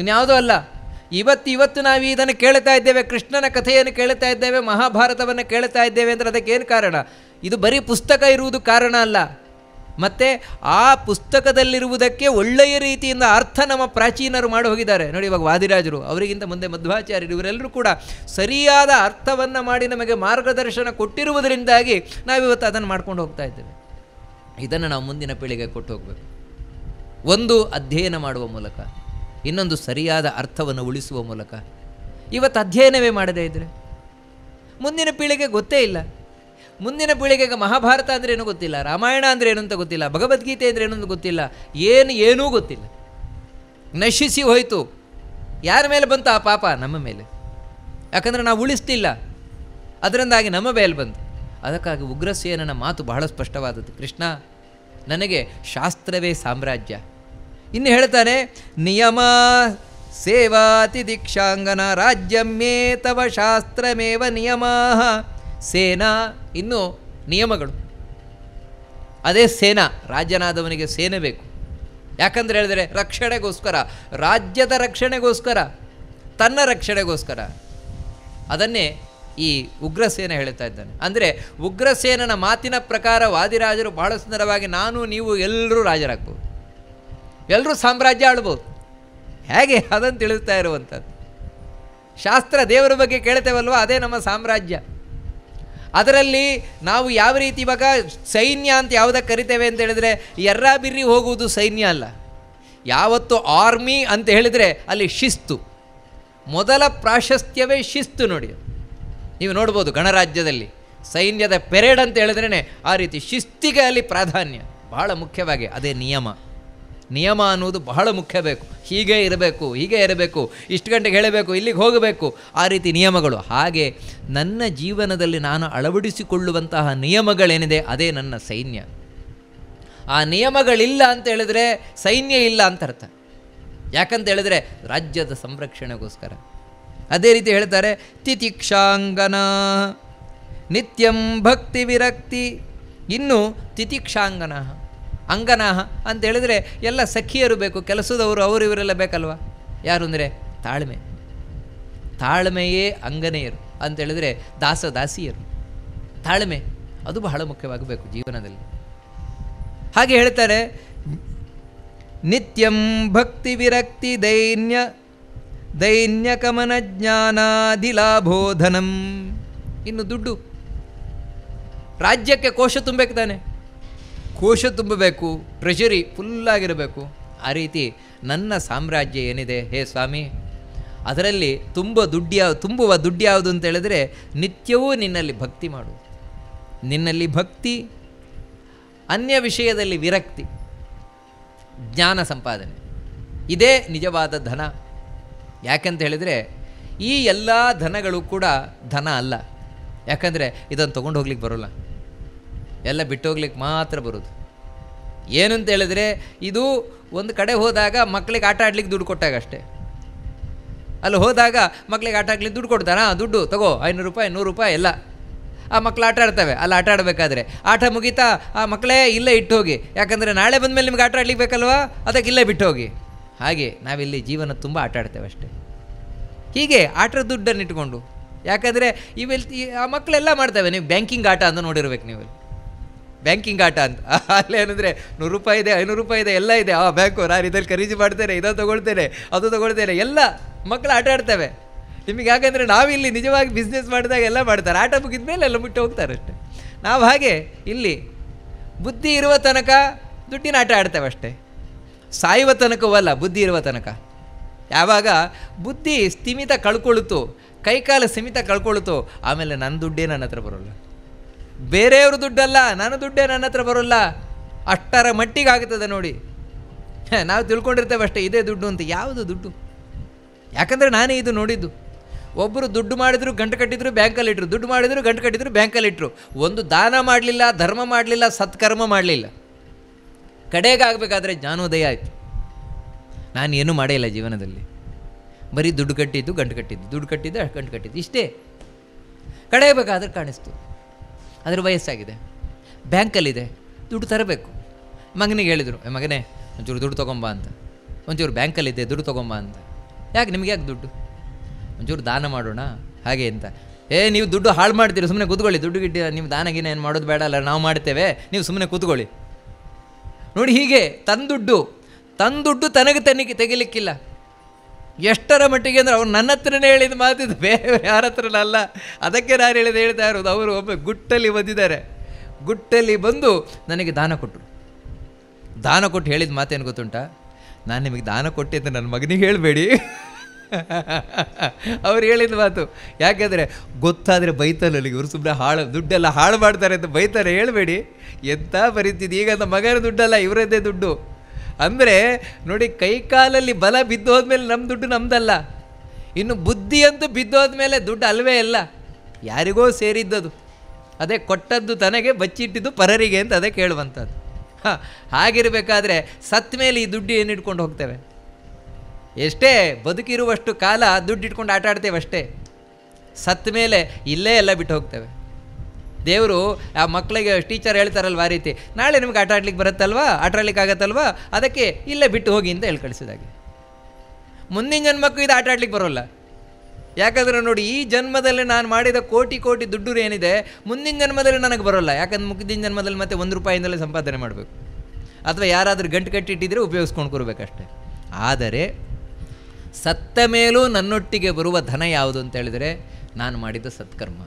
ಇನ್ಯಾವುದೂ ಅಲ್ಲ. ಇವತ್ತು ನಾವು ಇದನ್ನು ಕೇಳ್ತಾ ಇದ್ದೇವೆ, ಕೃಷ್ಣನ ಕಥೆಯನ್ನು ಕೇಳ್ತಾ ಇದ್ದೇವೆ, ಮಹಾಭಾರತವನ್ನು ಕೇಳ್ತಾ ಇದ್ದೇವೆ ಅಂದರೆ ಅದಕ್ಕೇನು ಕಾರಣ? ಇದು ಬರೀ ಪುಸ್ತಕ ಇರುವುದು ಕಾರಣ ಅಲ್ಲ, ಮತ್ತು ಆ ಪುಸ್ತಕದಲ್ಲಿರುವುದಕ್ಕೆ ಒಳ್ಳೆಯ ರೀತಿಯಿಂದ ಅರ್ಥ ನಮ್ಮ ಪ್ರಾಚೀನರು ಮಾಡಿ ಹೋಗಿದ್ದಾರೆ. ನೋಡಿ, ಇವಾಗ ವಾದಿರಾಜರು, ಅವರಿಗಿಂತ ಮುಂದೆ ಮಧ್ವಾಚಾರ್ಯರು, ಇವರೆಲ್ಲರೂ ಕೂಡ ಸರಿಯಾದ ಅರ್ಥವನ್ನು ಮಾಡಿ ನಮಗೆ ಮಾರ್ಗದರ್ಶನ ಕೊಟ್ಟಿರುವುದರಿಂದಾಗಿ ನಾವಿವತ್ತು ಅದನ್ನು ಮಾಡ್ಕೊಂಡು ಹೋಗ್ತಾ ಇದ್ದೇವೆ. ಇದನ್ನು ನಾವು ಮುಂದಿನ ಪೀಳಿಗೆ ಕೊಟ್ಟು ಹೋಗಬೇಕು. ಒಂದು ಅಧ್ಯಯನ ಮಾಡುವ ಮೂಲಕ, ಇನ್ನೊಂದು ಸರಿಯಾದ ಅರ್ಥವನ್ನು ಉಳಿಸುವ ಮೂಲಕ. ಇವತ್ತು ಅಧ್ಯಯನವೇ ಮಾಡದೇ ಇದ್ದರೆ ಮುಂದಿನ ಪೀಳಿಗೆ ಗೊತ್ತೇ ಇಲ್ಲ. ಮುಂದಿನ ಪೀಳಿಗೆಗೆ ಮಹಾಭಾರತ ಅಂದರೆ ಏನೂ ಗೊತ್ತಿಲ್ಲ, ರಾಮಾಯಣ ಅಂದರೆ ಏನು ಅಂತ ಗೊತ್ತಿಲ್ಲ, ಭಗವದ್ಗೀತೆ ಅಂದರೆ ಏನು ಅಂತ ಗೊತ್ತಿಲ್ಲ, ಏನೂ ಗೊತ್ತಿಲ್ಲ. ನಶಿಸಿ ಹೋಯಿತು. ಯಾರ ಮೇಲೆ ಬಂತು ಆ ಪಾಪ? ನಮ್ಮ ಮೇಲೆ. ಯಾಕಂದರೆ ನಾವು ಉಳಿಸ್ತಿಲ್ಲ, ಅದರಿಂದಾಗಿ ನಮ್ಮ ಮೇಲೆ ಬಂತು. ಅದಕ್ಕಾಗಿ ಉಗ್ರಸೇನನ ಮಾತು ಬಹಳ ಸ್ಪಷ್ಟವಾದದ್ದು. ಕೃಷ್ಣ, ನನಗೆ ಶಾಸ್ತ್ರವೇ ಸಾಮ್ರಾಜ್ಯ. ಇನ್ನು ಹೇಳ್ತಾನೆ, ನಿಯಮ ಸೇವಾತಿ ದೀಕ್ಷಾಂಗನ ರಾಜ್ಯಮ್ಮೇ ತವ ಶಾಸ್ತ್ರಮೇವ ನಿಯಮಾ ಸೇನಾ. ಇನ್ನು ನಿಯಮಗಳು, ಅದೇ ಸೇನಾ. ರಾಜ್ಯನಾದವನಿಗೆ ಸೇನೆ ಬೇಕು. ಯಾಕಂದರೆ ಹೇಳಿದರೆ ರಕ್ಷಣೆಗೋಸ್ಕರ, ರಾಜ್ಯದ ರಕ್ಷಣೆಗೋಸ್ಕರ, ತನ್ನ ರಕ್ಷಣೆಗೋಸ್ಕರ. ಅದನ್ನೇ ಈ ಉಗ್ರಸೇನ ಹೇಳ್ತಾ ಇದ್ದಾನೆ. ಅಂದರೆ ಉಗ್ರಸೇನನ ಮಾತಿನ ಪ್ರಕಾರ ವಾದಿರಾಜರು ಬಹಳ ಸುಂದರವಾಗಿ, ನಾನು ನೀವು ಎಲ್ಲರೂ ರಾಜರಾಗ್ಬೋದು, ಎಲ್ಲರೂ ಸಾಮ್ರಾಜ್ಯ ಆಳ್ಬೋದು. ಹೇಗೆ ಅದನ್ನು ತಿಳಿಸ್ತಾ ಇರುವಂಥದ್ದು. ಶಾಸ್ತ್ರ ದೇವರ ಬಗ್ಗೆ ಕೇಳ್ತೇವಲ್ವ, ಅದೇ ನಮ್ಮ ಸಾಮ್ರಾಜ್ಯ. ಅದರಲ್ಲಿ ನಾವು ಯಾವ ರೀತಿ ಇವಾಗ ಸೈನ್ಯ ಅಂತ ಯಾವುದಕ್ಕೆ ಕರಿತೇವೆ ಅಂತ ಹೇಳಿದರೆ, ಎರ್ರಾಬಿರ್ರಿ ಹೋಗುವುದು ಸೈನ್ಯ ಅಲ್ಲ. ಯಾವತ್ತು ಆರ್ಮಿ ಅಂತ ಹೇಳಿದರೆ ಅಲ್ಲಿ ಶಿಸ್ತು, ಮೊದಲ ಪ್ರಾಶಸ್ತ್ಯವೇ ಶಿಸ್ತು. ನೋಡಿ, ನೀವು ನೋಡ್ಬೋದು ಗಣರಾಜ್ಯದಲ್ಲಿ ಸೈನ್ಯದ ಪೆರೇಡ್ ಅಂತ ಹೇಳಿದ್ರೇ ಆ ರೀತಿ ಶಿಸ್ತಿಗೆ ಅಲ್ಲಿ ಪ್ರಾಧಾನ್ಯ ಬಹಳ ಮುಖ್ಯವಾಗಿ. ಅದೇ ನಿಯಮ ಅನ್ನೋದು ಬಹಳ ಮುಖ್ಯ ಬೇಕು. ಹೀಗೆ ಇರಬೇಕು, ಇಷ್ಟು ಗಂಟೆಗೆ ಹೇಳಬೇಕು, ಇಲ್ಲಿಗೆ ಹೋಗಬೇಕು, ಆ ರೀತಿ ನಿಯಮಗಳು. ಹಾಗೆ ನನ್ನ ಜೀವನದಲ್ಲಿ ನಾನು ಅಳವಡಿಸಿಕೊಳ್ಳುವಂತಹ ನಿಯಮಗಳೇನಿದೆ ಅದೇ ನನ್ನ ಸೈನ್ಯ. ಆ ನಿಯಮಗಳಿಲ್ಲ ಅಂತ ಹೇಳಿದ್ರೆ ಸೈನ್ಯ ಇಲ್ಲ ಅಂತ ಅರ್ಥ. ಯಾಕಂತ ಹೇಳಿದ್ರೆ ರಾಜ್ಯದ ಸಂರಕ್ಷಣೆಗೋಸ್ಕರ. ಅದೇ ರೀತಿ ಹೇಳ್ತಾರೆ ತಿತಿಕ್ಷಾಂಗನ ನಿತ್ಯಂ ಭಕ್ತಿ ವಿರಕ್ತಿ. ಇನ್ನು ತಿತಿಕ್ಷಾಂಗನ ಅಂಗನಾಹ ಅಂತ ಹೇಳಿದರೆ ಎಲ್ಲ ಸಖಿಯರು ಬೇಕು, ಕೆಲಸದವರು ಅವರು ಇವರೆಲ್ಲ ಬೇಕಲ್ವ. ಯಾರು ಅಂದರೆ ತಾಳ್ಮೆಯೇ ಅಂಗನೆಯರು ಅಂತ ಹೇಳಿದರೆ ದಾಸಿಯರು. ತಾಳ್ಮೆ ಅದು ಬಹಳ ಮುಖ್ಯವಾಗಬೇಕು ಜೀವನದಲ್ಲಿ. ಹಾಗೆ ಹೇಳ್ತಾರೆ ನಿತ್ಯಂ ಭಕ್ತಿ ವಿರಕ್ತಿ ದೈನ್ಯ ಕಮನ ಜ್ಞಾನಾದಿಲಾಭೋಧನಂ. ಇನ್ನು ದುಡ್ಡು, ರಾಜ್ಯಕ್ಕೆ ಕೋಶ ತುಂಬಬೇಕು ತಾನೆ, ಕೋಶ ತುಂಬಬೇಕು, ಟ್ರೆಷರಿ ಫುಲ್ಲಾಗಿರಬೇಕು. ಆ ರೀತಿ ನನ್ನ ಸಾಮ್ರಾಜ್ಯ ಏನಿದೆ ಹೇ ಸ್ವಾಮಿ, ಅದರಲ್ಲಿ ತುಂಬುವ ದುಡ್ಡು ಯಾವುದು ಅಂತ ಹೇಳಿದ್ರೆ ನಿತ್ಯವೂ ನಿನ್ನಲ್ಲಿ ಭಕ್ತಿ ಮಾಡು. ನಿನ್ನಲ್ಲಿ ಭಕ್ತಿ, ಅನ್ಯ ವಿಷಯದಲ್ಲಿ ವಿರಕ್ತಿ, ಜ್ಞಾನ ಸಂಪಾದನೆ, ಇದೇ ನಿಜವಾದ ಧನ. ಯಾಕಂತ ಹೇಳಿದರೆ ಈ ಎಲ್ಲ ಧನಗಳು ಕೂಡ ಧನ ಅಲ್ಲ. ಯಾಕಂದರೆ ಇದನ್ನು ತೊಗೊಂಡು ಹೋಗ್ಲಿಕ್ಕೆ ಬರೋಲ್ಲ, ಎಲ್ಲ ಬಿಟ್ಟು ಹೋಗ್ಲಿಕ್ಕೆ ಮಾತ್ರ ಬರೋದು. ಏನು ಅಂತ ಹೇಳಿದ್ರೆ ಇದು ಒಂದು ಕಡೆ ಹೋದಾಗ ಮಕ್ಕಳಿಗೆ ಆಟ ಆಡ್ಲಿಕ್ಕೆ ದುಡ್ಡು ಕೊಟ್ಟಾಗ ಅಷ್ಟೇ. ಅಲ್ಲಿ ಹೋದಾಗ ಮಕ್ಕಳಿಗೆ ಆಟ ಆಡ್ಲಿಕ್ಕೆ ದುಡ್ಡು ಕೊಡ್ತಾರಾ, ದುಡ್ಡು ತಗೋ, 500 ರೂಪಾಯಿ 100 ರೂಪಾಯಿ ಎಲ್ಲ. ಆ ಮಕ್ಕಳು ಆಟ ಆಡ್ತವೆ. ಅಲ್ಲಿ ಆಟ ಆಡಬೇಕಾದ್ರೆ ಆಟ ಮುಗೀತಾ ಆ ಮಕ್ಕಳೇ ಇಲ್ಲೇ ಇಟ್ಟು ಹೋಗಿ, ಯಾಕಂದರೆ ನಾಳೆ ಬಂದಮೇಲೆ ನಿಮ್ಗೆ ಆಟ ಆಡ್ಲಿಕ್ಕೆ ಬೇಕಲ್ವಾ, ಅದಕ್ಕೆ ಇಲ್ಲೇ ಬಿಟ್ಟು ಹೋಗಿ. ಹಾಗೆ ನಾವಿಲ್ಲಿ ಜೀವನ ತುಂಬ ಆಟ ಆಡ್ತೇವೆ ಅಷ್ಟೇ. ಹೀಗೆ ಆಟದ ದುಡ್ಡನ್ನು ಇಟ್ಕೊಂಡು, ಯಾಕಂದರೆ ಆ ಮಕ್ಕಳೆಲ್ಲ ಮಾಡ್ತವೆ. ನೀವು ಬ್ಯಾಂಕಿಂಗ್ ಆಟ ಅಂತ ನೋಡಿರ್ಬೇಕು. ನೀವು ಬ್ಯಾಂಕಿಂಗ್ ಆಟ ಅಂತ ಅಲ್ಲೇನೆಂದರೆ 100 ರೂಪಾಯಿ ಇದೆ, 500 ರೂಪಾಯಿ ಇದೆ, ಎಲ್ಲ ಇದೆ. ಆ ಬ್ಯಾಂಕು ನಾನು ಇದರಲ್ಲಿ ಖರೀದಿ ಮಾಡ್ತೇನೆ, ಇದನ್ನು ತೊಗೊಳ್ತೇನೆ, ಅದು ತೊಗೊಳ್ತೇನೆ, ಎಲ್ಲ ಮಕ್ಕಳು ಆಟ ಆಡ್ತವೆ. ನಿಮಗೆ ಯಾಕಂದರೆ ನಾವಿಲ್ಲಿ ನಿಜವಾಗಿ ಬಿಸ್ನೆಸ್ ಮಾಡಿದಾಗ ಎಲ್ಲ ಮಾಡ್ತಾರೆ, ಆಟ ಮುಗಿದ ಮೇಲೆ ಎಲ್ಲ ಬಿಟ್ಟು ಹೋಗ್ತಾರೆ ಅಷ್ಟೇ. ನಾವು ಹಾಗೆ ಇಲ್ಲಿ ಬುದ್ಧಿ ಇರುವ ತನಕ ದುಡ್ಡಿನ ಆಟ ಆಡ್ತೇವೆ ಅಷ್ಟೇ. ಸಾಯುವ ತನಕವೂ ಅಲ್ಲ, ಬುದ್ಧಿ ಇರುವ ತನಕ. ಯಾವಾಗ ಬುದ್ಧಿ ಸ್ಥಿಮಿತ ಕಳ್ಕೊಳ್ತು, ಕೈಕಾಲ ಸ್ಥಿಮಿತ ಕಳ್ಕೊಳ್ತು, ಆಮೇಲೆ ನನ್ನ ದುಡ್ಡೇ ನನ್ನ ಹತ್ರ ಬರೋಲ್ಲ, ಬೇರೆಯವ್ರ ದುಡ್ಡಲ್ಲ, ನನ್ನ ದುಡ್ಡೇ ನನ್ನ ಹತ್ರ ಬರೋಲ್ಲ. ಅಷ್ಟರ ಮಟ್ಟಿಗೆ ಆಗುತ್ತದೆ ನೋಡಿ. ನಾವು ತಿಳ್ಕೊಂಡಿರ್ತೇವೆ ಅಷ್ಟೇ ಇದೇ ದುಡ್ಡು ಅಂತ. ಯಾವುದು ದುಡ್ಡು? ಯಾಕಂದರೆ ನಾನೇ ಇದು ನೋಡಿದ್ದು. ಒಬ್ಬರು ದುಡ್ಡು ಮಾಡಿದ್ರು, ಗಂಟು ಕಟ್ಟಿದ್ರು, ಬ್ಯಾಂಕಲ್ಲಿಟ್ಟರು, ದುಡ್ಡು ಮಾಡಿದ್ರು, ಗಂಟು ಕಟ್ಟಿದ್ರು, ಬ್ಯಾಂಕಲ್ಲಿಟ್ಟರು. ಒಂದು ದಾನ ಮಾಡಲಿಲ್ಲ, ಧರ್ಮ ಮಾಡಲಿಲ್ಲ, ಸತ್ಕರ್ಮ ಮಾಡಲಿಲ್ಲ. ಕಡೆಗೆ ಆಗಬೇಕಾದ್ರೆ ಜ್ಞಾನೋದಯ ಆಯಿತು. ನಾನು ಏನೂ ಮಾಡೇ ಇಲ್ಲ ಜೀವನದಲ್ಲಿ, ಬರೀ ದುಡ್ಡು ಕಟ್ಟಿದ್ದು, ಗಂಟು ಕಟ್ಟಿದ್ದು, ದುಡ್ಡು ಕಟ್ಟಿದ್ದು, ಗಂಟು ಕಟ್ಟಿದ್ದು, ಇಷ್ಟೇ. ಕಡೆಯಬೇಕಾದ್ರೆ ಕಾಣಿಸ್ತು ಅದರ ವಯಸ್ಸಾಗಿದೆ, ಬ್ಯಾಂಕಲ್ಲಿದೆ, ದುಡ್ಡು ತರಬೇಕು. ಮಗನಿಗೆ ಹೇಳಿದರು, ಮಗನೇ ಒಂಚೂರು ದುಡ್ಡು ತೊಗೊಂಬ ಅಂತ. ಒಂಚೂರು ಬ್ಯಾಂಕಲ್ಲಿದೆ, ದುಡ್ಡು ತೊಗೊಂಬ ಅಂತ. ಯಾಕೆ ನಿಮಗೆ ಯಾಕೆ ದುಡ್ಡು? ಒಂಚೂರು ದಾನ ಮಾಡೋಣ ಹಾಗೆ ಅಂತ. ನೀವು ದುಡ್ಡು ಹಾಳು ಮಾಡ್ತೀರಿ, ಸುಮ್ಮನೆ ಕೂತ್ಕೊಳ್ಳಿ. ದುಡ್ಡು ಗಿಡ್ಡಿ ನೀವು ದಾನಗಿನ ಏನು ಮಾಡೋದು ಬೇಡ ಅಲ್ಲ, ನಾವು ಮಾಡ್ತೇವೆ, ನೀವು ಸುಮ್ಮನೆ ಕೂತ್ಕೊಳ್ಳಿ. ನೋಡಿ, ಹೀಗೆ ತನ್ನ ದುಡ್ಡು ತನಗೆ ತೆಗಿಲಿಕ್ಕಿಲ್ಲ. ಎಷ್ಟರ ಮಟ್ಟಿಗೆ ಅಂದರೆ ಅವ್ರು ನನ್ನ ಹತ್ರನೇ ಹೇಳಿದ ಮಾತಿದ್ದು, ಬೇರೆ ಯಾರ ಹತ್ರನಲ್ಲ. ಅದಕ್ಕೆ ನಾನು ಹೇಳ್ತಾ ಇರೋದು. ಅವರು ಒಬ್ಬ ಗುಟ್ಟಲ್ಲಿ ಬಂದಿದ್ದಾರೆ, ಗುಟ್ಟಲ್ಲಿ ಬಂದು ನನಗೆ ದಾನ ಕೊಟ್ಟರು. ದಾನ ಕೊಟ್ಟು ಹೇಳಿದ ಮಾತೇನು ಗೊತ್ತುಂಟಾ? ನಾನು ನಿಮಗೆ ದಾನ ಕೊಟ್ಟೆ ಅಂತ ನನ್ನ ಮಗನಿಗೆ ಹೇಳಬೇಡಿ. ಅವ್ರು ಹೇಳಿದ ಮಾತು. ಯಾಕೆಂದರೆ ಗೊತ್ತಾದರೆ ಬೈತಾರೆ ಅಲ್ಲಿಗೆ, ಇವರು ಸುಮ್ಮನೆ ದುಡ್ಡೆಲ್ಲ ಹಾಳು ಮಾಡ್ತಾರೆ ಅಂತ ಬೈತಾರೆ. ಹೇಳಬೇಡಿ. ಎಂಥ ಪರಿಸ್ಥಿತಿ ಈಗ. ನಮ್ಮ ಮಗನ ದುಡ್ಡಲ್ಲ, ಇವರದ್ದೇ ದುಡ್ಡು. ಅಂದರೆ ನೋಡಿ, ಕೈಕಾಲಲ್ಲಿ ಬಲ ಬಿದ್ದೋದ್ಮೇಲೆ ನಮ್ಮ ದುಡ್ಡು ನಮ್ಮದಲ್ಲ. ಇನ್ನು ಬುದ್ಧಿಯಂತೂ ಬಿದ್ದೋದ್ಮೇಲೆ ದುಡ್ಡು ಅಲ್ವೇ ಅಲ್ಲ, ಯಾರಿಗೋ ಸೇರಿದ್ದದು. ಅದೇ ಕೊಟ್ಟದ್ದು ತನಗೆ, ಬಚ್ಚಿಟ್ಟಿದ್ದು ಪರರಿಗೆ ಅಂತ ಅದೇ ಕೇಳುವಂಥದ್ದು. ಹಾಗಿರಬೇಕಾದ್ರೆ ಸತ್ತ ಮೇಲೆ ಈ ದುಡ್ಡು ಏನು ಇಟ್ಕೊಂಡು ಹೋಗ್ತೇವೆ? ಎಷ್ಟೇ ಬದುಕಿರುವಷ್ಟು ಕಾಲ ದುಡ್ಡು ಇಟ್ಕೊಂಡು ಆಟ ಆಡ್ತೇವೆ ಅಷ್ಟೇ. ಸತ್ತ ಮೇಲೆ ಇಲ್ಲೇ ಎಲ್ಲ ಬಿಟ್ಟು ಹೋಗ್ತೇವೆ. ದೇವರು ಆ ಮಕ್ಕಳಿಗೆ ಟೀಚರ್ ಹೇಳ್ತಾರಲ್ವ, ಆ ರೀತಿ ನಾಳೆ ನಿಮ್ಗೆ ಆಟ ಆಡ್ಲಿಕ್ಕೆ ಬರುತ್ತಲ್ವಾ, ಆಟ ಆಡ್ಲಿಕ್ಕೆ ಆಗತ್ತಲ್ವಾ, ಅದಕ್ಕೆ ಇಲ್ಲೇ ಬಿಟ್ಟು ಹೋಗಿ ಅಂತ ಹೇಳಿ ಕಳಿಸಿದಾಗೆ. ಮುಂದಿನ ಜನ್ಮಕ್ಕೂ ಇದು ಆಟ ಆಡ್ಲಿಕ್ಕೆ ಬರೋಲ್ಲ. ಯಾಕಂದರೆ ನೋಡಿ, ಈ ಜನ್ಮದಲ್ಲಿ ನಾನು ಮಾಡಿದ ಕೋಟಿ ದುಡ್ಡು ಏನಿದೆ, ಮುಂದಿನ ಜನ್ಮದಲ್ಲಿ ನನಗೆ ಬರೋಲ್ಲ. ಯಾಕಂದ್ರೆ ಮುಂದಿನ ಜನ್ಮದಲ್ಲಿ ಮತ್ತೆ 1 ರೂಪಾಯಿಂದಲೇ ಸಂಪಾದನೆ ಮಾಡಬೇಕು, ಅಥವಾ ಯಾರಾದರೂ ಗಂಟು ಕಟ್ಟಿಟ್ಟಿದ್ರೆ ಉಪಯೋಗಿಸ್ಕೊಂಡು ಕೊಡಬೇಕಷ್ಟೆ. ಆದರೆ ಸತ್ತ ಮೇಲೂ ನನ್ನೊಟ್ಟಿಗೆ ಬರುವ ಧನ ಯಾವುದು ಅಂತ ಹೇಳಿದರೆ, ನಾನು ಮಾಡಿದ ಸತ್ಕರ್ಮ,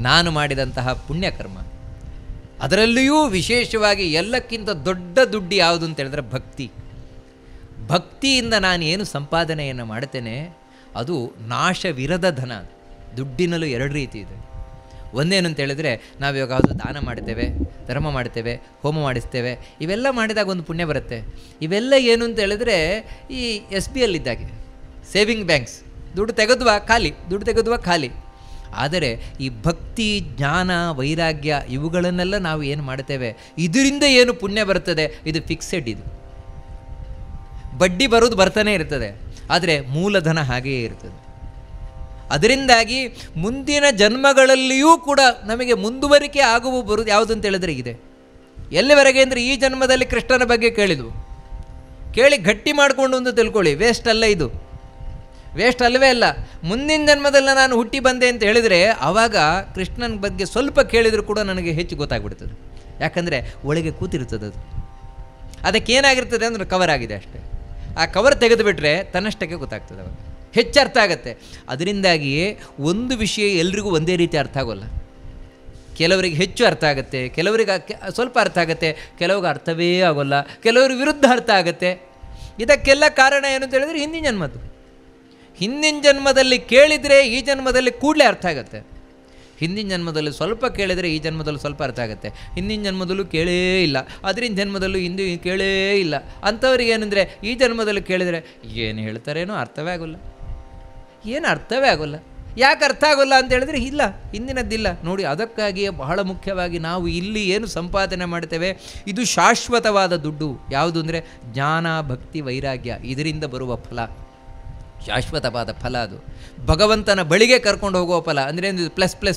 ನಾನು ಮಾಡಿದಂತಹ ಪುಣ್ಯಕರ್ಮ. ಅದರಲ್ಲಿಯೂ ವಿಶೇಷವಾಗಿ ಎಲ್ಲಕ್ಕಿಂತ ದೊಡ್ಡ ದುಡ್ಡು ಯಾವುದು ಅಂತ ಹೇಳಿದ್ರೆ ಭಕ್ತಿ. ಭಕ್ತಿಯಿಂದ ನಾನು ಏನು ಸಂಪಾದನೆಯನ್ನು ಮಾಡ್ತೇನೆ ಅದು ನಾಶವಿರದ ಧನ. ದುಡ್ಡಿನಲ್ಲೂ ಎರಡು ರೀತಿ ಇದೆ. ಒಂದೇನು ಅಂತ ಹೇಳಿದ್ರೆ, ನಾವು ಇವಾಗ ಯಾವುದು ದಾನ ಮಾಡ್ತೇವೆ, ಧರ್ಮ ಮಾಡ್ತೇವೆ, ಹೋಮ ಮಾಡಿಸ್ತೇವೆ, ಇವೆಲ್ಲ ಮಾಡಿದಾಗ ಒಂದು ಪುಣ್ಯ ಬರುತ್ತೆ. ಇವೆಲ್ಲ ಏನು ಅಂತ ಹೇಳಿದ್ರೆ ಈ SBL ಇದ್ದಾಗೆ, ಸೇವಿಂಗ್ ಬ್ಯಾಂಕ್ಸ್, ದುಡ್ಡು ತೆಗೆದುವ ಖಾಲಿ. ಆದರೆ ಈ ಭಕ್ತಿ, ಜ್ಞಾನ, ವೈರಾಗ್ಯ ಇವುಗಳನ್ನೆಲ್ಲ ನಾವು ಏನು ಮಾಡ್ತೇವೆ, ಇದರಿಂದ ಏನು ಪುಣ್ಯ ಬರ್ತದೆ, ಇದು ಫಿಕ್ಸೆಡ್. ಇದು ಬಡ್ಡಿ ಬರೋದು ಬರ್ತಾನೆ ಇರ್ತದೆ, ಆದರೆ ಮೂಲಧನ ಹಾಗೆಯೇ ಇರ್ತದೆ. ಅದರಿಂದಾಗಿ ಮುಂದಿನ ಜನ್ಮಗಳಲ್ಲಿಯೂ ಕೂಡ ನಮಗೆ ಮುಂದುವರಿಕೆ ಬರುವುದು ಯಾವುದು ಅಂತ ಹೇಳಿದ್ರೆ ಇದೆ. ಎಲ್ಲಿವರೆಗೆ ಅಂದರೆ ಈ ಜನ್ಮದಲ್ಲಿ ಕೃಷ್ಣನ ಬಗ್ಗೆ ಕೇಳಿ ಗಟ್ಟಿ ಮಾಡಿಕೊಂಡು ಅಂತ ತಿಳ್ಕೊಳ್ಳಿ, ವೇಸ್ಟ್ ಅಲ್ಲ, ಇದು ವೇಸ್ಟ್ ಅಲ್ಲವೇ ಅಲ್ಲ. ಮುಂದಿನ ಜನ್ಮದಲ್ಲಿ ನಾನು ಹುಟ್ಟಿ ಬಂದೆ ಅಂತ ಹೇಳಿದರೆ ಆವಾಗ ಕೃಷ್ಣನ ಬಗ್ಗೆ ಸ್ವಲ್ಪ ಕೇಳಿದರೂ ಕೂಡ ನನಗೆ ಹೆಚ್ಚು ಗೊತ್ತಾಗ್ಬಿಡ್ತದೆ. ಯಾಕಂದರೆ ಒಳಗೆ ಕೂತಿರ್ತದೆ ಅದು. ಅದಕ್ಕೇನಾಗಿರ್ತದೆ ಅಂದರೆ ಕವರ್ ಆಗಿದೆ ಅಷ್ಟೇ. ಆ ಕವರ್ ತೆಗೆದುಬಿಟ್ರೆ ತನ್ನಷ್ಟಕ್ಕೆ ಗೊತ್ತಾಗ್ತದೆ, ಅವಾಗ ಹೆಚ್ಚು ಅರ್ಥ ಆಗುತ್ತೆ. ಅದರಿಂದಾಗಿಯೇ ಒಂದು ವಿಷಯ ಎಲ್ರಿಗೂ ಒಂದೇ ರೀತಿ ಅರ್ಥ ಆಗೋಲ್ಲ. ಕೆಲವರಿಗೆ ಹೆಚ್ಚು ಅರ್ಥ ಆಗುತ್ತೆ, ಕೆಲವರಿಗೆ ಸ್ವಲ್ಪ ಅರ್ಥ ಆಗುತ್ತೆ, ಕೆಲವ್ರಿಗೆ ಅರ್ಥವೇ ಆಗೋಲ್ಲ, ಕೆಲವ್ರಿಗೆ ವಿರುದ್ಧ ಅರ್ಥ ಆಗುತ್ತೆ. ಇದಕ್ಕೆಲ್ಲ ಕಾರಣ ಏನು ಅಂತ ಹೇಳಿದ್ರೆ ಹಿಂದಿನ ಜನ್ಮದಲ್ಲಿ ಕೇಳಿದರೆ ಈ ಜನ್ಮದಲ್ಲಿ ಕೂಡಲೇ ಅರ್ಥ ಆಗುತ್ತೆ. ಹಿಂದಿನ ಜನ್ಮದಲ್ಲಿ ಸ್ವಲ್ಪ ಕೇಳಿದರೆ ಈ ಜನ್ಮದಲ್ಲಿ ಸ್ವಲ್ಪ ಅರ್ಥ ಆಗುತ್ತೆ. ಹಿಂದಿನ ಜನ್ಮದಲ್ಲೂ ಕೇಳೇ ಇಲ್ಲ, ಅದರಿಂದ ಜನ್ಮದಲ್ಲೂ ಕೇಳೇ ಇಲ್ಲ ಅಂಥವ್ರಿಗೆ ಏನಂದರೆ ಈ ಜನ್ಮದಲ್ಲಿ ಕೇಳಿದರೆ ಏನು ಹೇಳ್ತಾರೇನೋ ಅರ್ಥವೇ ಆಗೋಲ್ಲ. ಯಾಕೆ ಅರ್ಥ ಆಗೋಲ್ಲ ಅಂತ ಹೇಳಿದ್ರೆ ಇಲ್ಲ, ಹಿಂದಿನದ್ದಿಲ್ಲ ನೋಡಿ. ಅದಕ್ಕಾಗಿಯೇ ಬಹಳ ಮುಖ್ಯವಾಗಿ ನಾವು ಇಲ್ಲಿ ಏನು ಸಂಪಾದನೆ ಮಾಡ್ತೇವೆ ಇದು ಶಾಶ್ವತವಾದ ದುಡ್ಡು. ಯಾವುದು ಅಂದರೆ ಜ್ಞಾನ, ಭಕ್ತಿ, ವೈರಾಗ್ಯ, ಇದರಿಂದ ಬರುವ ಫಲ ಶಾಶ್ವತವಾದ ಫಲ. ಅದು ಭಗವಂತನ ಬಳಿಗೆ ಕರ್ಕೊಂಡು ಹೋಗುವ ಫಲ. ಅಂದರೆ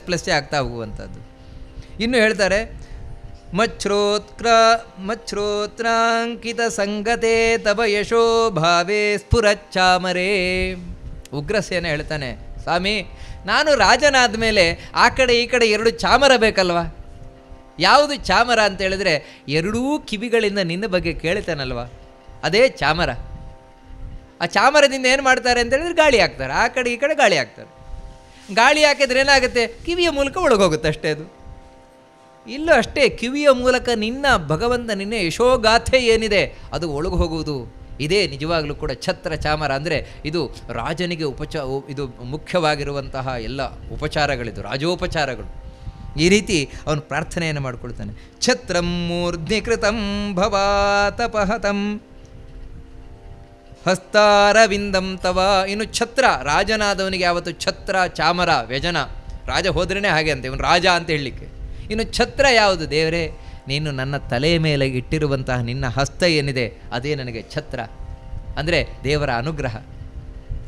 ಪ್ಲಸ್ಸೇ ಆಗ್ತಾ ಹೋಗುವಂಥದ್ದು. ಇನ್ನು ಹೇಳ್ತಾರೆ, ಮಚ್ಛ್ರೋತ್ರಾಂಕಿತ ಸಂಗತೆ ತವ ಯಶೋ ಭಾವೇ ಸ್ಫುರಚ್ಚಾಮರೇ. ಉಗ್ರಸೇನ ಹೇಳ್ತಾನೆ, ಸ್ವಾಮಿ ನಾನು ರಾಜನಾದ ಮೇಲೆ ಆ ಕಡೆ ಈ ಕಡೆ ಎರಡು ಚಾಮರ ಬೇಕಲ್ವ. ಯಾವುದು ಚಾಮರ ಅಂತ ಹೇಳಿದ್ರೆ ಎರಡೂ ಕಿವಿಗಳಿಂದ ನಿನ್ನ ಬಗ್ಗೆ ಕೇಳ್ತಾನಲ್ವ, ಅದೇ ಚಾಮರ. ಆ ಚಾಮರದಿಂದ ಏನು ಮಾಡ್ತಾರೆ ಅಂತ ಹೇಳಿದ್ರೆ ಗಾಳಿ ಹಾಕ್ತಾರೆ, ಆ ಕಡೆ ಈ ಕಡೆ ಗಾಳಿ ಹಾಕ್ತಾರೆ. ಗಾಳಿ ಹಾಕಿದ್ರೆ ಏನಾಗುತ್ತೆ, ಕಿವಿಯ ಮೂಲಕ ಒಳಗೋಗುತ್ತೆ ಅಷ್ಟೇ. ಅದು ಇಲ್ಲೂ ಅಷ್ಟೇ, ಕಿವಿಯ ಮೂಲಕ ಭಗವಂತ ನಿನ್ನ ಯಶೋಗಾಥೆ ಏನಿದೆ ಅದು ಒಳಗೆ ಹೋಗುವುದು. ಇದೇ ನಿಜವಾಗಲೂ ಕೂಡ ಛತ್ರ ಚಾಮರ. ಅಂದರೆ ಇದು ರಾಜನಿಗೆ ಇದು ಮುಖ್ಯವಾಗಿರುವಂತಹ ಎಲ್ಲ ಉಪಚಾರಗಳಿದು, ರಾಜೋಪಚಾರಗಳು. ಈ ರೀತಿ ಅವನು ಪ್ರಾರ್ಥನೆಯನ್ನು ಮಾಡಿಕೊಳ್ತಾನೆ. ಛತ್ರಂ ಮೂರ್ಧ್ನಿಕೃತಂ ಭವಾತಪಹತಂ ಹಸ್ತಾರವಿಂದಂ ತವ. ಇನ್ನು ಛತ್ರ, ರಾಜನಾದವನಿಗೆ ಯಾವತ್ತು ಛತ್ರ, ಚಾಮರ, ವ್ಯಜನ. ರಾಜ ಹೋದ್ರೇ ಹಾಗೆ ಅಂತ, ಇವನು ರಾಜ ಅಂತ ಹೇಳಲಿಕ್ಕೆ. ಇನ್ನು ಛತ್ರ ಯಾವುದು? ದೇವರೇ, ನೀನು ನನ್ನ ತಲೆಯ ಮೇಲೆ ಇಟ್ಟಿರುವಂತಹ ನಿನ್ನ ಹಸ್ತ ಏನಿದೆ ಅದೇ ನನಗೆ ಛತ್ರ. ಅಂದರೆ ದೇವರ ಅನುಗ್ರಹ,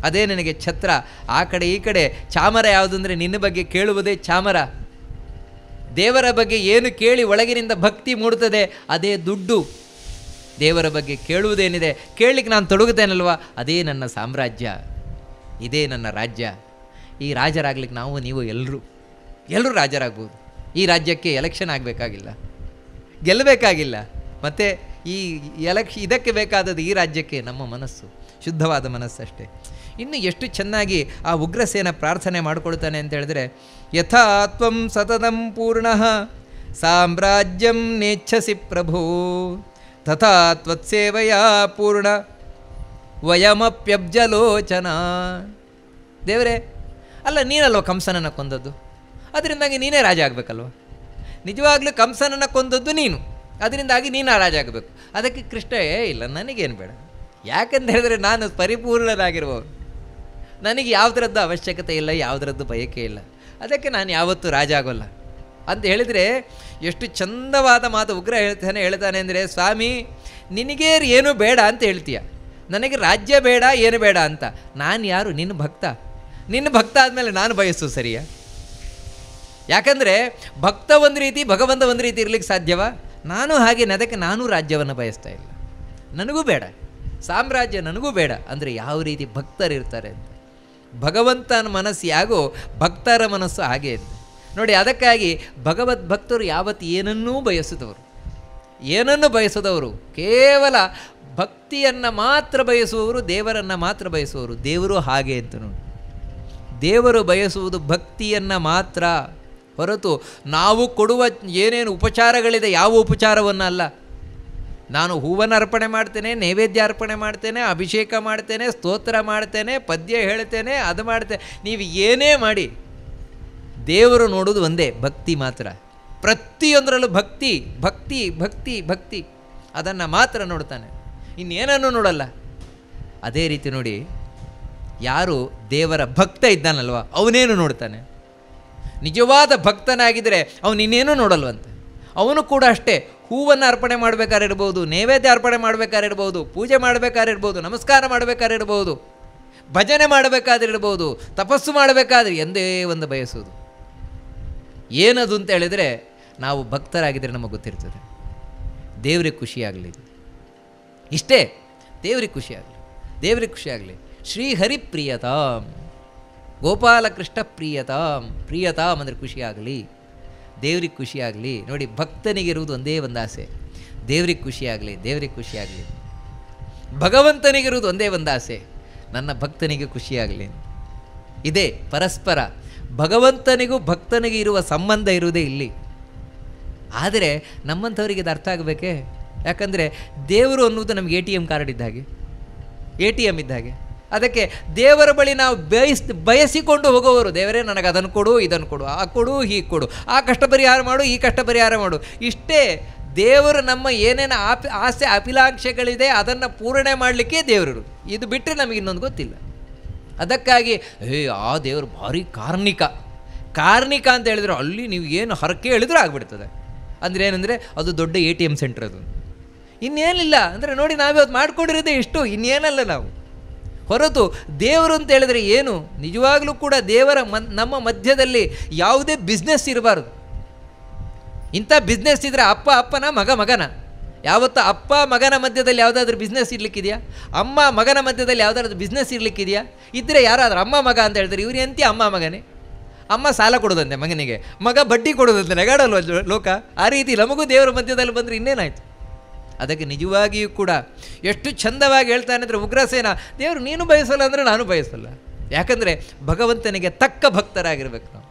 ಅದೇ ನನಗೆ ಛತ್ರ. ಆ ಕಡೆ ಈ ಕಡೆ ಚಾಮರ ಯಾವುದು ಅಂದರೆ ನಿನ್ನ ಬಗ್ಗೆ ಕೇಳುವುದೇ ಚಾಮರ. ದೇವರ ಬಗ್ಗೆ ಏನು ಕೇಳಿ ಒಳಗಿನಿಂದ ಭಕ್ತಿ ಮೂಡುತ್ತದೆ ಅದೇ ದುಡ್ಡು. ದೇವರ ಬಗ್ಗೆ ಕೇಳುವುದೇನಿದೆ, ಕೇಳಲಿಕ್ಕೆ ನಾನು ತೊಡಗುತ್ತೇನಲ್ವ, ಅದೇ ನನ್ನ ಸಾಮ್ರಾಜ್ಯ, ಇದೇ ನನ್ನ ರಾಜ್ಯ. ಈ ರಾಜರಾಗ್ಲಿಕ್ಕೆ ನೀವು ಎಲ್ಲರೂ ರಾಜರಾಗ್ಬೋದು. ಈ ರಾಜ್ಯಕ್ಕೆ ಎಲೆಕ್ಷನ್ ಆಗಬೇಕಾಗಿಲ್ಲ, ಗೆಲ್ಲಬೇಕಾಗಿಲ್ಲ. ಮತ್ತು ಈ ಇದಕ್ಕೆ ಬೇಕಾದದ್ದು ಈ ರಾಜ್ಯಕ್ಕೆ ನಮ್ಮ ಮನಸ್ಸು, ಶುದ್ಧವಾದ ಮನಸ್ಸಷ್ಟೇ. ಇನ್ನು ಎಷ್ಟು ಚೆನ್ನಾಗಿ ಆ ಉಗ್ರಸೇನ ಪ್ರಾರ್ಥನೆ ಮಾಡಿಕೊಳ್ತಾನೆ ಅಂತ ಹೇಳಿದ್ರೆ, ಯಥಾ ತ್ವಂ ಸತತಂ ಪೂರ್ಣಃ ಸಾಮ್ರಾಜ್ಯಂ ನೇಚ್ಛಸಿ ಪ್ರಭೋ ತಥಾ ತ್ವತ್ಸೇವಯಾ ಪೂರ್ಣ ವಯಮಪ್ಯಬ್ಜಲೋಚನ. ದೇವರೇ, ಅಲ್ಲ ನೀನಲ್ವ ಕಂಸನನ್ನು ಕೊಂದದ್ದು, ಅದರಿಂದಾಗಿ ನೀನೇ ರಾಜ ಆಗಬೇಕಲ್ವ. ನಿಜವಾಗ್ಲೂ ಕಂಸನನ್ನು ಕೊಂದದ್ದು ನೀನು, ಅದರಿಂದಾಗಿ ನೀನು ರಾಜ ಆಗಬೇಕು. ಅದಕ್ಕೆ ಕೃಷ್ಣ ಇಲ್ಲ, ನನಗೇನು ಬೇಡ, ಯಾಕೆಂತ ಹೇಳಿದ್ರೆ ನಾನು ಪರಿಪೂರ್ಣನಾಗಿರುವವನು, ನನಗೆ ಯಾವುದರದ್ದು ಅವಶ್ಯಕತೆ ಇಲ್ಲ, ಯಾವುದರದ್ದು ಬಯಕೆ ಇಲ್ಲ, ಅದಕ್ಕೆ ನಾನು ಯಾವತ್ತೂ ರಾಜ ಆಗೋಲ್ಲ ಅಂತ ಹೇಳಿದರೆ ಎಷ್ಟು ಚಂದವಾದ ಮಾತು ಉಗ್ರ ಹೇಳ್ತಾನೆ ಅಂದರೆ, ಸ್ವಾಮಿ ನಿನಗೇ ಏನು ಬೇಡ ಅಂತ ಹೇಳ್ತೀಯ, ನನಗೆ ರಾಜ್ಯ ಬೇಡ ಏನು ಬೇಡ ಅಂತ. ನಾನು ಯಾರು? ನಿನ್ನ ಭಕ್ತ ಆದಮೇಲೆ ನಾನು ಬಯಸು ಸರಿಯಾ? ಯಾಕಂದರೆ ಭಕ್ತ ಒಂದು ರೀತಿ, ಭಗವಂತ ಒಂದು ರೀತಿ ಇರಲಿಕ್ಕೆ ಸಾಧ್ಯವಾ? ನಾನು ಹಾಗೇನೆ, ಅದಕ್ಕೆ ನಾನು ರಾಜ್ಯವನ್ನು ಬಯಸ್ತಾ ಇಲ್ಲ, ನನಗೂ ಬೇಡ ಸಾಮ್ರಾಜ್ಯ, ನನಗೂ ಬೇಡ. ಅಂದರೆ ಯಾವ ರೀತಿ ಭಕ್ತರಿರ್ತಾರೆ ಅಂತ. ಭಗವಂತನ ಮನಸ್ಸು ಯಾಗೋ ಭಕ್ತರ ಮನಸ್ಸು ಹಾಗೆ ಇದೆ ನೋಡಿ. ಅದಕ್ಕಾಗಿ ಭಗವದ್ ಭಕ್ತರು ಯಾವತ್ತು ಏನನ್ನೂ ಬಯಸದವರು, ಕೇವಲ ಭಕ್ತಿಯನ್ನು ಮಾತ್ರ ಬಯಸುವವರು, ದೇವರನ್ನು ಮಾತ್ರ ಬಯಸುವವರು. ದೇವರು ಹಾಗೆ ಅಂತ ನೋಡಿ, ದೇವರು ಬಯಸುವುದು ಭಕ್ತಿಯನ್ನು ಮಾತ್ರ ಹೊರತು ನಾವು ಕೊಡುವ ಏನೇನು ಉಪಚಾರಗಳಿದೆ ಯಾವ ಉಪಚಾರವನ್ನು ಅಲ್ಲ. ನಾನು ಹೂವನ್ನು ಅರ್ಪಣೆ ಮಾಡ್ತೇನೆ, ನೈವೇದ್ಯ ಅರ್ಪಣೆ ಮಾಡ್ತೇನೆ, ಅಭಿಷೇಕ ಮಾಡ್ತೇನೆ, ಸ್ತೋತ್ರ ಮಾಡ್ತೇನೆ, ಪದ್ಯ ಹೇಳ್ತೇನೆ, ಅದು ಮಾಡ್ತೇನೆ, ನೀವು ಏನೇ ಮಾಡಿ ದೇವರು ನೋಡೋದು ಒಂದೇ, ಭಕ್ತಿ ಮಾತ್ರ. ಪ್ರತಿಯೊಂದರಲ್ಲೂ ಭಕ್ತಿ ಭಕ್ತಿ ಭಕ್ತಿ ಭಕ್ತಿ, ಅದನ್ನು ಮಾತ್ರ ನೋಡ್ತಾನೆ, ಇನ್ನೇನನ್ನು ನೋಡಲ್ಲ. ಅದೇ ರೀತಿ ನೋಡಿ, ಯಾರು ದೇವರ ಭಕ್ತ ಇದ್ದಾನಲ್ವ ಅವನೇನು ನೋಡ್ತಾನೆ. ನಿಜವಾದ ಭಕ್ತನಾಗಿದ್ದರೆ ಅವನು ಇನ್ನೇನೂ ನೋಡಲ್ವಂತೆ. ಅವನು ಕೂಡ ಅಷ್ಟೇ, ಹೂವನ್ನು ಅರ್ಪಣೆ ಮಾಡಬೇಕಾರಿರ್ಬೋದು, ನೈವೇದ್ಯ ಅರ್ಪಣೆ ಮಾಡಬೇಕಾರಿರ್ಬೋದು, ಪೂಜೆ ಮಾಡಬೇಕಾರಿರ್ಬೋದು, ನಮಸ್ಕಾರ ಮಾಡಬೇಕಾರಿರ್ಬೋದು, ಭಜನೆ ಮಾಡಬೇಕಾದಿರ್ಬೋದು, ತಪಸ್ಸು ಮಾಡಬೇಕಾದ್ರೆ ಎಂದೇ ಒಂದು ಬಯಸುವುದು ಏನದು ಅಂತ ಹೇಳಿದರೆ, ನಾವು ಭಕ್ತರಾಗಿದ್ದರೆ ನಮಗೆ ಗೊತ್ತಿರ್ತದೆ, ದೇವರಿಗೆ ಖುಷಿಯಾಗಲಿ, ಇಷ್ಟೇ, ದೇವರಿಗೆ ಖುಷಿಯಾಗಲಿ, ದೇವರಿಗೆ ಖುಷಿಯಾಗಲಿ. ಶ್ರೀಹರಿ ಪ್ರಿಯತಾಂ, ಗೋಪಾಲಕೃಷ್ಣ ಪ್ರಿಯತಾಂ, ಪ್ರಿಯತಾಂ ಅಂದರೆ ಖುಷಿಯಾಗಲಿ, ದೇವ್ರಿಗೆ ಖುಷಿಯಾಗಲಿ. ನೋಡಿ, ಭಕ್ತನಿಗಿರುವುದು ಒಂದೇ ಒಂದು ಆಸೆ, ದೇವ್ರಿಗೆ ಖುಷಿಯಾಗಲಿ, ದೇವ್ರಿಗೆ ಖುಷಿಯಾಗಲಿ. ಭಗವಂತನಿಗಿರುವುದು ಒಂದೇ ಒಂದು ಆಸೆ, ನನ್ನ ಭಕ್ತನಿಗೆ ಖುಷಿಯಾಗಲಿ. ಇದೇ ಪರಸ್ಪರ ಭಗವಂತನಿಗೂ ಭಕ್ತನಿಗೆ ಇರುವ ಸಂಬಂಧ ಇರುವುದೇ ಇಲ್ಲಿ. ಆದರೆ ನಮ್ಮಂಥವರಿಗೆ ಇದು ಅರ್ಥ ಆಗಬೇಕೇ? ಯಾಕಂದರೆ ದೇವರು ಅನ್ನುವುದು ನಮಗೆ ATM ಕಾರ್ಡ್ ಇದ್ದ ಹಾಗೆ, ATM ಇದ್ದ ಹಾಗೆ. ಅದಕ್ಕೆ ದೇವರ ಬಳಿ ನಾವು ಬಯಸಿಕೊಂಡು ಹೋಗೋವರು, ದೇವರೇ ನನಗೆ ಅದನ್ನು ಕೊಡು, ಇದನ್ನು ಕೊಡು, ಆ ಕೊಡು, ಹೀಗೆ ಕೊಡು, ಆ ಕಷ್ಟ ಪರಿಹಾರ ಮಾಡು, ಈ ಕಷ್ಟ ಪರಿಹಾರ ಮಾಡು. ಇಷ್ಟೇ ದೇವರು ನಮ್ಮ ಏನೇನು ಆಸೆ ಅಭಿಲಾಷೆಗಳಿದೆ ಅದನ್ನು ಪೂರಣೆ ಮಾಡಲಿಕ್ಕೆ ದೇವರು. ಇದು ಬಿಟ್ಟರೆ ನಮಗೆ ಇನ್ನೊಂದು ಗೊತ್ತಿಲ್ಲ. ಅದಕ್ಕಾಗಿ ಆ ದೇವರು ಭಾರಿ ಕಾರ್ಣಿಕ ಅಂತ ಹೇಳಿದ್ರೆ ಅಲ್ಲಿ ನೀವು ಏನು ಹರಕೆ ಹೇಳಿದ್ರೂ ಆಗಿಬಿಡ್ತದೆ. ಅಂದರೆ ಏನಂದರೆ ಅದು ದೊಡ್ಡ ATM ಸೆಂಟರ್ ಅದು, ಇನ್ನೇನಿಲ್ಲ. ಅಂದರೆ ನೋಡಿ, ನಾವೇ ಮಾಡ್ಕೊಂಡಿರೋದೇ ಇಷ್ಟು, ಇನ್ನೇನಲ್ಲ ನಾವು. ಹೊರತು ದೇವರು ಅಂತ ಹೇಳಿದ್ರೆ ಏನು? ನಿಜವಾಗಲೂ ಕೂಡ ದೇವರ ನಮ್ಮ ಮಧ್ಯದಲ್ಲಿ ಯಾವುದೇ ಬಿಸ್ನೆಸ್ ಇರಬಾರ್ದು. ಇಂಥ ಬಿಸ್ನೆಸ್ ಇದ್ದರೆ ಅಪ್ಪನ ಮಗನ. ಯಾವತ್ತೂ ಅಪ್ಪ ಮಗನ ಮಧ್ಯದಲ್ಲಿ ಯಾವುದಾದ್ರೂ ಬಿಸ್ನೆಸ್ ಇರಲಿಕ್ಕಿದೆಯಾ? ಅಮ್ಮ ಮಗನ ಮಧ್ಯದಲ್ಲಿ ಯಾವುದಾದ್ರೂ ಬಿಸ್ನೆಸ್ ಇರಲಿಕ್ಕಿದೆಯಾ? ಇದ್ದರೆ ಯಾರಾದ್ರೂ ಅಮ್ಮ ಮಗ ಅಂತ ಹೇಳ್ತಾರೆ, ಇವ್ರು ಎಂತಿ ಅಮ್ಮ ಮಗನೇ. ಅಮ್ಮ ಸಾಲ ಕೊಡೋದಂತೆ ಮಗನಿಗೆ, ಮಗ ಬಡ್ಡಿ ಕೊಡೋದಂತೆ, ನೆಗಾಡಲ್ವ ಲೋಕ? ಆ ರೀತಿ ನಮಗೂ ದೇವರ ಮಧ್ಯದಲ್ಲಿ ಬಂದರೆ ಇನ್ನೇನಾಯಿತು? ಅದಕ್ಕೆ ನಿಜವಾಗಿಯೂ ಕೂಡ ಎಷ್ಟು ಚಂದವಾಗಿ ಹೇಳ್ತಾನೆ ಅಂದರೆ ಉಗ್ರಸೇನ, ದೇವರು ನೀನು ಬಯಸಲ್ಲ ಅಂದರೆ ನಾನು ಬಯಸಲ್ಲ. ಯಾಕಂದರೆ ಭಗವಂತನಿಗೆ ತಕ್ಕ ಭಕ್ತರಾಗಿರ್ಬೇಕು ನಾವು,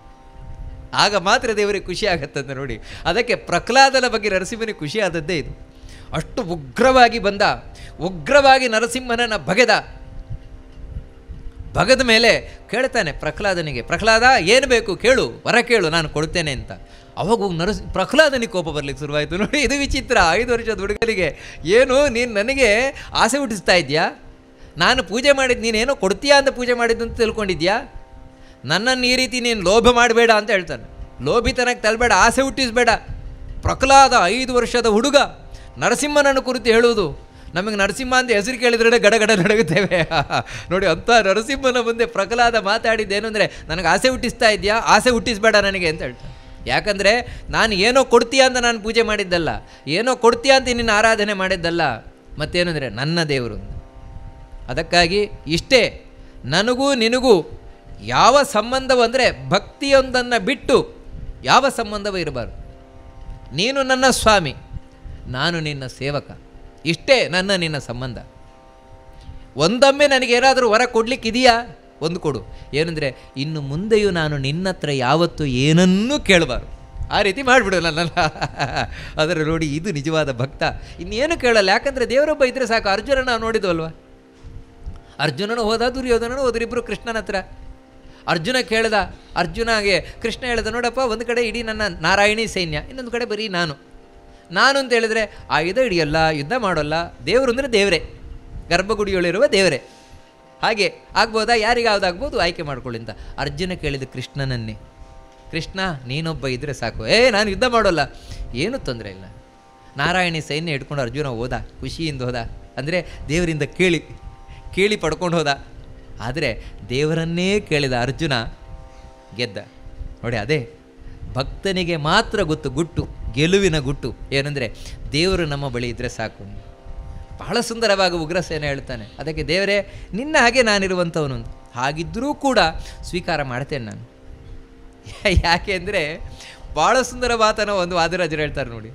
ಆಗ ಮಾತ್ರ ದೇವರಿಗೆ ಖುಷಿ ಆಗತ್ತಂತೆ. ನೋಡಿ, ಅದಕ್ಕೆ ಪ್ರಹ್ಲಾದನ ಬಗ್ಗೆ ನರಸಿಂಹನಿಗೆ ಖುಷಿ ಆದದ್ದೇ ಇದು. ಅಷ್ಟು ಉಗ್ರವಾಗಿ ನರಸಿಂಹನನ್ನು ಬಗದ ಮೇಲೆ ಕೇಳ್ತಾನೆ ಪ್ರಹ್ಲಾದನಿಗೆ, ಪ್ರಹ್ಲಾದ ಏನು ಬೇಕು ಕೇಳು, ವರ ಕೇಳು, ನಾನು ಕೊಡ್ತೇನೆ ಅಂತ. ಅವಾಗ ಪ್ರಹ್ಲಾದನಿಗೆ ಕೋಪ ಬರಲಿಕ್ಕೆ ಶುರುವಾಯಿತು. ನೋಡಿ, ಇದು ವಿಚಿತ್ರ. 5 ವರ್ಷದ ಹುಡುಗರಿಗೆ ಏನು ನೀನು ನನಗೆ ಆಸೆ ಹುಟ್ಟಿಸ್ತಾ ಇದೆಯಾ? ನಾನು ಪೂಜೆ ಮಾಡಿದ್ದು ನೀನೇನೋ ಕೊಡ್ತೀಯಾ ಅಂತ ಪೂಜೆ ಮಾಡಿದ್ದು ಅಂತ ತಿಳ್ಕೊಂಡಿದ್ಯಾ? ನನ್ನನ್ನು ಈ ರೀತಿ ನೀನು ಲೋಭ ಮಾಡಬೇಡ ಅಂತ ಹೇಳ್ತಾನೆ. ಲೋಭಿತನಕ್ಕೆ ತಳ್ಳಬೇಡ, ಆಸೆ ಹುಟ್ಟಿಸಬೇಡ. ಪ್ರಹ್ಲಾದ 5 ವರ್ಷದ ಹುಡುಗ ನರಸಿಂಹನನ್ನು ಕುರಿತು ಹೇಳುವುದು. ನಮಗೆ ನರಸಿಂಹ ಅಂತ ಹೆಸರು ಕೇಳಿದ್ರೆ ಗಡಗಡ ನಡಗುತ್ತೇವೆ. ನೋಡಿ, ಅಂಥ ನರಸಿಂಹನ ಮುಂದೆ ಪ್ರಹ್ಲಾದ ಮಾತಾಡಿದ್ದೇನು ಅಂದರೆ, ನನಗೆ ಆಸೆ ಹುಟ್ಟಿಸ್ತಾ ಇದೆಯಾ? ಆಸೆ ಹುಟ್ಟಿಸಬೇಡ ನನಗೆ ಅಂತ ಹೇಳ್ತಾನೆ. ಯಾಕಂದರೆ ನಾನು ಏನೋ ಕೊಡ್ತೀಯ ಅಂತ ನಾನು ಪೂಜೆ ಮಾಡಿದ್ದಲ್ಲ, ಏನೋ ಕೊಡ್ತೀಯ ಅಂತ ನಿನ್ನ ಆರಾಧನೆ ಮಾಡಿದ್ದಲ್ಲ. ಮತ್ತೇನೆಂದರೆ ನನ್ನ ದೇವರು. ಅದಕ್ಕಾಗಿ ಇಷ್ಟೇ, ನನಗೂ ನಿನಗೂ ಯಾವ ಸಂಬಂಧವು ಅಂದರೆ ಭಕ್ತಿಯೊಂದನ್ನು ಬಿಟ್ಟು ಯಾವ ಸಂಬಂಧವೂ ಇರಬಾರ್ದು. ನೀನು ನನ್ನ ಸ್ವಾಮಿ, ನಾನು ನಿನ್ನ ಸೇವಕ, ಇಷ್ಟೇ ನಿನ್ನ ಸಂಬಂಧ. ಒಂದೊಮ್ಮೆ ನನಗೇನಾದರೂ ವರ ಕೊಡಲಿಕ್ಕಿದೆಯಾ? ಒಂದು ಕೊಡು. ಏನಂದರೆ ಇನ್ನು ಮುಂದೆಯೂ ನಾನು ನಿನ್ನ ಹತ್ರ ಯಾವತ್ತೂ ಏನನ್ನೂ ಕೇಳಬಾರ್ದು. ಆ ರೀತಿ ಮಾಡಿಬಿಡು ನನ್ನಲ್ಲ. ಅದರ ನೋಡಿ, ಇದು ನಿಜವಾದ ಭಕ್ತ. ಇನ್ನೇನು ಕೇಳಲ್ಲ. ಯಾಕಂದರೆ ದೇವರೊಬ್ಬ ಇದ್ದರೆ ಸಾಕು. ಅರ್ಜುನ ನಾವು ನೋಡಿದ್ವಲ್ವ, ಅರ್ಜುನನು ಹೋದ, ದುರ್ಯೋಧನನು ಹೋದ್ರಿಬ್ಬರು ಕೃಷ್ಣನ ಹತ್ರ. ಅರ್ಜುನ ಕೇಳ್ದ, ಅರ್ಜುನಗೆ ಕೃಷ್ಣ ಹೇಳ್ದ, ನೋಡಪ್ಪ, ಒಂದು ಕಡೆ ಇಡೀ ನನ್ನ ನಾರಾಯಣಿ ಸೈನ್ಯ, ಇನ್ನೊಂದು ಕಡೆ ಬರೀ ನಾನು ಅಂತ ಹೇಳಿದ್ರೆ ಆಯುಧ ಹಿಡಿಯಲ್ಲ, ಯುದ್ಧ ಮಾಡೋಲ್ಲ. ದೇವರು ಅಂದರೆ ದೇವರೇ, ಗರ್ಭಗುಡಿಯೊಳಿರುವ ದೇವರೇ. ಹಾಗೆ ಆಗ್ಬೋದಾ? ಯಾರಿಗಾವ್ದಾಗ್ಬೋದು, ಆಯ್ಕೆ ಮಾಡ್ಕೊಳ್ಳಿ ಅಂತ ಅರ್ಜುನ ಕೇಳಿದ ಕೃಷ್ಣನನ್ನೇ. ಕೃಷ್ಣ, ನೀನೊಬ್ಬ ಇದ್ದರೆ ಸಾಕು, ನಾನು ಯುದ್ಧ ಮಾಡೋಲ್ಲ, ಏನೂ ತೊಂದರೆ ಇಲ್ಲ. ನಾರಾಯಣಿ ಸೈನ್ಯ ಹಿಡ್ಕೊಂಡು ಅರ್ಜುನ ಹೋದ, ಖುಷಿಯಿಂದ ಹೋದ. ಅಂದರೆ ದೇವರಿಂದ ಕೇಳಿ ಪಡ್ಕೊಂಡು ಹೋದ. ಆದರೆ ದೇವರನ್ನೇ ಕೇಳಿದ ಅರ್ಜುನ ಗೆದ್ದ. ನೋಡಿ, ಅದೇ ಭಕ್ತನಿಗೆ ಮಾತ್ರ ಗೊತ್ತು ಗುಟ್ಟು, ಗೆಲುವಿನ ಗುಟ್ಟು. ಏನಂದರೆ ದೇವರು ನಮ್ಮ ಬಳಿ ಇದ್ದರೆ ಸಾಕು. ಬಹಳ ಸುಂದರವಾಗಿ ಉಗ್ರಸೇನ ಹೇಳ್ತಾನೆ. ಅದಕ್ಕೆ ದೇವರೇ, ನಿನ್ನ ಹಾಗೆ ನಾನಿರುವಂಥವನು, ಹಾಗಿದ್ದರೂ ಕೂಡ ಸ್ವೀಕಾರ ಮಾಡ್ತೇನೆ ನಾನು. ಯಾಕೆ ಅಂದರೆ ಭಾಳ ಸುಂದರ ಮಾತನ್ನು ಒಂದು ವಾದಿರಾಜರು ಹೇಳ್ತಾರೆ. ನೋಡಿ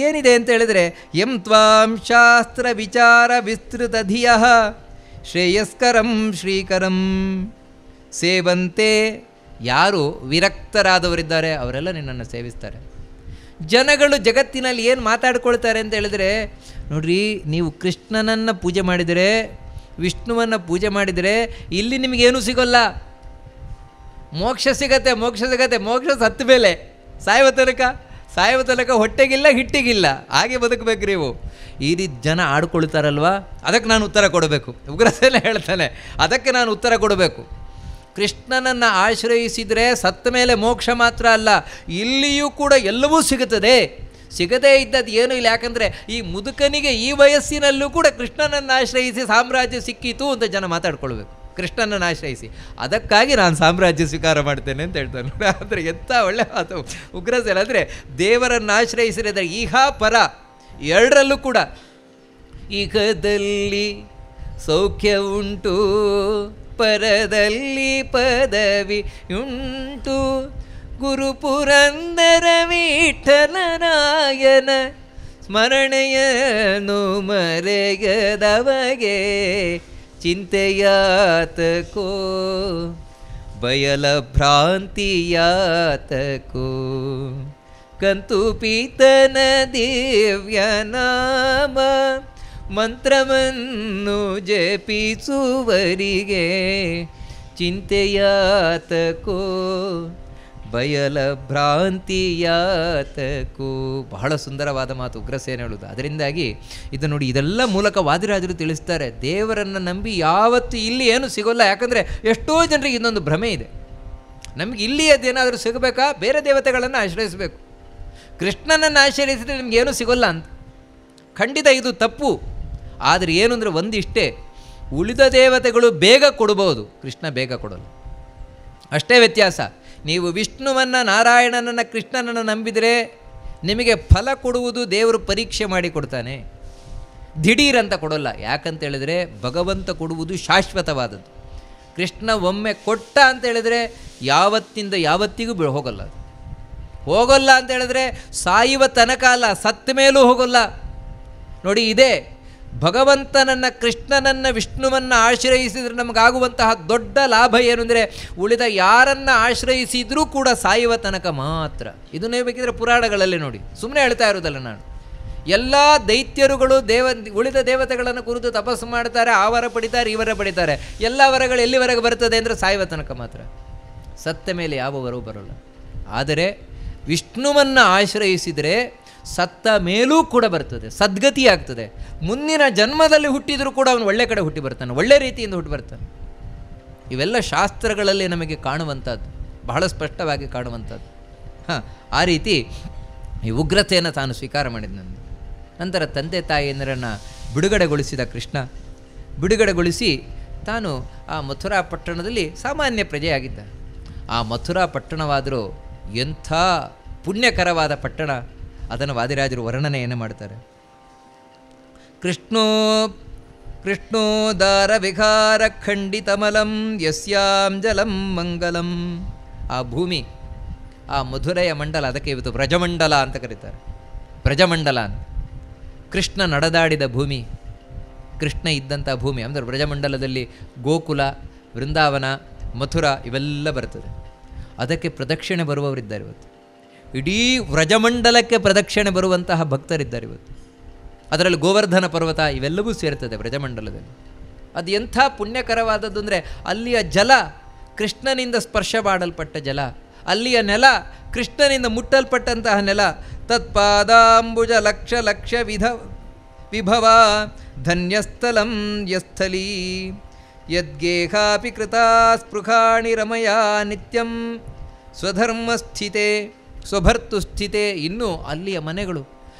ಏನಿದೆ ಅಂತ ಹೇಳಿದರೆ, ಎಂ ತ್ವಾಂ ಶಾಸ್ತ್ರ ವಿಚಾರ ವಿಸ್ತೃತ ಧಿಯಃ ಶ್ರೇಯಸ್ಕರಂ ಶ್ರೀಕರಂ ಸೇವಂತೆ. ಯಾರು ವಿರಕ್ತರಾದವರಿದ್ದಾರೆ ಅವರೆಲ್ಲ ನಿನ್ನನ್ನು ಸೇವಿಸ್ತಾರೆ. ಜನಗಳು ಜಗತ್ತಿನಲ್ಲಿ ಏನು ಮಾತಾಡ್ಕೊಳ್ತಾರೆ ಅಂತ ಹೇಳಿದರೆ, ನೋಡ್ರಿ, ನೀವು ಕೃಷ್ಣನನ್ನು ಪೂಜೆ ಮಾಡಿದರೆ, ವಿಷ್ಣುವನ್ನು ಪೂಜೆ ಮಾಡಿದರೆ ಇಲ್ಲಿ ನಿಮಗೇನೂ ಸಿಗೋಲ್ಲ. ಮೋಕ್ಷ ಸಿಗತ್ತೆ, ಮೋಕ್ಷ ಸಿಗತ್ತೆ, ಮೋಕ್ಷ ಸತ್ತ ಮೇಲೆ ಸಾಯುವ ತನಕ ಹೊಟ್ಟೆಗಿಲ್ಲ ಹಿಟ್ಟಿಗಿಲ್ಲ, ಹಾಗೆ ಬದುಕಬೇಕು ನೀವು. ಈ ರೀತಿ ಜನ ಆಡ್ಕೊಳ್ತಾರಲ್ವ, ಅದಕ್ಕೆ ನಾನು ಉತ್ತರ ಕೊಡಬೇಕು. ಉಗ್ರಸೇನ ಹೇಳ್ತಾನೆ, ಅದಕ್ಕೆ ನಾನು ಉತ್ತರ ಕೊಡಬೇಕು. ಕೃಷ್ಣನನ್ನು ಆಶ್ರಯಿಸಿದರೆ ಸತ್ತ ಮೇಲೆ ಮೋಕ್ಷ ಮಾತ್ರ ಅಲ್ಲ, ಇಲ್ಲಿಯೂ ಕೂಡ ಎಲ್ಲವೂ ಸಿಗುತ್ತದೆ. ಸಿಗದೇ ಇದ್ದದ್ದು ಏನೂ ಇಲ್ಲ. ಯಾಕಂದರೆ ಈ ಮುದುಕನಿಗೆ ಈ ವಯಸ್ಸಿನಲ್ಲೂ ಕೂಡ ಕೃಷ್ಣನನ್ನು ಆಶ್ರಯಿಸಿ ಸಾಮ್ರಾಜ್ಯ ಸಿಕ್ಕಿತು ಅಂತ ಜನ ಮಾತಾಡ್ಕೊಳ್ಬೇಕು. ಕೃಷ್ಣನನ್ನು ಆಶ್ರಯಿಸಿ, ಅದಕ್ಕಾಗಿ ನಾನು ಸಾಮ್ರಾಜ್ಯ ಸ್ವೀಕಾರ ಮಾಡ್ತೇನೆ ಅಂತ ಹೇಳ್ತಾನೆ. ಅಂದರೆ ಎಂಥ ಒಳ್ಳೆ ಮಾತು ಉಗ್ರಸೇನ. ಅಂದರೆ ದೇವರನ್ನು ಆಶ್ರಯಿಸಿದರೆ ಇಹ ಪರ ಎರಡರಲ್ಲೂ ಕೂಡ ಇಹದಲ್ಲಿ ಸೌಖ್ಯ ಉಂಟು, ಪರದಲ್ಲಿ ಪದವಿ ಉಂಟು. ಗುರು ಪುರಂದರ ವಿಠಲರಾಯನ ಸ್ಮರಣೆಯನ್ನು ಮರೆಯದವಗೆ ಚಿಂತೆಯಾತಕೋ ಬಯಲ ಭ್ರಾಂತಿಯಾತಕೋ. ಕಂತು ಪೀತನ ದಿವ್ಯ ನಾಮ ಮಂತ್ರವನ್ನು ಜಪಿಸುವರಿಗೆ ಚಿಂತೆಯಾತಕೋ ಬಯಲ ಭ್ರಾಂತಿಯಾತಕೋ. ಬಹಳ ಸುಂದರವಾದ ಮಾತು ಉಗ್ರಸೇನ ಹೇಳುವುದು. ಅದರಿಂದಾಗಿ ಇದು ನೋಡಿ, ಇದೆಲ್ಲ ಮೂಲಕ ವಾದಿರಾಜರು ತಿಳಿಸ್ತಾರೆ, ದೇವರನ್ನು ನಂಬಿ ಯಾವತ್ತು ಇಲ್ಲಿ ಏನು ಸಿಗೋಲ್ಲ. ಯಾಕಂದರೆ ಎಷ್ಟೋ ಜನರಿಗೆ ಇನ್ನೊಂದು ಭ್ರಮೆ ಇದೆ, ನಮಗೆ ಇಲ್ಲಿ ಅದೇನಾದರೂ ಸಿಗಬೇಕಾ, ಬೇರೆ ದೇವತೆಗಳನ್ನು ಆಶ್ರಯಿಸಬೇಕು. ಕೃಷ್ಣನನ್ನು ಆಶ್ರಯಿಸಿದರೆ ನಿಮಗೇನು ಸಿಗೋಲ್ಲ ಅಂತ. ಖಂಡಿತ ಇದು ತಪ್ಪು. ಆದರೆ ಏನು ಅಂದರೆ ಒಂದಿಷ್ಟೇ, ಉಳಿದ ದೇವತೆಗಳು ಬೇಗ ಕೊಡಬಹುದು, ಕೃಷ್ಣ ಬೇಗ ಕೊಡೋಲ್ಲ, ಅಷ್ಟೇ ವ್ಯತ್ಯಾಸ. ನೀವು ವಿಷ್ಣುವನ್ನು, ನಾರಾಯಣನನ್ನು, ಕೃಷ್ಣನನ್ನು ನಂಬಿದರೆ ನಿಮಗೆ ಫಲ ಕೊಡುವುದು ದೇವರು ಪರೀಕ್ಷೆ ಮಾಡಿ ಕೊಡ್ತಾನೆ, ದಿಢೀರಂತ ಕೊಡೋಲ್ಲ. ಯಾಕಂತೇಳಿದರೆ ಭಗವಂತ ಕೊಡುವುದು ಶಾಶ್ವತವಾದದ್ದು. ಕೃಷ್ಣ ಒಮ್ಮೆ ಕೊಟ್ಟ ಅಂತೇಳಿದರೆ ಯಾವತ್ತಿಂದ ಯಾವತ್ತಿಗೂ ಹೋಗಲ್ಲ ಅಂತ ಹೇಳಿದ್ರೆ ಸಾಯುವ ತನಕ ಅಲ್ಲ, ಸತ್ತ ಮೇಲೂ ಹೋಗಲ್ಲ. ನೋಡಿ, ಇದೇ ಭಗವಂತನನ್ನು, ಕೃಷ್ಣನನ್ನು, ವಿಷ್ಣುವನ್ನು ಆಶ್ರಯಿಸಿದರೆ ನಮಗಾಗುವಂತಹ ದೊಡ್ಡ ಲಾಭ ಏನು ಅಂದರೆ, ಉಳಿದ ಯಾರನ್ನು ಆಶ್ರಯಿಸಿದರೂ ಕೂಡ ಸಾಯುವ ತನಕ ಮಾತ್ರ. ಇದು ನೀವು ಬೇಕಿದ್ರೆ ಪುರಾಣಗಳಲ್ಲಿ ನೋಡಿ, ಸುಮ್ಮನೆ ಹೇಳ್ತಾ ಇರೋದಲ್ಲ ನಾನು. ಎಲ್ಲ ದೈತ್ಯರುಗಳು ಉಳಿದ ದೇವತೆಗಳನ್ನು ಕುರಿತು ತಪಸ್ಸು ಮಾಡ್ತಾರೆ, ಆ ವರ ಪಡಿತಾರೆ, ಈ ವರ ಪಡಿತಾರೆ. ಎಲ್ಲ ವರಗಳು ಎಲ್ಲಿವರೆಗೆ ಬರ್ತದೆ ಅಂದರೆ ಸಾಯುವ ತನಕ ಮಾತ್ರ, ಸತ್ತ ಮೇಲೆ ಯಾವ ವರವೂ ಬರೋಲ್ಲ. ಆದರೆ ವಿಷ್ಣುವನ್ನು ಆಶ್ರಯಿಸಿದರೆ ಸತ್ತ ಮೇಲೂ ಕೂಡ ಬರ್ತದೆ, ಸದ್ಗತಿ ಆಗ್ತದೆ. ಮುಂದಿನ ಜನ್ಮದಲ್ಲಿ ಹುಟ್ಟಿದರೂ ಕೂಡ ಅವನು ಒಳ್ಳೆ ಕಡೆ ಹುಟ್ಟಿ ಬರ್ತಾನೆ, ಒಳ್ಳೆ ರೀತಿಯಿಂದ ಹುಟ್ಟಿ ಬರ್ತಾನೆ. ಇವೆಲ್ಲ ಶಾಸ್ತ್ರಗಳಲ್ಲಿ ನಮಗೆ ಕಾಣುವಂಥದ್ದು, ಬಹಳ ಸ್ಪಷ್ಟವಾಗಿ ಕಾಣುವಂಥದ್ದು. ಆ ರೀತಿ ಈ ಉಗ್ರತೆಯನ್ನು ತಾನು ಸ್ವೀಕಾರ ಮಾಡಿದ ನಂತರ ತಂದೆ ತಾಯಿಯಂದರನ್ನು ಬಿಡುಗಡೆಗೊಳಿಸಿದ ಕೃಷ್ಣ. ಬಿಡುಗಡೆಗೊಳಿಸಿ ತಾನು ಆ ಮಥುರಾ ಪಟ್ಟಣದಲ್ಲಿ ಸಾಮಾನ್ಯ ಪ್ರಜೆಯಾಗಿದ್ದ. ಆ ಮಥುರಾ ಪಟ್ಟಣವಾದರೂ ಎಂಥ ಪುಣ್ಯಕರವಾದ ಪಟ್ಟಣ, ಅದನ್ನು ವಾದಿರಾಜರು ವರ್ಣನೆಯನ್ನು ಮಾಡ್ತಾರೆ. ಕೃಷ್ಣೋದಾರ ವಿಹಾರ ಖಂಡಿತಮಲಂ ಯಸ್ಯಾಂ ಜಲಂ ಮಂಗಲಂ. ಆ ಭೂಮಿ, ಆ ಮಧುರೆಯ ಮಂಡಲ, ಅದಕ್ಕೆ ಇವತ್ತು ಬ್ರಜಮಂಡಲ ಅಂತ ಕರೀತಾರೆ. ಬ್ರಜಮಂಡಲ ಅಂತ ಕೃಷ್ಣ ನಡೆದಾಡಿದ ಭೂಮಿ, ಕೃಷ್ಣ ಇದ್ದಂಥ ಭೂಮಿ. ಅಂದರೆ ಬ್ರಜಮಂಡಲದಲ್ಲಿ ಗೋಕುಲ, ವೃಂದಾವನ, ಮಥುರಾ ಇವೆಲ್ಲ ಬರ್ತದೆ. ಅದಕ್ಕೆ ಪ್ರದಕ್ಷಿಣೆ ಬರುವವರಿದ್ದಾರೆ ಇವತ್ತು. ಇಡೀ ವ್ರಜಮಂಡಲಕ್ಕೆ ಪ್ರದಕ್ಷಿಣೆ ಬರುವಂತಹ ಭಕ್ತರಿದ್ದಾರೆ ಇವತ್ತು. ಅದರಲ್ಲಿ ಗೋವರ್ಧನ ಪರ್ವತ ಇವೆಲ್ಲವೂ ಸೇರ್ತದೆ ಬ್ರಜಮಂಡಲದಲ್ಲಿ. ಅದು ಎಂಥ ಪುಣ್ಯಕರವಾದದ್ದು ಅಂದರೆ, ಅಲ್ಲಿಯ ಜಲ ಕೃಷ್ಣನಿಂದ ಸ್ಪರ್ಶ ಮಾಡಲ್ಪಟ್ಟ ಜಲ, ಅಲ್ಲಿಯ ನೆಲ ಕೃಷ್ಣನಿಂದ ಮುಟ್ಟಲ್ಪಟ್ಟಂತಹ ನೆಲ. ತತ್ಪಾದಾಂಬುಜ ಲಕ್ಷ ಲಕ್ಷ ವಿಭವ ಧನ್ಯಸ್ಥಲಂ ಯಸ್ಥಲೀ ಯದ್ಗೇಹಾಪಿ ಕೃತಾ ಸ್ಪೃಹಾಣಿ ರಮಯಾ ನಿತ್ಯಂ ಸ್ವಧರ್ಮಸ್ಥಿತೆ ಸ್ವಭರ್ತುಸ್ಥಿತೆ. ಇನ್ನೂ ಅಲ್ಲಿಯ ಮನೆಗಳು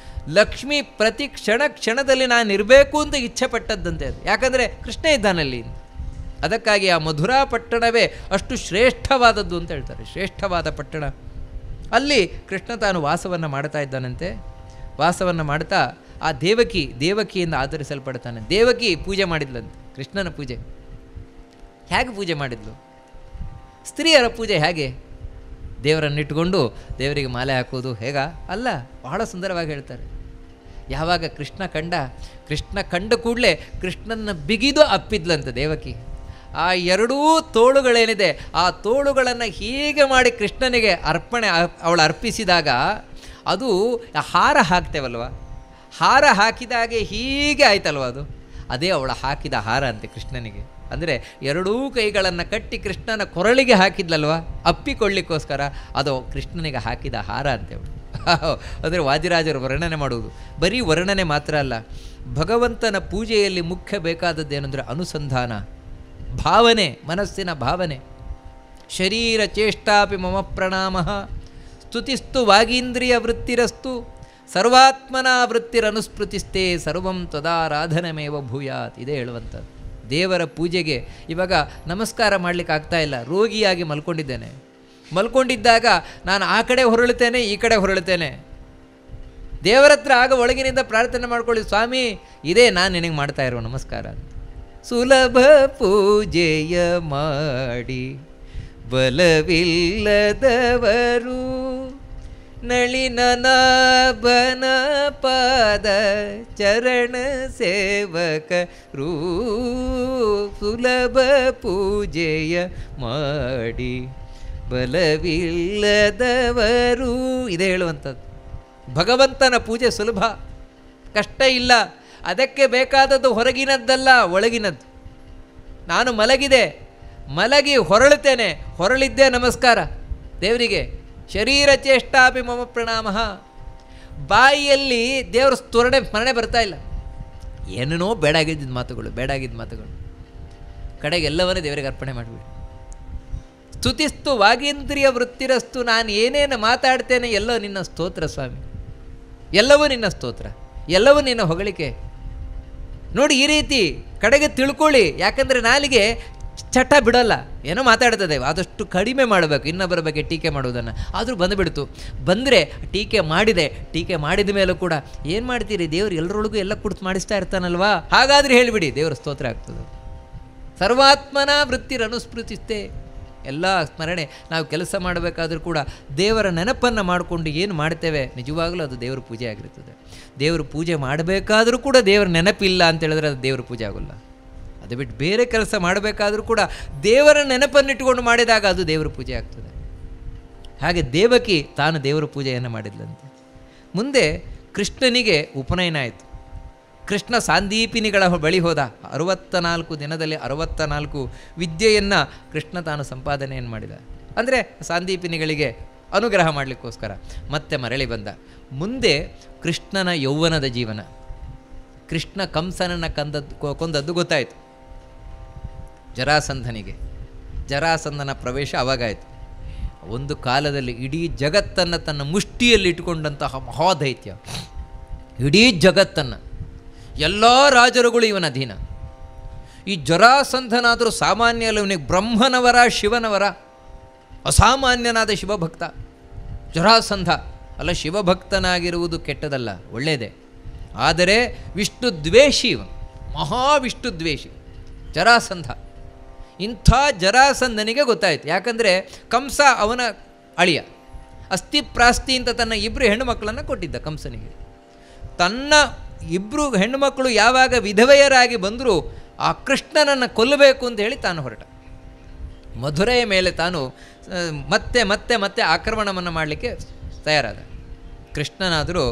ಲಕ್ಷ್ಮಿ ಪ್ರತಿ ಕ್ಷಣದಲ್ಲಿ ನಾನು ಇರಬೇಕು ಅಂತ ಇಚ್ಛೆ ಪಟ್ಟದ್ದಂತೆ ಅದು. ಯಾಕಂದರೆ ಕೃಷ್ಣ ಇದ್ದಾನಲ್ಲಿ. ಅದಕ್ಕಾಗಿ ಆ ಮಧುರಾ ಪಟ್ಟಣವೇ ಅಷ್ಟು ಶ್ರೇಷ್ಠವಾದದ್ದು ಅಂತ ಹೇಳ್ತಾರೆ. ಶ್ರೇಷ್ಠವಾದ ಪಟ್ಟಣ. ಅಲ್ಲಿ ಕೃಷ್ಣ ತಾನು ವಾಸವನ್ನು ಮಾಡ್ತಾ ಇದ್ದಾನಂತೆ. ವಾಸವನ್ನು ಮಾಡ್ತಾ ಆ ದೇವಕಿಯಿಂದ ಆಧರಿಸಲ್ಪಡ್ತಾನೆ. ದೇವಕಿ ಪೂಜೆ ಮಾಡಿದ್ಲಂತೆ, ಕೃಷ್ಣನ ಪೂಜೆ. ಹೇಗೆ ಪೂಜೆ ಮಾಡಿದ್ಲು? ಸ್ತ್ರೀಯರ ಪೂಜೆ ಹೇಗೆ? ದೇವರನ್ನಿಟ್ಟುಕೊಂಡು ದೇವರಿಗೆ ಮಾಲೆ ಹಾಕೋದು ಹೇಗ? ಅಲ್ಲ, ಬಹಳ ಸುಂದರವಾಗಿ ಹೇಳ್ತಾರೆ. ಯಾವಾಗ ಕೃಷ್ಣ ಕಂಡ ಕೂಡಲೇ ಕೃಷ್ಣನ ಬಿಗಿದು ಅಪ್ಪಿದ್ಲಂತೆ ದೇವಕಿ. ಆ ಎರಡೂ ತೋಳುಗಳೇನಿದೆ, ಆ ತೋಳುಗಳನ್ನು ಹೀಗೆ ಮಾಡಿ ಕೃಷ್ಣನಿಗೆ ಅವಳು ಅರ್ಪಿಸಿದಾಗ ಅದು ಹಾರ ಹಾಕ್ತೇವಲ್ವ, ಹಾರ ಹಾಕಿದಾಗೆ ಹೀಗೆ ಆಯ್ತಲ್ವ, ಅದೇ ಅವಳ ಹಾಕಿದ ಹಾರ ಅಂತೆ ಕೃಷ್ಣನಿಗೆ. ಅಂದರೆ ಎರಡೂ ಕೈಗಳನ್ನು ಕಟ್ಟಿ ಕೃಷ್ಣನ ಕೊರಳಿಗೆ ಹಾಕಿದ್ಲಲ್ವ, ಅಪ್ಪಿಕೊಳ್ಳಿಕ್ಕೋಸ್ಕರ ಅದು ಕೃಷ್ಣನಿಗೆ ಹಾಕಿದ ಹಾರ ಅಂತೇಳಿ. ಅಂದರೆ ವಾದಿರಾಜರು ವರ್ಣನೆ ಮಾಡುವುದು ಬರೀ ವರ್ಣನೆ ಮಾತ್ರ ಅಲ್ಲ, ಭಗವಂತನ ಪೂಜೆಯಲ್ಲಿ ಮುಖ್ಯ ಬೇಕಾದದ್ದೇನೆಂದರೆ ಅನುಸಂಧಾನ, ಭಾವನೆ, ಮನಸ್ಸಿನ ಭಾವನೆ. ಶರೀರ ಚೇಷ್ಟಾಪಿ ಮಮ ಪ್ರಣಾಮ ಸ್ತುತಿಸ್ತು ವಾಗೀಂದ್ರಿಯ ವೃತ್ತಿರಸ್ತು ಸರ್ವಾತ್ಮನ ವೃತ್ತಿರನುಸ್ಮೃತಿಸ್ತೇ ಸರ್ವಂ ತ್ವದಾರಾಧನಮೇವ ಭೂಯಾತ್. ಇದೇ ಹೇಳುವಂಥದ್ದು. ದೇವರ ಪೂಜೆಗೆ ಇವಾಗ ನಮಸ್ಕಾರ ಮಾಡಲಿಕ್ಕೆ ಆಗ್ತಾ ಇಲ್ಲ, ರೋಗಿಯಾಗಿ ಮಲ್ಕೊಂಡಿದ್ದೇನೆ. ಮಲ್ಕೊಂಡಿದ್ದಾಗ ನಾನು ಆ ಕಡೆ ಹೊರಳುತ್ತೇನೆ, ಈ ಕಡೆ ಹೊರಳುತ್ತೇನೆ. ದೇವರ ಹತ್ರ ಆಗ ಒಳಗಿನಿಂದ ಪ್ರಾರ್ಥನೆ ಮಾಡ್ಕೊಳ್ಳಿ, ಸ್ವಾಮಿ ಇದೇ ನಾನು ನಿನಗೆ ಮಾಡ್ತಾ ಇರೋ ನಮಸ್ಕಾರ. ಸುಲಭ ಪೂಜೆಯ ಮಾಡಿ ಬಲವಿಲ್ಲದವರು ನಳಿನನಾಭನ ಪಾದ ಚರಣ ಸೇವಕರು. ಸುಲಭ ಪೂಜೆಯ ಮಾಡಿ ಬಲವಿಲ್ಲದವರು, ಇದೇ ಹೇಳುವಂಥದ್ದು. ಭಗವಂತನ ಪೂಜೆ ಸುಲಭ, ಕಷ್ಟ ಇಲ್ಲ. ಅದಕ್ಕೆ ಬೇಕಾದದ್ದು ಹೊರಗಿನದ್ದಲ್ಲ, ಒಳಗಿನದ್ದು. ನಾನು ಮಲಗಿ ಹೊರಳುತ್ತೇನೆ, ಹೊರಳಿದ್ದೇ ನಮಸ್ಕಾರ ದೇವರಿಗೆ. ಶರೀರ ಚೇಷ್ಟಾಪಿ ಮಮ ಪ್ರಣಾಮ. ಬಾಯಿಯಲ್ಲಿ ದೇವರ ಸ್ಮರಣೆ ಬರ್ತಾ ಇಲ್ಲ, ಏನೇನೋ ಬೇಡಾಗಿದ್ದ ಮಾತುಗಳು ಕಡೆಗೆ ಎಲ್ಲವನ್ನೂ ದೇವರಿಗೆ ಅರ್ಪಣೆ ಮಾಡಿಬಿಡಿ. ಸ್ತುತಿಸ್ತು ವಾಗೀಂದ್ರಿಯ ವೃತ್ತಿರಸ್ತು. ನಾನು ಏನೇನು ಮಾತಾಡ್ತೇನೆ ಎಲ್ಲೋ ನಿನ್ನ ಸ್ತೋತ್ರ ಸ್ವಾಮಿ, ಎಲ್ಲವೂ ನಿನ್ನ ಸ್ತೋತ್ರ, ಎಲ್ಲವೂ ನಿನ್ನ ಹೊಗಳಿಕೆ. ನೋಡಿ, ಈ ರೀತಿ ಕಡೆಗೆ ತಿಳ್ಕೊಳ್ಳಿ. ಯಾಕಂದರೆ ನಾಲಿಗೆ ಚಟ ಬಿಡಲ್ಲ, ಏನೋ ಮಾತಾಡ್ತದೆ. ಆದಷ್ಟು ಕಡಿಮೆ ಮಾಡಬೇಕು ಇನ್ನೊಬ್ಬರ ಬಗ್ಗೆ ಟೀಕೆ ಮಾಡುವುದನ್ನು. ಆದರೂ ಬಂದರೆ ಟೀಕೆ ಮಾಡಿದ ಮೇಲೂ ಕೂಡ ಏನು ಮಾಡ್ತೀರಿ, ದೇವರು ಎಲ್ಲರೊಳಗೂ ಎಲ್ಲ ಕುಡಿದು ಮಾಡಿಸ್ತಾ ಇರ್ತಾನಲ್ವಾ, ಹಾಗಾದರೆ ಹೇಳಿಬಿಡಿ, ದೇವರ ಸ್ತೋತ್ರ ಆಗ್ತದೆ. ಸರ್ವಾತ್ಮನ ವೃತ್ತಿರನುಸ್ಮೃತಿಸ್ತೇ. ಎಲ್ಲ ಸ್ಮರಣೆ, ನಾವು ಕೆಲಸ ಮಾಡಬೇಕಾದ್ರೂ ಕೂಡ ದೇವರ ನೆನಪನ್ನು ಮಾಡಿಕೊಂಡು ಏನು ಮಾಡ್ತೇವೆ, ನಿಜವಾಗಲೂ ಅದು ದೇವರ ಪೂಜೆ ಆಗಿರ್ತದೆ. ದೇವರ ಪೂಜೆ ಮಾಡಬೇಕಾದರೂ ಕೂಡ ದೇವರ ನೆನಪಿಲ್ಲ ಅಂತ ಹೇಳಿದ್ರೆ ಅದು ದೇವರ ಪೂಜೆ ಆಗೋಲ್ಲ. ಅದು ಬಿಟ್ಟು ಬೇರೆ ಕೆಲಸ ಮಾಡಬೇಕಾದ್ರೂ ಕೂಡ ದೇವರ ನೆನಪನ್ನಿಟ್ಟುಕೊಂಡು ಮಾಡಿದಾಗ ಅದು ದೇವರ ಪೂಜೆ ಆಗ್ತದೆ. ಹಾಗೆ ದೇವಕಿ ತಾನು ದೇವರ ಪೂಜೆಯನ್ನು ಮಾಡಿದ್ಲಂತೆ. ಮುಂದೆ ಕೃಷ್ಣನಿಗೆ ಉಪನಯನ ಆಯಿತು. ಕೃಷ್ಣ ಸಾಂದೀಪಿನಿಗಳ ಬಳಿ ಹೋದ. 64 ದಿನದಲ್ಲಿ 64 ವಿದ್ಯೆಯನ್ನು ಕೃಷ್ಣ ತಾನು ಸಂಪಾದನೆಯನ್ನು ಮಾಡಿದ. ಅಂದರೆ ಸಾಂದೀಪಿನಿಗಳಿಗೆ ಅನುಗ್ರಹ ಮಾಡಲಿಕ್ಕೋಸ್ಕರ ಮತ್ತೆ ಮರಳಿ ಬಂದ. ಮುಂದೆ ಕೃಷ್ಣನ ಯೌವನದ ಜೀವನ. ಕೃಷ್ಣ ಕಂಸನನ್ನು ಕೊಂದದ್ದು ಗೊತ್ತಾಯಿತು ಜರಾಸಂಧನ ಪ್ರವೇಶ ಅವಾಗಾಯಿತು. ಒಂದು ಕಾಲದಲ್ಲಿ ಇಡೀ ಜಗತ್ತನ್ನು ತನ್ನ ಮುಷ್ಟಿಯಲ್ಲಿ ಇಟ್ಟುಕೊಂಡಂತಹ ಮಹಾದೈತ್ಯ, ಇಡೀ ಜಗತ್ತನ್ನು, ಎಲ್ಲ ರಾಜರುಗಳು ಇವನ ಅಧೀನ. ಈ ಜರಾಸಂಧನಾದರೂ ಸಾಮಾನ್ಯ ಅಲ್ಲ, ಇವನಿಗೆ ಬ್ರಹ್ಮನವರ ಶಿವನವರ, ಅಸಾಮಾನ್ಯನಾದ ಶಿವಭಕ್ತ. ಜರಾಸಂಧ ಅಲ್ಲ, ಶಿವಭಕ್ತನಾಗಿರುವುದು ಕೆಟ್ಟದಲ್ಲ, ಒಳ್ಳೆಯದೇ. ಆದರೆ ವಿಷ್ಣು ದ್ವೇಷಿ ಇವನು, ಮಹಾವಿಷ್ಣು ದ್ವೇಷಿ ಜರಾಸಂಧ. ಇಂಥ ಜರಾಸಂಧನಿಗೆ ಗೊತ್ತಾಯಿತು. ಯಾಕಂದರೆ ಕಂಸ ಅವನ ಅಳಿಯ, ಅಸ್ಥಿಪ್ರಾಸ್ತಿ ಅಂತ ತನ್ನ 2 ಹೆಣ್ಣು ಮಕ್ಕಳನ್ನು ಕೊಟ್ಟಿದ್ದ ಕಂಸನಿಗೆ. ತನ್ನ 2 ಹೆಣ್ಣು ಮಕ್ಕಳು ಯಾವಾಗ ವಿಧವೆಯರಾಗಿ ಬಂದರೂ ಆ ಕೃಷ್ಣನನ್ನು ಕೊಲ್ಲಬೇಕು ಅಂತ ಹೇಳಿ ತಾನು ಹೊರಟ. ಮಧುರೆಯ ಮೇಲೆ ತಾನು ಮತ್ತೆ ಮತ್ತೆ ಮತ್ತೆ ಆಕ್ರಮಣವನ್ನು ಮಾಡಲಿಕ್ಕೆ ತಯಾರಾದ. ಕೃಷ್ಣನಾದರೂ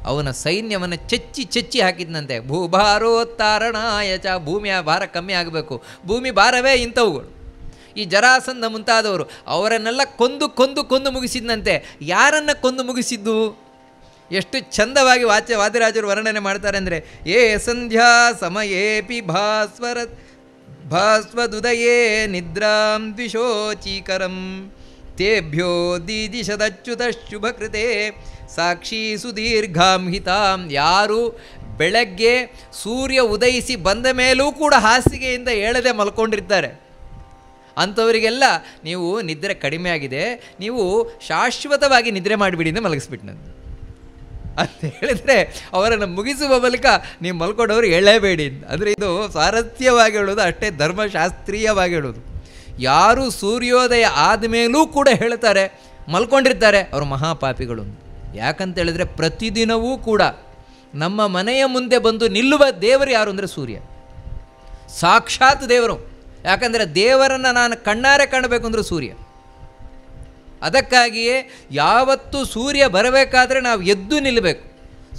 ಅವನ ಸೈನ್ಯವನ್ನು ಚೆಚ್ಚಿ ಹಾಕಿದ್ನಂತೆ. ಭೂಭಾರೋತ್ತಾರಣಾಯ ಚ, ಭೂಮಿಯ ಭಾರ ಕಮ್ಮಿ ಆಗಬೇಕು. ಭೂಮಿ ಭಾರವೇ ಇಂಥವುಗಳು. ಈ ಜರಾಸಂಧ ಮುಂತಾದವರು ಅವರನ್ನೆಲ್ಲ ಕೊಂದು ಮುಗಿಸಿದ್ನಂತೆ. ಯಾರನ್ನು ಕೊಂದು ಮುಗಿಸಿದ್ದು? ಎಷ್ಟು ಚಂದವಾಗಿ ವಾದಿರಾಜರು ವರ್ಣನೆ ಮಾಡ್ತಾರೆ ಅಂದರೆ, ಏ ಸಂಧ್ಯಾ ಸಮಯೇಪಿ ಭಾಸ್ವದುದಯೇ ನಿದ್ರಾಂ ದ್ವಿಷೋಚೀಕರಂ ತೇಭ್ಯೋ ದಿದಿಶದಚ್ಯುತ ಶುಭಕೃತೆ ಸಾಕ್ಷಿ ಸುದೀರ್ಘಾಂ ಹಿತಾಂ. ಯಾರು ಬೆಳಗ್ಗೆ ಸೂರ್ಯ ಉದಯಿಸಿ ಬಂದ ಮೇಲೂ ಕೂಡ ಹಾಸಿಗೆಯಿಂದ ಏಳದೆ ಮಲ್ಕೊಂಡಿರ್ತಾರೆ, ಅಂಥವರಿಗೆಲ್ಲ ನೀವು ನಿದ್ರೆ ಕಡಿಮೆ ಆಗಿದೆ, ನೀವು ಶಾಶ್ವತವಾಗಿ ನಿದ್ರೆ ಮಾಡಿಬಿಡಿ ಅಂತ ಮಲಗಿಸ್ಬಿಟ್ಟು ನಾನು ಅಂತ ಹೇಳಿದರೆ ಅವರನ್ನು ಮುಗಿಸುವ ಬಳಿಕ ನೀವು ಮಲ್ಕೊಂಡವರು ಎಳಬೇಡಿ ಅಂತ. ಅಂದರೆ ಇದು ಸಾರಥ್ಯವಾಗಿ ಹೇಳೋದು, ಅಷ್ಟೇ ಧರ್ಮಶಾಸ್ತ್ರೀಯವಾಗಿ ಹೇಳೋದು. ಯಾರು ಸೂರ್ಯೋದಯ ಆದಮೇಲೂ ಕೂಡ ಹೇಳ್ತಾರೆ ಮಲ್ಕೊಂಡಿರ್ತಾರೆ ಅವರು ಮಹಾಪಾಪಿಗಳು. ಯಾಕಂತೇಳಿದರೆ ಪ್ರತಿದಿನವೂ ಕೂಡ ನಮ್ಮ ಮನೆಯ ಮುಂದೆ ಬಂದು ನಿಲ್ಲುವ ದೇವರು ಯಾರು ಅಂದರೆ ಸೂರ್ಯ, ಸಾಕ್ಷಾತ್ ದೇವರು. ಯಾಕಂದರೆ ದೇವರನ್ನು ನಾನು ಕಣ್ಣಾರೆ ಕಾಣಬೇಕು ಅಂದರೆ ಸೂರ್ಯ. ಅದಕ್ಕಾಗಿಯೇ ಯಾವತ್ತೂ ಸೂರ್ಯ ಬರಬೇಕಾದ್ರೆ ನಾವು ಎದ್ದು ನಿಲ್ಲಬೇಕು.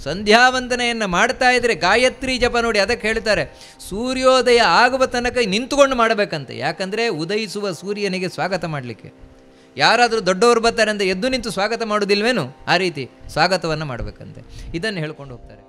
ಸಂಧ್ಯಾವಂದನೆಯನ್ನು ಮಾಡ್ತಾ ಇದ್ದರೆ ಗಾಯತ್ರಿ ಜಪ ನೋಡಿ, ಅದಕ್ಕೆ ಹೇಳ್ತಾರೆ ಸೂರ್ಯೋದಯ ಆಗುವ ತನಕ ನಿಂತುಕೊಂಡು ಮಾಡಬೇಕಂತೆ. ಯಾಕಂದರೆ ಉದಯಿಸುವ ಸೂರ್ಯನಿಗೆ ಸ್ವಾಗತ ಮಾಡಲಿಕ್ಕೆ ಯಾರಾದರೂ ದೊಡ್ಡವರು ಬರ್ತಾರೆ ಅಂತ ಎದ್ದು ನಿಂತು ಸ್ವಾಗತ ಮಾಡೋದಿಲ್ವೇನು, ಆ ರೀತಿ ಸ್ವಾಗತವನ್ನು ಮಾಡಬೇಕಂತೆ. ಇದನ್ನು ಹೇಳ್ಕೊಂಡು ಹೋಗ್ತಾರೆ.